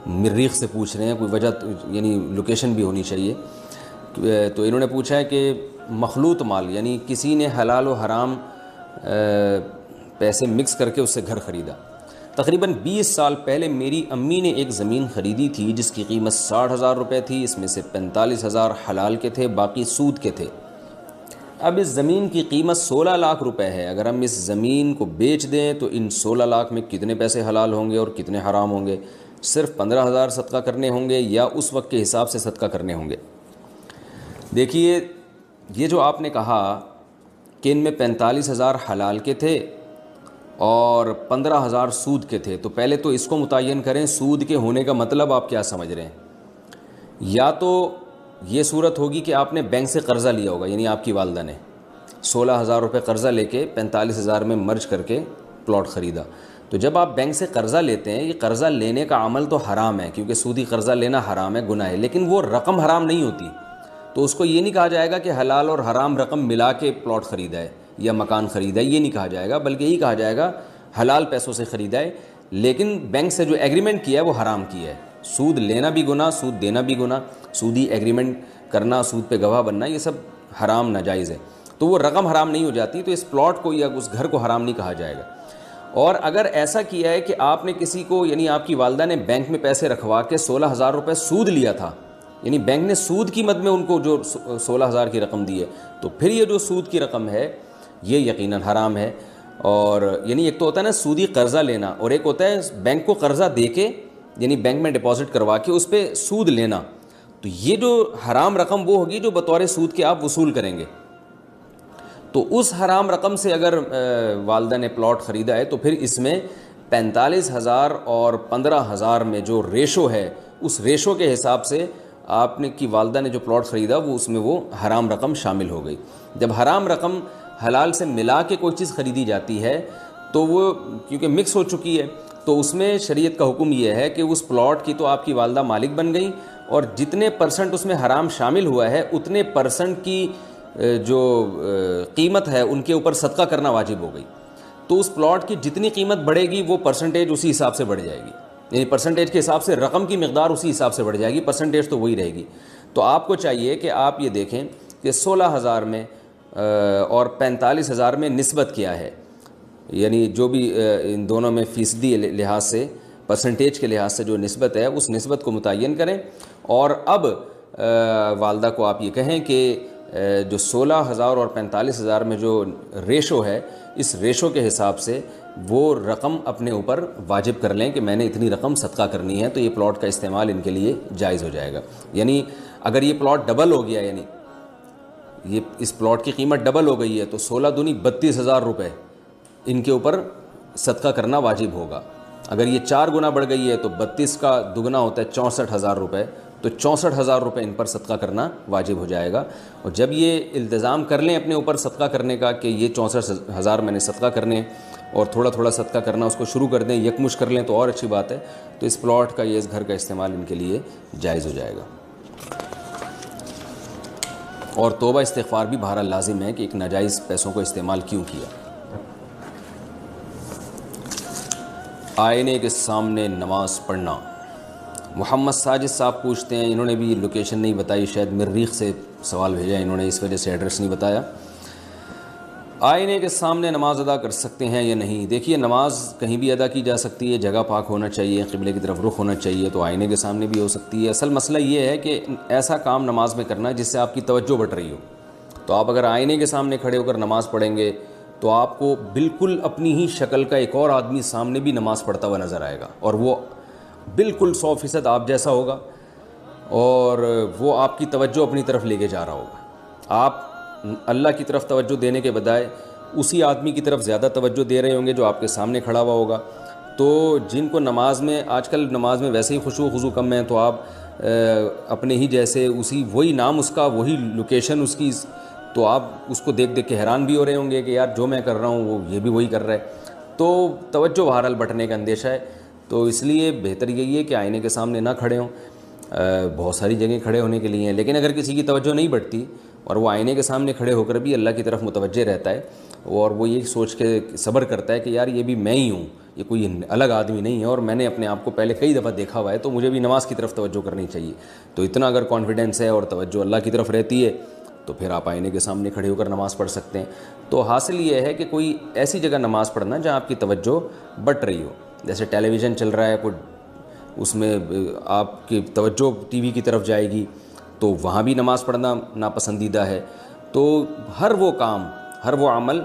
مریخ سے پوچھ رہے ہیں، کوئی وجہ یعنی لوکیشن بھی ہونی چاہیے۔ تو انہوں نے پوچھا ہے کہ مخلوط مال یعنی کسی نے حلال و حرام پیسے مکس کر کے اس سے گھر خریدا۔ تقریباً 20 سال پہلے میری امی نے ایک زمین خریدی تھی جس کی قیمت 60,000 روپے تھی، اس میں سے 45,000 حلال کے تھے، باقی سود کے تھے۔ اب اس زمین کی قیمت 16 لاکھ روپے ہے، اگر ہم اس زمین کو بیچ دیں تو ان 16 لاکھ میں کتنے پیسے حلال ہوں گے اور کتنے حرام ہوں گے؟ صرف 15,000 صدقہ کرنے ہوں گے یا اس وقت کے حساب سے صدقہ کرنے ہوں گے؟ دیکھیے، یہ جو آپ نے کہا کہ ان میں 45,000 حلال کے تھے اور 15,000 سود کے تھے، تو پہلے تو اس کو متعین کریں سود کے ہونے کا مطلب آپ کیا سمجھ رہے ہیں؟ یا تو یہ صورت ہوگی کہ آپ نے بینک سے قرضہ لیا ہوگا، یعنی آپ کی والدہ نے 16,000 روپے قرضہ لے کے 45,000 میں مرج کر کے پلاٹ خریدا۔ تو جب آپ بینک سے قرضہ لیتے ہیں، یہ قرضہ لینے کا عمل تو حرام ہے کیونکہ سودی قرضہ لینا حرام ہے، گناہ ہے، لیکن وہ رقم حرام نہیں ہوتی، تو اس کو یہ نہیں کہا جائے گا کہ حلال اور حرام رقم ملا کے پلاٹ خریدا ہے یا مکان خریدا ہے، یہ نہیں کہا جائے گا، بلکہ یہی کہا جائے گا حلال پیسوں سے خریدا ہے، لیکن بینک سے جو ایگریمنٹ کیا ہے وہ حرام کیا ہے۔ سود لینا بھی گناہ، سود دینا بھی گناہ، سودی ایگریمنٹ کرنا، سود پہ گواہ بننا، یہ سب حرام ناجائز ہے، تو وہ رقم حرام نہیں ہو جاتی، تو اس پلاٹ کو یا اس گھر کو حرام نہیں کہا جائے گا۔ اور اگر ایسا کیا ہے کہ آپ نے کسی کو یعنی آپ کی والدہ نے بینک میں پیسے رکھوا کے 16,000 روپے سود لیا تھا، یعنی بینک نے سود کی مد میں ان کو جو 16,000 کی رقم دی ہے، تو پھر یہ جو سود کی رقم ہے یہ یقیناً حرام ہے۔ اور یعنی ایک تو ہوتا ہے نا سودی قرضہ لینا، اور ایک ہوتا ہے بینک کو قرضہ دے کے یعنی بینک میں ڈپازٹ کروا کے اس پہ سود لینا، تو یہ جو حرام رقم وہ ہوگی جو بطور سود کے آپ وصول کریں گے۔ تو اس حرام رقم سے اگر والدہ نے پلاٹ خریدا ہے تو پھر اس میں 45,000 اور 15,000 میں جو ریشو ہے، اس ریشو کے حساب سے آپ نے کی والدہ نے جو پلاٹ خریدا وہ اس میں وہ حرام رقم شامل ہو گئی۔ جب حرام رقم حلال سے ملا کے کوئی چیز خریدی جاتی ہے تو وہ کیونکہ مکس ہو چکی ہے، تو اس میں شریعت کا حکم یہ ہے کہ اس پلاٹ کی تو آپ کی والدہ مالک بن گئی، اور جتنے پرسنٹ اس میں حرام شامل ہوا ہے اتنے پرسنٹ کی جو قیمت ہے ان کے اوپر صدقہ کرنا واجب ہو گئی۔ تو اس پلاٹ کی جتنی قیمت بڑھے گی وہ پرسنٹیج اسی حساب سے بڑھ جائے گی، یعنی پرسنٹیج کے حساب سے رقم کی مقدار اسی حساب سے بڑھ جائے گی، پرسنٹیج تو وہی رہے گی۔ تو آپ کو چاہیے کہ آپ یہ دیکھیں کہ 16,000 میں اور 45,000 میں نسبت کیا ہے، یعنی جو بھی ان دونوں میں فیصدی لحاظ سے پرسنٹیج کے لحاظ سے جو نسبت ہے اس نسبت کو متعین کریں، اور اب والدہ کو آپ یہ کہیں کہ جو 16,000 اور 45,000 میں جو ریشو ہے اس ریشو کے حساب سے وہ رقم اپنے اوپر واجب کر لیں کہ میں نے اتنی رقم صدقہ کرنی ہے، تو یہ پلاٹ کا استعمال ان کے لیے جائز ہو جائے گا۔ یعنی اگر یہ پلاٹ ڈبل ہو گیا، یعنی یہ اس پلاٹ کی قیمت ڈبل ہو گئی ہے تو 16 دونی 32,000 روپے ان کے اوپر صدقہ کرنا واجب ہوگا۔ اگر یہ 4 گنا بڑھ گئی ہے تو 32 کا دگنا ہوتا ہے 64,000 روپے، تو 64,000 روپے ان پر صدقہ کرنا واجب ہو جائے گا۔ اور جب یہ التزام کر لیں اپنے اوپر صدقہ کرنے کا کہ یہ 64,000 میں نے صدقہ کرنے اور تھوڑا تھوڑا صدقہ کرنا اس کو شروع کر دیں، یکمشت کر لیں تو اور اچھی بات ہے، تو اس پلاٹ کا یہ اس گھر کا استعمال ان کے لیے جائز ہو جائے گا۔ اور توبہ استغفار بھی بہرحال لازم ہے کہ ایک ناجائز پیسوں کو استعمال کیوں کیا۔ آئینے کے سامنے نماز پڑھنا، محمد ساجد صاحب پوچھتے ہیں، انہوں نے بھی لوکیشن نہیں بتائی، شاید مریخ سے سوال بھیجا انہوں نے، اس وجہ سے ایڈریس نہیں بتایا۔ آئینے کے سامنے نماز ادا کر سکتے ہیں یا نہیں؟ دیکھیے، نماز کہیں بھی ادا کی جا سکتی ہے، جگہ پاک ہونا چاہیے، قبلے کی طرف رخ ہونا چاہیے، تو آئینے کے سامنے بھی ہو سکتی ہے۔ اصل مسئلہ یہ ہے کہ ایسا کام نماز میں کرنا جس سے آپ کی توجہ بٹ رہی ہو۔ تو آپ اگر آئینے کے سامنے کھڑے ہو کر نماز پڑھیں گے تو آپ کو بالکل اپنی ہی شکل کا ایک اور آدمی سامنے بھی نماز پڑھتا ہوا نظر آئے گا، اور وہ بالکل 100% آپ جیسا ہوگا، اور وہ آپ کی توجہ اپنی طرف لے کے جا رہا ہوگا۔ آپ اللہ کی طرف توجہ دینے کے بجائے اسی آدمی کی طرف زیادہ توجہ دے رہے ہوں گے جو آپ کے سامنے کھڑا ہوا ہوگا۔ تو جن کو نماز میں، آج کل نماز میں ویسے ہی خشوع و خضوع کم ہے، تو آپ اپنے ہی جیسے، اسی وہی نام اس کا، وہی لوکیشن اس کی، تو آپ اس کو دیکھ دیکھ کے حیران بھی ہو رہے ہوں گے کہ یار جو میں کر رہا ہوں وہ یہ بھی وہی کر رہا ہے، تو توجہ بہرحال بٹنے کا اندیشہ ہے۔ تو اس لیے بہتر یہی ہے کہ آئینے کے سامنے نہ کھڑے ہوں۔ بہت ساری جگہیں کھڑے ہونے کے لیے ہیں، لیکن اگر کسی کی توجہ نہیں بٹتی اور وہ آئینے کے سامنے کھڑے ہو کر بھی اللہ کی طرف متوجہ رہتا ہے، اور وہ یہ سوچ کے صبر کرتا ہے کہ یار یہ بھی میں ہی ہوں، یہ کوئی الگ آدمی نہیں ہے، اور میں نے اپنے آپ کو پہلے کئی دفعہ دیکھا ہوا ہے، تو مجھے بھی نماز کی طرف توجہ کرنی چاہیے، تو اتنا اگر کانفیڈنس ہے اور توجہ اللہ کی طرف رہتی ہے تو پھر آپ آئینے کے سامنے کھڑے ہو کر نماز پڑھ سکتے ہیں۔ تو حاصل یہ ہے کہ کوئی ایسی جگہ نماز پڑھنا جہاں آپ کی توجہ بٹ رہی ہو، جیسے ٹیلی ویژن چل رہا ہے، کوئی اس میں آپ کی توجہ ٹی وی کی طرف جائے گی، تو وہاں بھی نماز پڑھنا ناپسندیدہ ہے۔ تو ہر وہ کام، ہر وہ عمل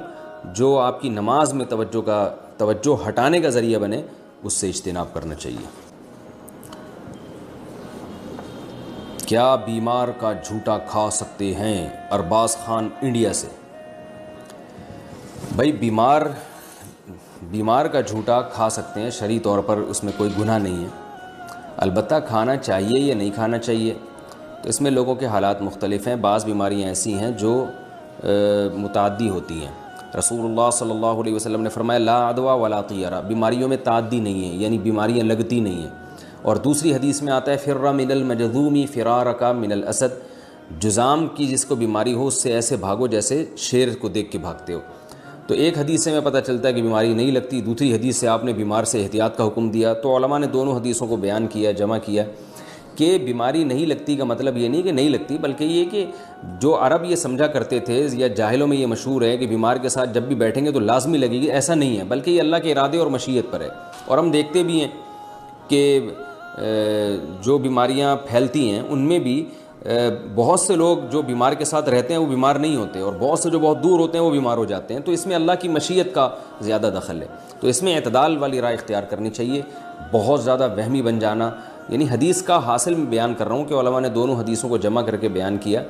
جو آپ کی نماز میں توجہ ہٹانے کا ذریعہ بنے، اس سے اجتناب کرنا چاہیے۔ کیا بیمار کا جھوٹا کھا سکتے ہیں؟ ارباز خان انڈیا سے۔ بھائی بیمار کا جھوٹا کھا سکتے ہیں، شرعی طور پر اس میں کوئی گناہ نہیں ہے، البتہ کھانا چاہیے یا نہیں کھانا چاہیے تو اس میں لوگوں کے حالات مختلف ہیں۔ بعض بیماریاں ایسی ہیں جو متعدی ہوتی ہیں۔ رسول اللہ صلی اللہ علیہ وسلم نے فرمایا لا عدوى ولا طیرہ، بیماریوں میں تعدی نہیں ہے، یعنی بیماریاں لگتی نہیں ہیں۔ اور دوسری حدیث میں آتا ہے فر من المجذوم فرارک من الاسد، جذام کی جس کو بیماری ہو اس سے ایسے بھاگو جیسے شیر کو دیکھ کے بھاگتے ہو۔ تو ایک حدیث سے میں پتہ چلتا ہے کہ بیماری نہیں لگتی، دوسری حدیث سے آپ نے بیمار سے احتیاط کا حکم دیا۔ تو علماء نے دونوں حدیثوں کو بیان کیا، جمع کیا کہ بیماری نہیں لگتی کا مطلب یہ نہیں کہ نہیں لگتی، بلکہ یہ کہ جو عرب یہ سمجھا کرتے تھے یا جاہلوں میں یہ مشہور ہے کہ بیمار کے ساتھ جب بھی بیٹھیں گے تو لازمی لگے گی، ایسا نہیں ہے، بلکہ یہ اللہ کے ارادے اور مشیت پر ہے۔ اور ہم دیکھتے بھی ہیں کہ جو بیماریاں پھیلتی ہیں ان میں بھی بہت سے لوگ جو بیمار کے ساتھ رہتے ہیں وہ بیمار نہیں ہوتے، اور بہت سے جو بہت دور ہوتے ہیں وہ بیمار ہو جاتے ہیں۔ تو اس میں اللہ کی مشیت کا زیادہ دخل ہے، تو اس میں اعتدال والی رائے اختیار کرنی چاہیے۔ بہت زیادہ وہمی بن جانا، یعنی حدیث کا حاصل میں بیان کر رہا ہوں کہ علماء نے دونوں حدیثوں کو جمع کر کے بیان کیا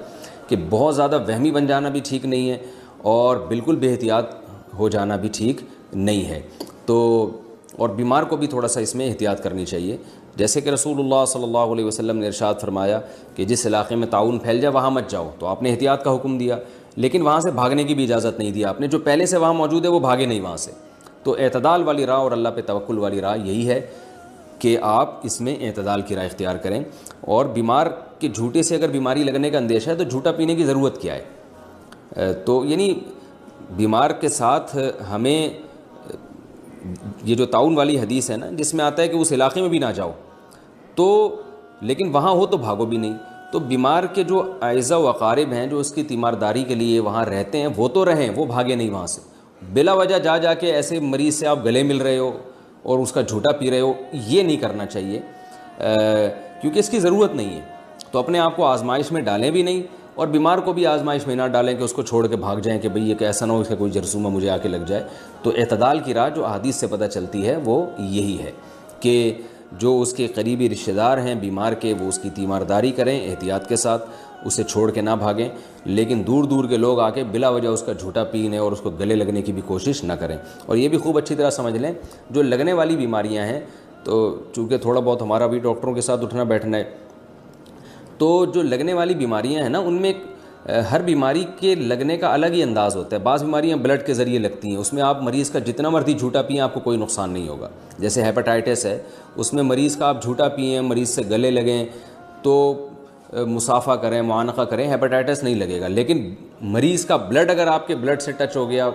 کہ بہت زیادہ وہمی بن جانا بھی ٹھیک نہیں ہے، اور بالکل بے احتیاط ہو جانا بھی ٹھیک نہیں ہے۔ تو اور بیمار کو بھی تھوڑا سا اس میں احتیاط کرنی چاہیے، جیسے کہ رسول اللہ صلی اللہ علیہ وسلم نے ارشاد فرمایا کہ جس علاقے میں طاعون پھیل جائے وہاں مت جاؤ، تو آپ نے احتیاط کا حکم دیا، لیکن وہاں سے بھاگنے کی بھی اجازت نہیں دی آپ نے، جو پہلے سے وہاں موجود ہے وہ بھاگے نہیں وہاں سے۔ تو اعتدال والی راہ اور اللہ پہ توکل والی راہ یہی ہے کہ آپ اس میں اعتدال کی راہ اختیار کریں۔ اور بیمار کے جھوٹے سے اگر بیماری لگنے کا اندیشہ ہے تو جھوٹا پینے کی ضرورت کیا ہے؟ تو یعنی بیمار کے ساتھ ہمیں یہ جو طاعون والی حدیث ہے نا، جس میں آتا ہے کہ اس علاقے میں بھی نہ جاؤ، تو لیکن وہاں ہو تو بھاگو بھی نہیں۔ تو بیمار کے جو اعزہ و اقارب ہیں جو اس کی تیمارداری کے لیے وہاں رہتے ہیں وہ تو رہیں، وہ بھاگے نہیں وہاں سے۔ بلا وجہ جا جا کے ایسے مریض سے آپ گلے مل رہے ہو اور اس کا جھوٹا پی رہے ہو، یہ نہیں کرنا چاہیے، کیونکہ اس کی ضرورت نہیں ہے۔ تو اپنے آپ کو آزمائش میں ڈالیں بھی نہیں، اور بیمار کو بھی آزمائش میں نہ ڈالیں کہ اس کو چھوڑ کے بھاگ جائیں کہ بھئی یہ ایسا نہ ہو اس کا کوئی جرثومہ مجھے آ کے لگ جائے۔ تو اعتدال کی راہ جو احادیث سے پتہ چلتی ہے وہ یہی ہے کہ جو اس کے قریبی رشتہ دار ہیں بیمار کے، وہ اس کی تیمارداری کریں احتیاط کے ساتھ، اسے چھوڑ کے نہ بھاگیں، لیکن دور دور کے لوگ آ کے بلا وجہ اس کا جھوٹا پینے اور اس کو گلے لگنے کی بھی کوشش نہ کریں۔ اور یہ بھی خوب اچھی طرح سمجھ لیں، جو لگنے والی بیماریاں ہیں، تو چونکہ تھوڑا بہت ہمارا بھی ڈاکٹروں کے ساتھ اٹھنا بیٹھنا ہے، تو جو لگنے والی بیماریاں ہیں نا، ان میں ہر بیماری کے لگنے کا الگ ہی انداز ہوتا ہے۔ بعض بیماریاں بلڈ کے ذریعے لگتی ہیں، اس میں آپ مریض کا جتنا مرضی جھوٹا پئیں آپ کو کوئی نقصان نہیں ہوگا۔ جیسے ہیپاٹائٹس ہے، اس میں مریض کا آپ جھوٹا پئیں، مریض سے گلے لگیں، تو مصافحہ کریں، معانقہ کریں، ہیپاٹائٹس نہیں لگے گا. لیکن مریض کا بلڈ اگر آپ کے بلڈ سے ٹچ ہو گیا،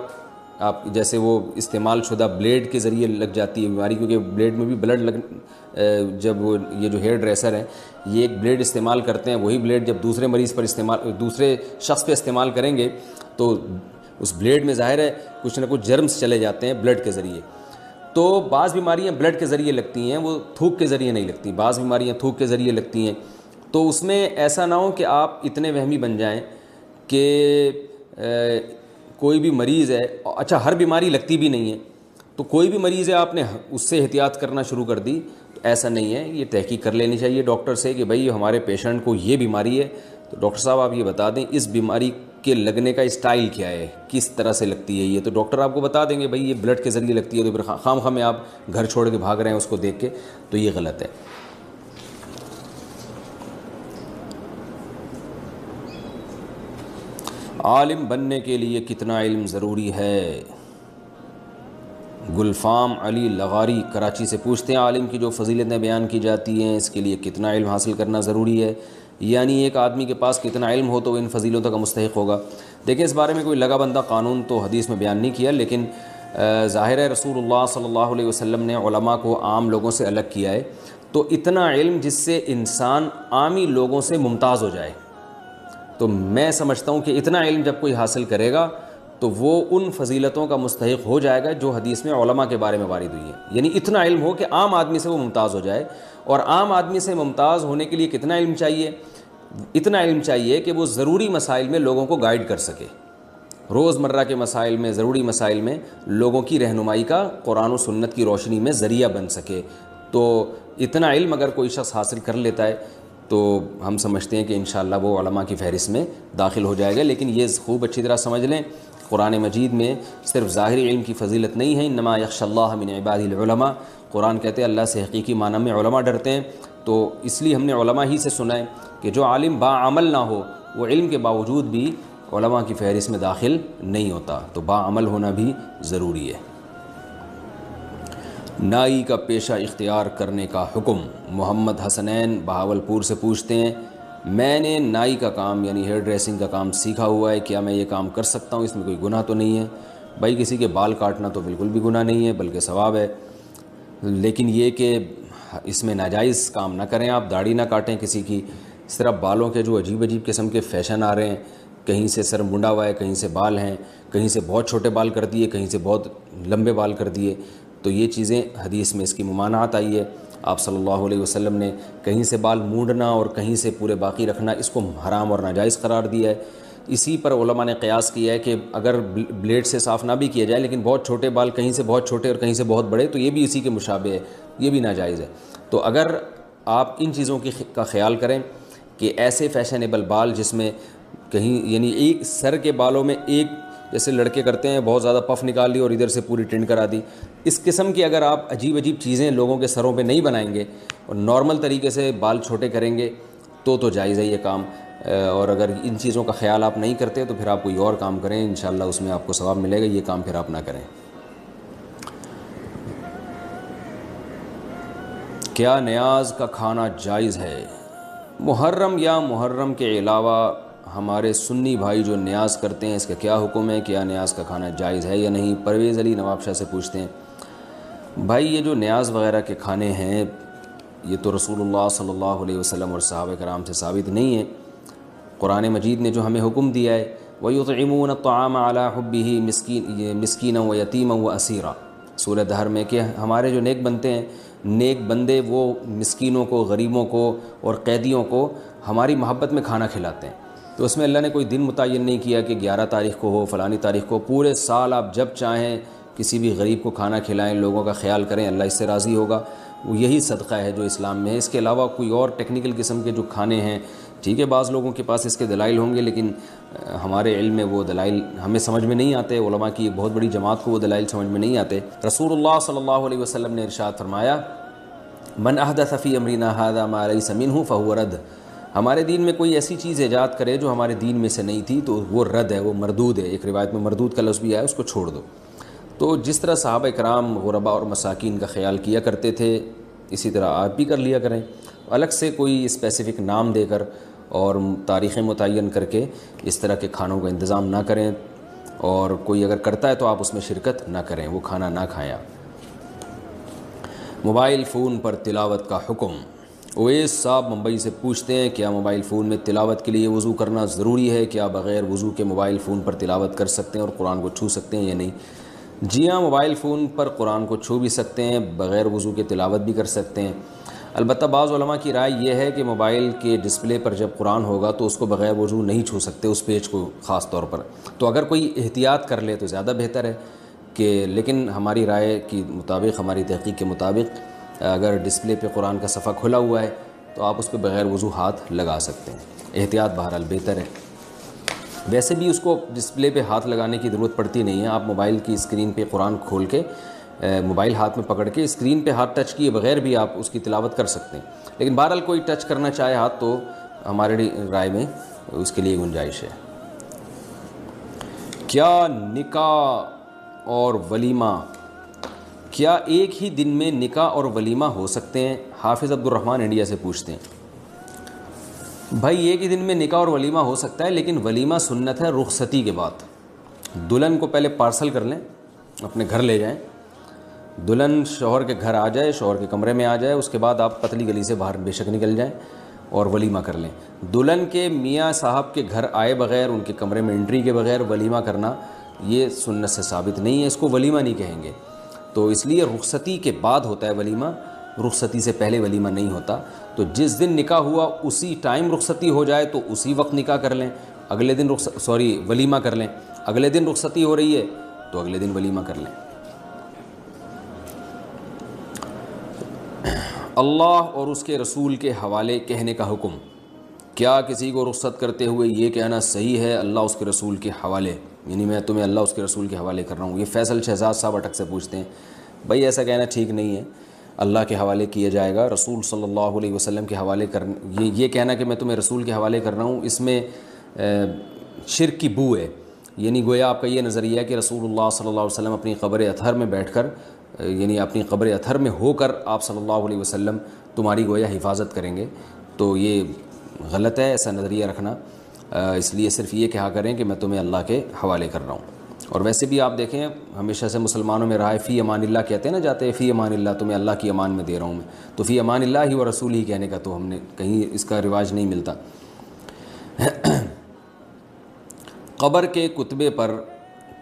آپ جیسے وہ استعمال شدہ بلیڈ کے ذریعے لگ جاتی ہے بیماری، کیونکہ بلیڈ میں بھی بلڈ جب وہ یہ جو ہیئر ڈریسر ہیں یہ ایک بلیڈ استعمال کرتے ہیں، وہی بلیڈ جب دوسرے مریض پر دوسرے شخص پہ استعمال کریں گے تو اس بلیڈ میں ظاہر ہے کچھ نہ کچھ جرمز چلے جاتے ہیں بلڈ کے ذریعے. تو بعض بیماریاں بلڈ کے ذریعے لگتی ہیں، وہ تھوک کے ذریعے نہیں لگتی. بعض بیماریاں تھوک کے ذریعے لگتی ہیں. تو اس میں ایسا نہ ہو کہ آپ اتنے وہمی بن جائیں کہ کوئی بھی مریض ہے، اچھا ہر بیماری لگتی بھی نہیں ہے، تو کوئی بھی مریض ہے آپ نے اس سے احتیاط کرنا شروع کر دی، تو ایسا نہیں ہے. یہ تحقیق کر لینی چاہیے ڈاکٹر سے کہ بھئی ہمارے پیشنٹ کو یہ بیماری ہے، تو ڈاکٹر صاحب آپ یہ بتا دیں اس بیماری کے لگنے کا اسٹائل کیا ہے، کس طرح سے لگتی ہے یہ. تو ڈاکٹر آپ کو بتا دیں گے بھئی یہ بلڈ کے ذریعے لگتی ہے، تو پھر خام خواہ میں آپ گھر چھوڑ کے بھاگ رہے ہیں اس کو دیکھ کے، تو یہ غلط ہے. عالم بننے کے لیے کتنا علم ضروری ہے؟ گلفام علی لغاری کراچی سے پوچھتے ہیں عالم کی جو فضیلتیں بیان کی جاتی ہیں اس کے لیے کتنا علم حاصل کرنا ضروری ہے، یعنی ایک آدمی کے پاس کتنا علم ہو تو وہ ان فضیلتوں کا مستحق ہوگا. دیکھیں اس بارے میں کوئی لگا بندہ قانون تو حدیث میں بیان نہیں کیا، لیکن ظاہر ہے رسول اللہ صلی اللہ علیہ وسلم نے علماء کو عام لوگوں سے الگ کیا ہے. تو اتنا علم جس سے انسان عامی لوگوں سے ممتاز ہو جائے، تو میں سمجھتا ہوں کہ اتنا علم جب کوئی حاصل کرے گا تو وہ ان فضیلتوں کا مستحق ہو جائے گا جو حدیث میں علماء کے بارے میں وارد ہوئی ہے. یعنی اتنا علم ہو کہ عام آدمی سے وہ ممتاز ہو جائے. اور عام آدمی سے ممتاز ہونے کے لیے کتنا علم چاہیے؟ اتنا علم چاہیے کہ وہ ضروری مسائل میں لوگوں کو گائیڈ کر سکے، روزمرہ کے مسائل میں، ضروری مسائل میں لوگوں کی رہنمائی کا قرآن و سنت کی روشنی میں ذریعہ بن سکے. تو اتنا علم اگر کوئی شخص حاصل کر لیتا ہے تو ہم سمجھتے ہیں کہ انشاءاللہ وہ علماء کی فہرست میں داخل ہو جائے گا. لیکن یہ خوب اچھی طرح سمجھ لیں قرآن مجید میں صرف ظاہری علم کی فضیلت نہیں ہے، انما یخشی اللہ من عبادہ العلماء. قرآن کہتے ہیں اللہ سے حقیقی معنی میں علماء ڈرتے ہیں. تو اس لیے ہم نے علماء ہی سے سنا ہے کہ جو عالم باعمل نہ ہو وہ علم کے باوجود بھی علماء کی فہرست میں داخل نہیں ہوتا. تو باعمل ہونا بھی ضروری ہے. نائی کا پیشہ اختیار کرنے کا حکم. محمد حسنین بہاولپور سے پوچھتے ہیں میں نے نائی کا کام یعنی ہیئر ڈریسنگ کا کام سیکھا ہوا ہے، کیا میں یہ کام کر سکتا ہوں؟ اس میں کوئی گناہ تو نہیں ہے؟ بھائی کسی کے بال کاٹنا تو بالکل بھی گناہ نہیں ہے بلکہ ثواب ہے، لیکن یہ کہ اس میں ناجائز کام نہ کریں. آپ داڑھی نہ کاٹیں کسی کی. صرف بالوں کے جو عجیب عجیب قسم کے فیشن آ رہے ہیں، کہیں سے سر منڈا ہوا ہے، کہیں سے بال ہیں، کہیں سے بہت چھوٹے بال کر دیے، کہیں سے بہت لمبے بال کر دیے، تو یہ چیزیں حدیث میں اس کی ممانعت آئی ہے. آپ صلی اللہ علیہ وسلم نے کہیں سے بال مونڈنا اور کہیں سے پورے باقی رکھنا اس کو حرام اور ناجائز قرار دیا ہے. اسی پر علماء نے قیاس کیا ہے کہ اگر بلیڈ سے صاف نہ بھی کیا جائے لیکن بہت چھوٹے بال کہیں سے بہت چھوٹے اور کہیں سے بہت بڑے، تو یہ بھی اسی کے مشابہ ہے، یہ بھی ناجائز ہے. تو اگر آپ ان چیزوں کا خیال کریں کہ ایسے فیشنیبل بال جس میں کہیں یعنی ایک سر کے بالوں میں ایک جیسے لڑکے کرتے ہیں بہت زیادہ پف نکال لی اور ادھر سے پوری ٹرن کرا دی، اس قسم کی اگر آپ عجیب عجیب چیزیں لوگوں کے سروں پہ نہیں بنائیں گے اور نارمل طریقے سے بال چھوٹے کریں گے تو جائز ہے یہ کام. اور اگر ان چیزوں کا خیال آپ نہیں کرتے تو پھر آپ کوئی اور کام کریں، انشاءاللہ اس میں آپ کو ثواب ملے گا. یہ کام پھر آپ نہ کریں. کیا نیاز کا کھانا جائز ہے؟ محرم یا محرم کے علاوہ ہمارے سنی بھائی جو نیاز کرتے ہیں اس کا کیا حکم ہے؟ کیا نیاز کا کھانا جائز ہے یا نہیں؟ پرویز علی نواب شاہ سے پوچھتے ہیں. بھائی یہ جو نیاز وغیرہ کے کھانے ہیں یہ تو رسول اللہ صلی اللہ علیہ وسلم اور صحابہ کرام سے ثابت نہیں ہے. قرآن مجید نے جو ہمیں حکم دیا ہے وَيُطْعِمُونَ الطَّعَامَ عَلَىٰ حُبِّهِ مِسْكِينًا وَيَتِيمًا وَأَسِيرًا، سورہ دہر میں کہ ہمارے جو نیک بنتے ہیں، نیک بندے وہ مسکینوں کو، غریبوں کو اور قیدیوں کو ہماری محبت میں کھانا کھلاتے ہیں. تو اس میں اللہ نے کوئی دن متعین نہیں کیا کہ 11 تاریخ کو ہو، فلانی تاریخ کو. پورے سال آپ جب چاہیں کسی بھی غریب کو کھانا کھلائیں، لوگوں کا خیال کریں، اللہ اس سے راضی ہوگا. وہ یہی صدقہ ہے جو اسلام میں ہے. اس کے علاوہ کوئی اور ٹیکنیکل قسم کے جو کھانے ہیں، ٹھیک ہے بعض لوگوں کے پاس اس کے دلائل ہوں گے لیکن ہمارے علم میں وہ دلائل ہمیں سمجھ میں نہیں آتے. علماء کی ایک بہت بڑی جماعت کو وہ دلائل سمجھ میں نہیں آتے. رسول اللہ صلی اللہ علیہ وسلم نے ارشاد فرمایا من احدث فی امرنا ھذا ما لیس منہ فہو رد. ہمارے دین میں کوئی ایسی چیز ایجاد کرے جو ہمارے دین میں سے نہیں تھی تو وہ رد ہے، وہ مردود ہے. ایک روایت میں مردود کا لفظ بھی آیا، اس کو چھوڑ دو. تو جس طرح صحابہ کرام غربا اور مساکین کا خیال کیا کرتے تھے اسی طرح آپ بھی کر لیا کریں. الگ سے کوئی اسپیسیفک نام دے کر اور تاریخیں متعین کر کے اس طرح کے کھانوں کا انتظام نہ کریں، اور کوئی اگر کرتا ہے تو آپ اس میں شرکت نہ کریں، وہ کھانا نہ کھائیں آپ۔ موبائل فون پر تلاوت کا حکم۔ اویس صاحب ممبئی سے پوچھتے ہیں کیا موبائل فون میں تلاوت کے لیے وضو کرنا ضروری ہے؟ کیا بغیر وضو کے موبائل فون پر تلاوت کر سکتے ہیں اور قرآن کو چھو سکتے ہیں یا نہیں؟ جی ہاں، موبائل فون پر قرآن کو چھو بھی سکتے ہیں، بغیر وضو کے تلاوت بھی کر سکتے ہیں۔ البتہ بعض علماء کی رائے یہ ہے کہ موبائل کے ڈسپلے پر جب قرآن ہوگا تو اس کو بغیر وضو نہیں چھو سکتے، اس پیج کو خاص طور پر، تو اگر کوئی احتیاط کر لے تو زیادہ بہتر ہے کہ، لیکن ہماری رائے کے مطابق، ہماری تحقیق کے مطابق، اگر ڈسپلے پہ قرآن کا صفحہ کھلا ہوا ہے تو آپ اس پہ بغیر وضو ہاتھ لگا سکتے ہیں، احتیاط بہرحال بہتر ہے۔ ویسے بھی اس کو ڈسپلے پہ ہاتھ لگانے کی ضرورت پڑتی نہیں ہے، آپ موبائل کی اسکرین پہ قرآن کھول کے، موبائل ہاتھ میں پکڑ کے اسکرین پہ ہاتھ ٹچ کیے بغیر بھی آپ اس کی تلاوت کر سکتے ہیں، لیکن بہرحال کوئی ٹچ کرنا چاہے ہاتھ تو ہمارے رائے میں اس کے لیے گنجائش ہے۔ کیا نکاح اور ولیمہ، کیا ایک ہی دن میں نکاح اور ولیمہ ہو سکتے ہیں؟ حافظ عبد الرحمن انڈیا سے پوچھتے ہیں۔ بھائی ایک ہی دن میں نکاح اور ولیمہ ہو سکتا ہے، لیکن ولیمہ سنت ہے رخصتی کے بعد۔ دلہن کو پہلے پارسل کر لیں، اپنے گھر لے جائیں، دلہن شوہر کے گھر آ جائے، شوہر کے کمرے میں آ جائے، اس کے بعد آپ پتلی گلی سے باہر بے شک نکل جائیں اور ولیمہ کر لیں۔ دلہن کے میاں صاحب کے گھر آئے بغیر، ان کے کمرے میں انٹری کے بغیر ولیمہ کرنا یہ سنت سے ثابت نہیں ہے، اس کو ولیمہ نہیں کہیں گے، تو اس لیے رخصتی کے بعد ہوتا ہے ولیمہ، رخصتی سے پہلے ولیمہ نہیں ہوتا۔ تو جس دن نکاح ہوا اسی ٹائم رخصتی ہو جائے تو اسی وقت نکاح کر لیں، اگلے دن ولیمہ کر لیں، اگلے دن رخصتی ہو رہی ہے تو اگلے دن ولیمہ کر لیں۔ اللہ اور اس کے رسول کے حوالے کہنے کا حکم۔ کیا کسی کو رخصت کرتے ہوئے یہ کہنا صحیح ہے اللہ اس کے رسول کے حوالے، یعنی میں تمہیں اللہ اس کے رسول کے حوالے کر رہا ہوں؟ یہ فیصل شہزاد صاحب اٹک سے پوچھتے ہیں۔ بھائی ایسا کہنا ٹھیک نہیں ہے، اللہ کے حوالے کیا جائے گا، رسول صلی اللہ علیہ وسلم کے حوالے یہ کہنا کہ میں تمہیں رسول کے حوالے کر رہا ہوں، اس میں شرک کی بو ہے، یعنی گویا آپ کا یہ نظریہ ہے کہ رسول اللہ صلی اللہ علیہ وسلم اپنی قبر اطہر میں بیٹھ کر، یعنی اپنی قبر اطہر میں ہو کر آپ صلی اللہ علیہ وسلم تمہاری گویا حفاظت کریں گے، تو یہ غلط ہے ایسا نظریہ رکھنا، اس لیے صرف یہ کہا کریں کہ میں تمہیں اللہ کے حوالے کر رہا ہوں۔ اور ویسے بھی آپ دیکھیں ہمیشہ سے مسلمانوں میں رہا ہے فی امان اللہ کہتے ہیں نا جاتے ہیں، فی امان اللہ، تمہیں اللہ کی امان میں دے رہا ہوں میں، تو فی امان اللہ ہی و رسول ہی کہنے کا تو ہم نے کہیں اس کا رواج نہیں ملتا۔ قبر کے کتبے پر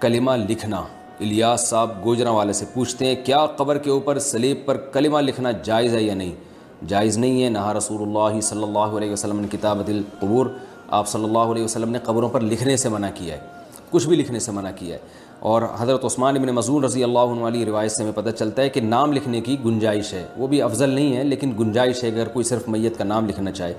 کلمہ لکھنا۔ الیاس صاحب گوجرانوالے سے پوچھتے ہیں کیا قبر کے اوپر سلیب پر کلمہ لکھنا جائز ہے یا نہیں؟ جائز نہیں ہے، نہا رسول اللہ صلی اللہ علیہ وسلم نے کتابت القبور، آپ صلی اللہ علیہ وسلم نے قبروں پر لکھنے سے منع کیا ہے، کچھ بھی لکھنے سے منع کیا ہے۔ اور حضرت عثمان بن مظعون رضی اللہ عنہ والی روایت سے ہمیں پتہ چلتا ہے کہ نام لکھنے کی گنجائش ہے، وہ بھی افضل نہیں ہے لیکن گنجائش ہے، اگر کوئی صرف میت کا نام لکھنا چاہے،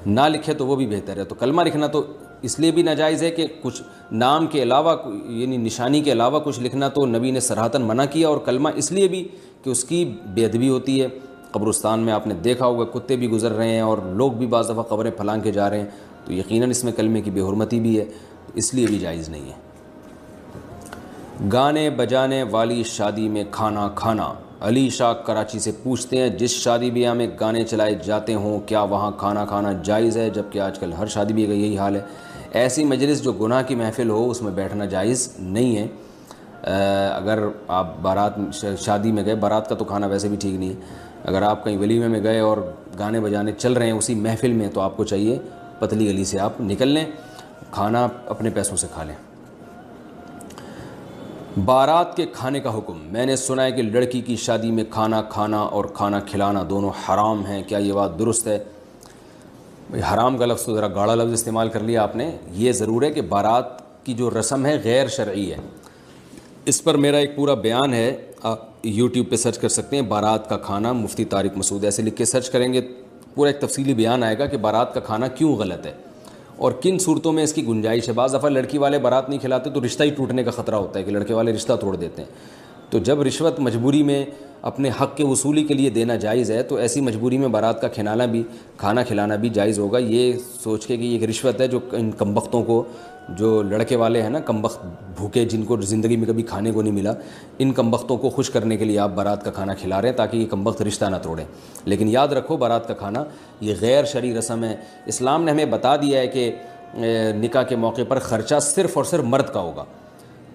نہ لکھے تو وہ بھی بہتر ہے۔ تو کلمہ لکھنا تو اس لیے بھی ناجائز ہے کہ کچھ نام کے علاوہ، یعنی نشانی کے علاوہ کچھ لکھنا تو نبی نے صراحتاً منع کیا، اور کلمہ اس لیے بھی کہ اس کی بے ادبی ہوتی ہے۔ قبرستان میں آپ نے دیکھا ہوگا کتے بھی گزر رہے ہیں اور لوگ بھی بعض دفعہ قبریں پھلانگ کے جا رہے ہیں، تو یقیناً اس میں کلمے کی بے حرمتی بھی ہے، اس لیے بھی جائز نہیں ہے۔ گانے بجانے والی شادی میں کھانا کھانا۔ علی شاہ کراچی سے پوچھتے ہیں جس شادی بیاہ میں گانے چلائے جاتے ہوں کیا وہاں کھانا کھانا جائز ہے؟ جبکہ آج کل ہر شادی بیاہ کا یہی حال ہے۔ ایسی مجلس جو گناہ کی محفل ہو اس میں بیٹھنا جائز نہیں ہے۔ اگر آپ بارات شادی میں گئے، بارات کا تو کھانا ویسے بھی ٹھیک نہیں ہے، اگر آپ کہیں ولیمے میں گئے اور گانے بجانے چل رہے ہیں اسی محفل میں تو آپ کو چاہیے پتلی گلی سے آپ نکل لیں، کھانا اپنے پیسوں سے کھا لیں۔ بارات کے کھانے کا حکم۔ میں نے سنا ہے کہ لڑکی کی شادی میں کھانا کھانا اور کھانا کھلانا دونوں حرام ہیں، کیا یہ بات درست ہے؟ حرام کا لفظ تو ذرا گاڑا لفظ استعمال کر لیا آپ نے۔ یہ ضرور ہے کہ بارات کی جو رسم ہے غیر شرعی ہے، اس پر میرا ایک پورا بیان ہے، آپ یوٹیوب پہ سرچ کر سکتے ہیں، بارات کا کھانا مفتی طارق مسعود، ایسے لکھ کے سرچ کریں گے پورا ایک تفصیلی بیان آئے گا کہ بارات کا کھانا کیوں غلط ہے اور کن صورتوں میں اس کی گنجائش ہے۔ بعض دفعہ لڑکی والے بارات نہیں کھلاتے تو رشتہ ہی ٹوٹنے کا خطرہ ہوتا ہے کہ لڑکے والے رشتہ توڑ دیتے ہیں، تو جب رشوت مجبوری میں اپنے حق کے وصولی کے لیے دینا جائز ہے تو ایسی مجبوری میں بارات کا کھانا کھلانا بھی جائز ہوگا، یہ سوچ کے کہ یہ ایک رشوت ہے جو ان کمبختوں کو جو لڑکے والے ہیں نا کم بخت بھوکے، جن کو زندگی میں کبھی کھانے کو نہیں ملا، ان کم بختوں کو خوش کرنے کے لیے آپ بارات کا کھانا کھلا رہے ہیں تاکہ یہ کم بخت رشتہ نہ توڑیں. لیکن یاد رکھو بارات کا کھانا یہ غیر شرعی رسم ہے. اسلام نے ہمیں بتا دیا ہے کہ نکاح کے موقع پر خرچہ صرف اور صرف مرد کا ہوگا،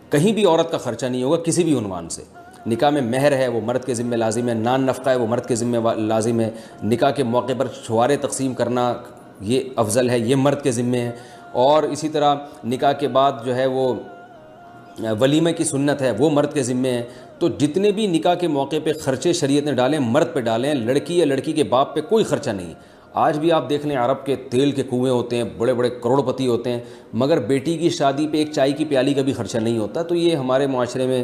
کہیں بھی عورت کا خرچہ نہیں ہوگا کسی بھی عنوان سے. نکاح میں مہر ہے وہ مرد کے ذمہ لازم ہے، نان نفقہ ہے وہ مرد کے ذمہ لازم ہے، نکاح کے موقع پر چھوارے تقسیم کرنا یہ افضل ہے، یہ مرد کے ذمہ ہے. اور اسی طرح نکاح کے بعد جو ہے وہ ولیمہ کی سنت ہے وہ مرد کے ذمہ ہے. تو جتنے بھی نکاح کے موقع پہ خرچے شریعت نے ڈالیں مرد پہ ڈالیں، لڑکی یا لڑکی کے باپ پہ کوئی خرچہ نہیں. آج بھی آپ دیکھ لیں عرب کے تیل کے کنویں ہوتے ہیں، بڑے بڑے کروڑ پتی ہوتے ہیں، مگر بیٹی کی شادی پہ ایک چائے کی پیالی کا بھی خرچہ نہیں ہوتا. تو یہ ہمارے معاشرے میں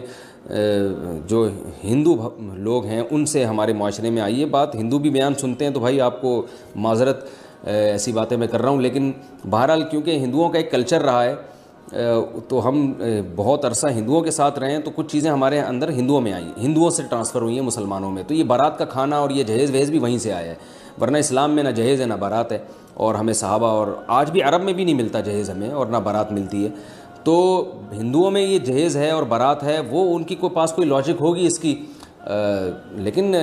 جو ہندو لوگ ہیں ان سے ہمارے معاشرے میں آئی ہے بات. ہندو بھی بیان سنتے ہیں تو بھائی آپ کو معذرت، ایسی باتیں میں کر رہا ہوں. لیکن بہرحال کیونکہ ہندوؤں کا ایک کلچر رہا ہے تو ہم بہت عرصہ ہندوؤں کے ساتھ رہے ہیں تو کچھ چیزیں ہمارے اندر ہندوؤں میں آئی، ہندوؤں سے ٹرانسفر ہوئی ہیں مسلمانوں میں. تو یہ بارات کا کھانا اور یہ جہیز وہیز بھی وہیں سے آیا ہے، ورنہ اسلام میں نہ جہیز ہے نہ بارات ہے. اور ہمیں صحابہ اور آج بھی عرب میں بھی نہیں ملتا جہیز ہمیں، اور نہ بارات ملتی ہے. تو ہندوؤں میں یہ جہیز ہے اور بارات ہے، وہ ان کی پاس کوئی لاجک ہوگی اس کی، لیکن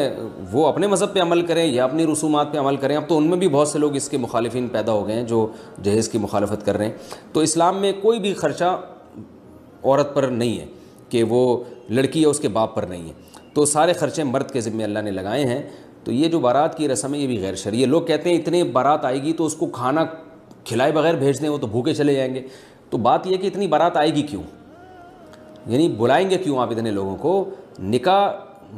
وہ اپنے مذہب پہ عمل کریں یا اپنی رسومات پہ عمل کریں. اب تو ان میں بھی بہت سے لوگ اس کے مخالفین پیدا ہو گئے ہیں جو جہیز کی مخالفت کر رہے ہیں. تو اسلام میں کوئی بھی خرچہ عورت پر نہیں ہے کہ وہ لڑکی ہے اس کے باپ پر نہیں ہے. تو سارے خرچے مرد کے ذمہ اللہ نے لگائے ہیں. تو یہ جو بارات کی رسم ہے یہ بھی غیر شرعی ہے. لوگ کہتے ہیں اتنے بارات آئے گی تو اس کو کھانا کھلائے بغیر بھیج دیں، وہ تو بھوکے چلے جائیں گے. تو بات یہ کہ اتنی بارات آئے گی کیوں، یعنی بلائیں گے کیوں آپ اتنے لوگوں کو؟ نکاح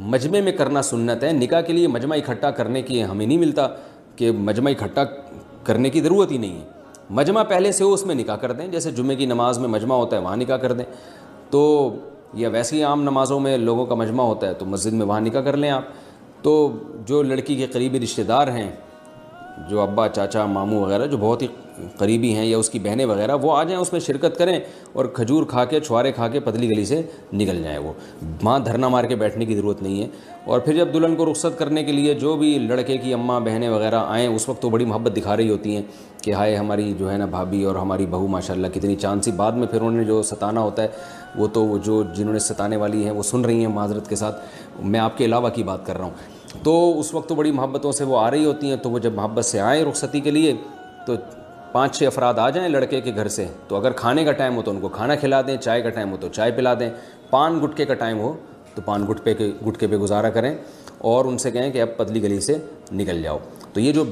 مجمع میں کرنا سنت ہے. نکاح کے لیے مجمع اکٹھا کرنے کی ہمیں نہیں ملتا کہ مجمع اکٹھا کرنے کی ضرورت ہی نہیں ہے. مجمع پہلے سے ہو اس میں نکاح کر دیں، جیسے جمعے کی نماز میں مجمع ہوتا ہے وہاں نکاح کر دیں. تو یا ویسے ہی عام نمازوں میں لوگوں کا مجمع ہوتا ہے تو مسجد میں وہاں نکاح کر لیں آپ. تو جو لڑکی کے قریبی رشتہ دار ہیں، جو ابا چاچا ماموں وغیرہ جو بہت ہی قریبی ہیں، یا اس کی بہنیں وغیرہ، وہ آ جائیں اس میں شرکت کریں اور کھجور کھا کے چھوارے کھا کے پتلی گلی سے نکل جائیں. وہ وہاں دھرنا مار کے بیٹھنے کی ضرورت نہیں ہے. اور پھر جب دلہن کو رخصت کرنے کے لیے جو بھی لڑکے کی اماں بہنیں وغیرہ آئیں، اس وقت تو بڑی محبت دکھا رہی ہوتی ہیں کہ ہائے ہماری جو ہے نا بھابھی اور ہماری بہو ماشاءاللہ کتنی چاند سی. بعد میں پھر انہوں نے جو ستانا ہوتا ہے وہ تو وہ جو جنہوں نے ستانے والی ہیں وہ سن رہی ہیں معذرت کے ساتھ، میں آپ کے علاوہ کی بات کر رہا ہوں. تو اس وقت تو بڑی محبتوں سے وہ آ رہی ہوتی ہیں. تو وہ جب محبت سے آئیں رخصتی کے لیے تو 5-6 افراد آ جائیں لڑکے کے گھر سے، تو اگر کھانے کا ٹائم ہو تو ان کو کھانا کھلا دیں، چائے کا ٹائم ہو تو چائے پلا دیں، پان گٹکے کا ٹائم ہو تو پان گٹکے پہ گزارا کریں، اور ان سے کہیں کہ اب پتلی گلی سے نکل جاؤ. تو یہ جو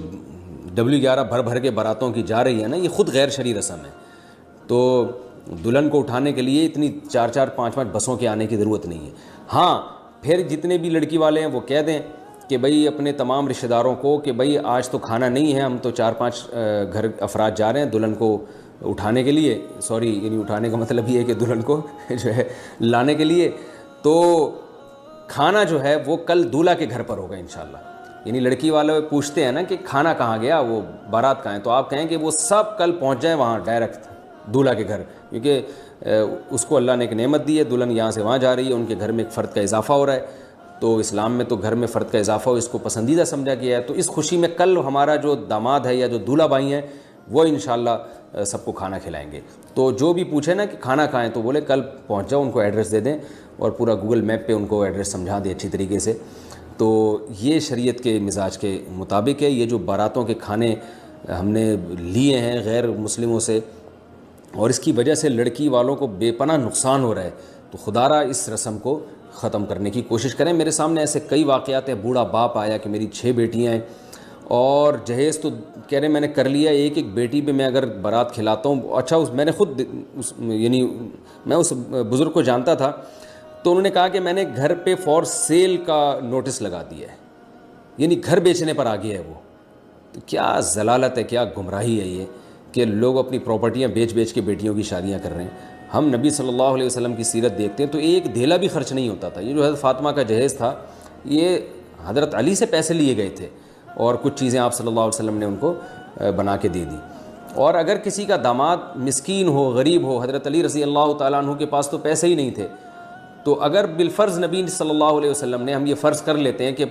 W11 بھر بھر کے باراتوں کی جا رہی ہے نا، یہ خود غیر شرعی رسم ہے. تو دلہن کو اٹھانے کے لیے اتنی 4-4 5-5 بسوں کے آنے کی ضرورت نہیں ہے. ہاں پھر جتنے بھی لڑکی والے ہیں وہ کہہ دیں کہ بھئی اپنے تمام رشتہ داروں کو کہ بھئی آج تو کھانا نہیں ہے، ہم تو 4-5 گھر افراد جا رہے ہیں دلہن کو اٹھانے کے لیے، یعنی اٹھانے کا مطلب یہ ہے کہ دلہن کو جو ہے لانے کے لیے. تو کھانا جو ہے وہ کل دولہا کے گھر پر ہوگا انشاءاللہ. یعنی لڑکی والے پوچھتے ہیں نا کہ کھانا کہاں گیا، وہ بارات کہاں ہے، تو آپ کہیں کہ وہ سب کل پہنچ جائیں وہاں ڈائریکٹ دولہا کے گھر، کیونکہ اس کو اللہ نے ایک نعمت دی ہے، دلہن یہاں سے وہاں جا رہی ہے، ان کے گھر میں ایک فرد کا اضافہ ہو رہا ہے. تو اسلام میں تو گھر میں فرد کا اضافہ ہو اس کو پسندیدہ سمجھا گیا ہے. تو اس خوشی میں کل ہمارا جو داماد ہے یا جو دولہا بھائی ہیں وہ انشاءاللہ سب کو کھانا کھلائیں گے. تو جو بھی پوچھے نا کہ کھانا کھائیں تو بولے کل پہنچ جاؤ، ان کو ایڈریس دے دیں اور پورا گوگل میپ پہ ان کو ایڈریس سمجھا دیں اچھی طریقے سے. تو یہ شریعت کے مزاج کے مطابق ہے. یہ جو باراتوں کے کھانے ہم نے لیے ہیں غیر مسلموں سے اور اس کی وجہ سے لڑکی والوں کو بے پناہ نقصان ہو رہا ہے، تو خدا را اس رسم کو ختم کرنے کی کوشش کریں. میرے سامنے ایسے کئی واقعات ہیں. بوڑھا باپ آیا کہ میری 6 بیٹیاں ہیں اور جہیز تو کہہ رہے میں نے کر لیا، ایک بیٹی پہ میں اگر بارات کھلاتا ہوں. اچھا میں نے خود یعنی میں اس بزرگ کو جانتا تھا، تو انہوں نے کہا کہ میں نے گھر پہ فور سیل کا نوٹس لگا دیا ہے، یعنی گھر بیچنے پر آ گیا ہے وہ. تو کیا ضلالت ہے، کیا گمراہی ہے یہ کہ لوگ اپنی پراپرٹیاں بیچ کے بیٹیوں کی شادیاں کر رہے ہیں. ہم نبی صلی اللہ علیہ وسلم کی سیرت دیکھتے ہیں تو ایک دھیلا بھی خرچ نہیں ہوتا تھا. یہ جو حضرت فاطمہ کا جہیز تھا یہ حضرت علی سے پیسے لیے گئے تھے اور کچھ چیزیں آپ صلی اللہ علیہ وسلم نے ان کو بنا کے دے دی. اور اگر کسی کا داماد مسکین ہو، غریب ہو، حضرت علی رضی اللہ تعالیٰ عنہ کے پاس تو پیسے ہی نہیں تھے، تو اگر بالفرض نبی صلی اللہ علیہ وسلم نے، ہم یہ فرض کر لیتے ہیں کہ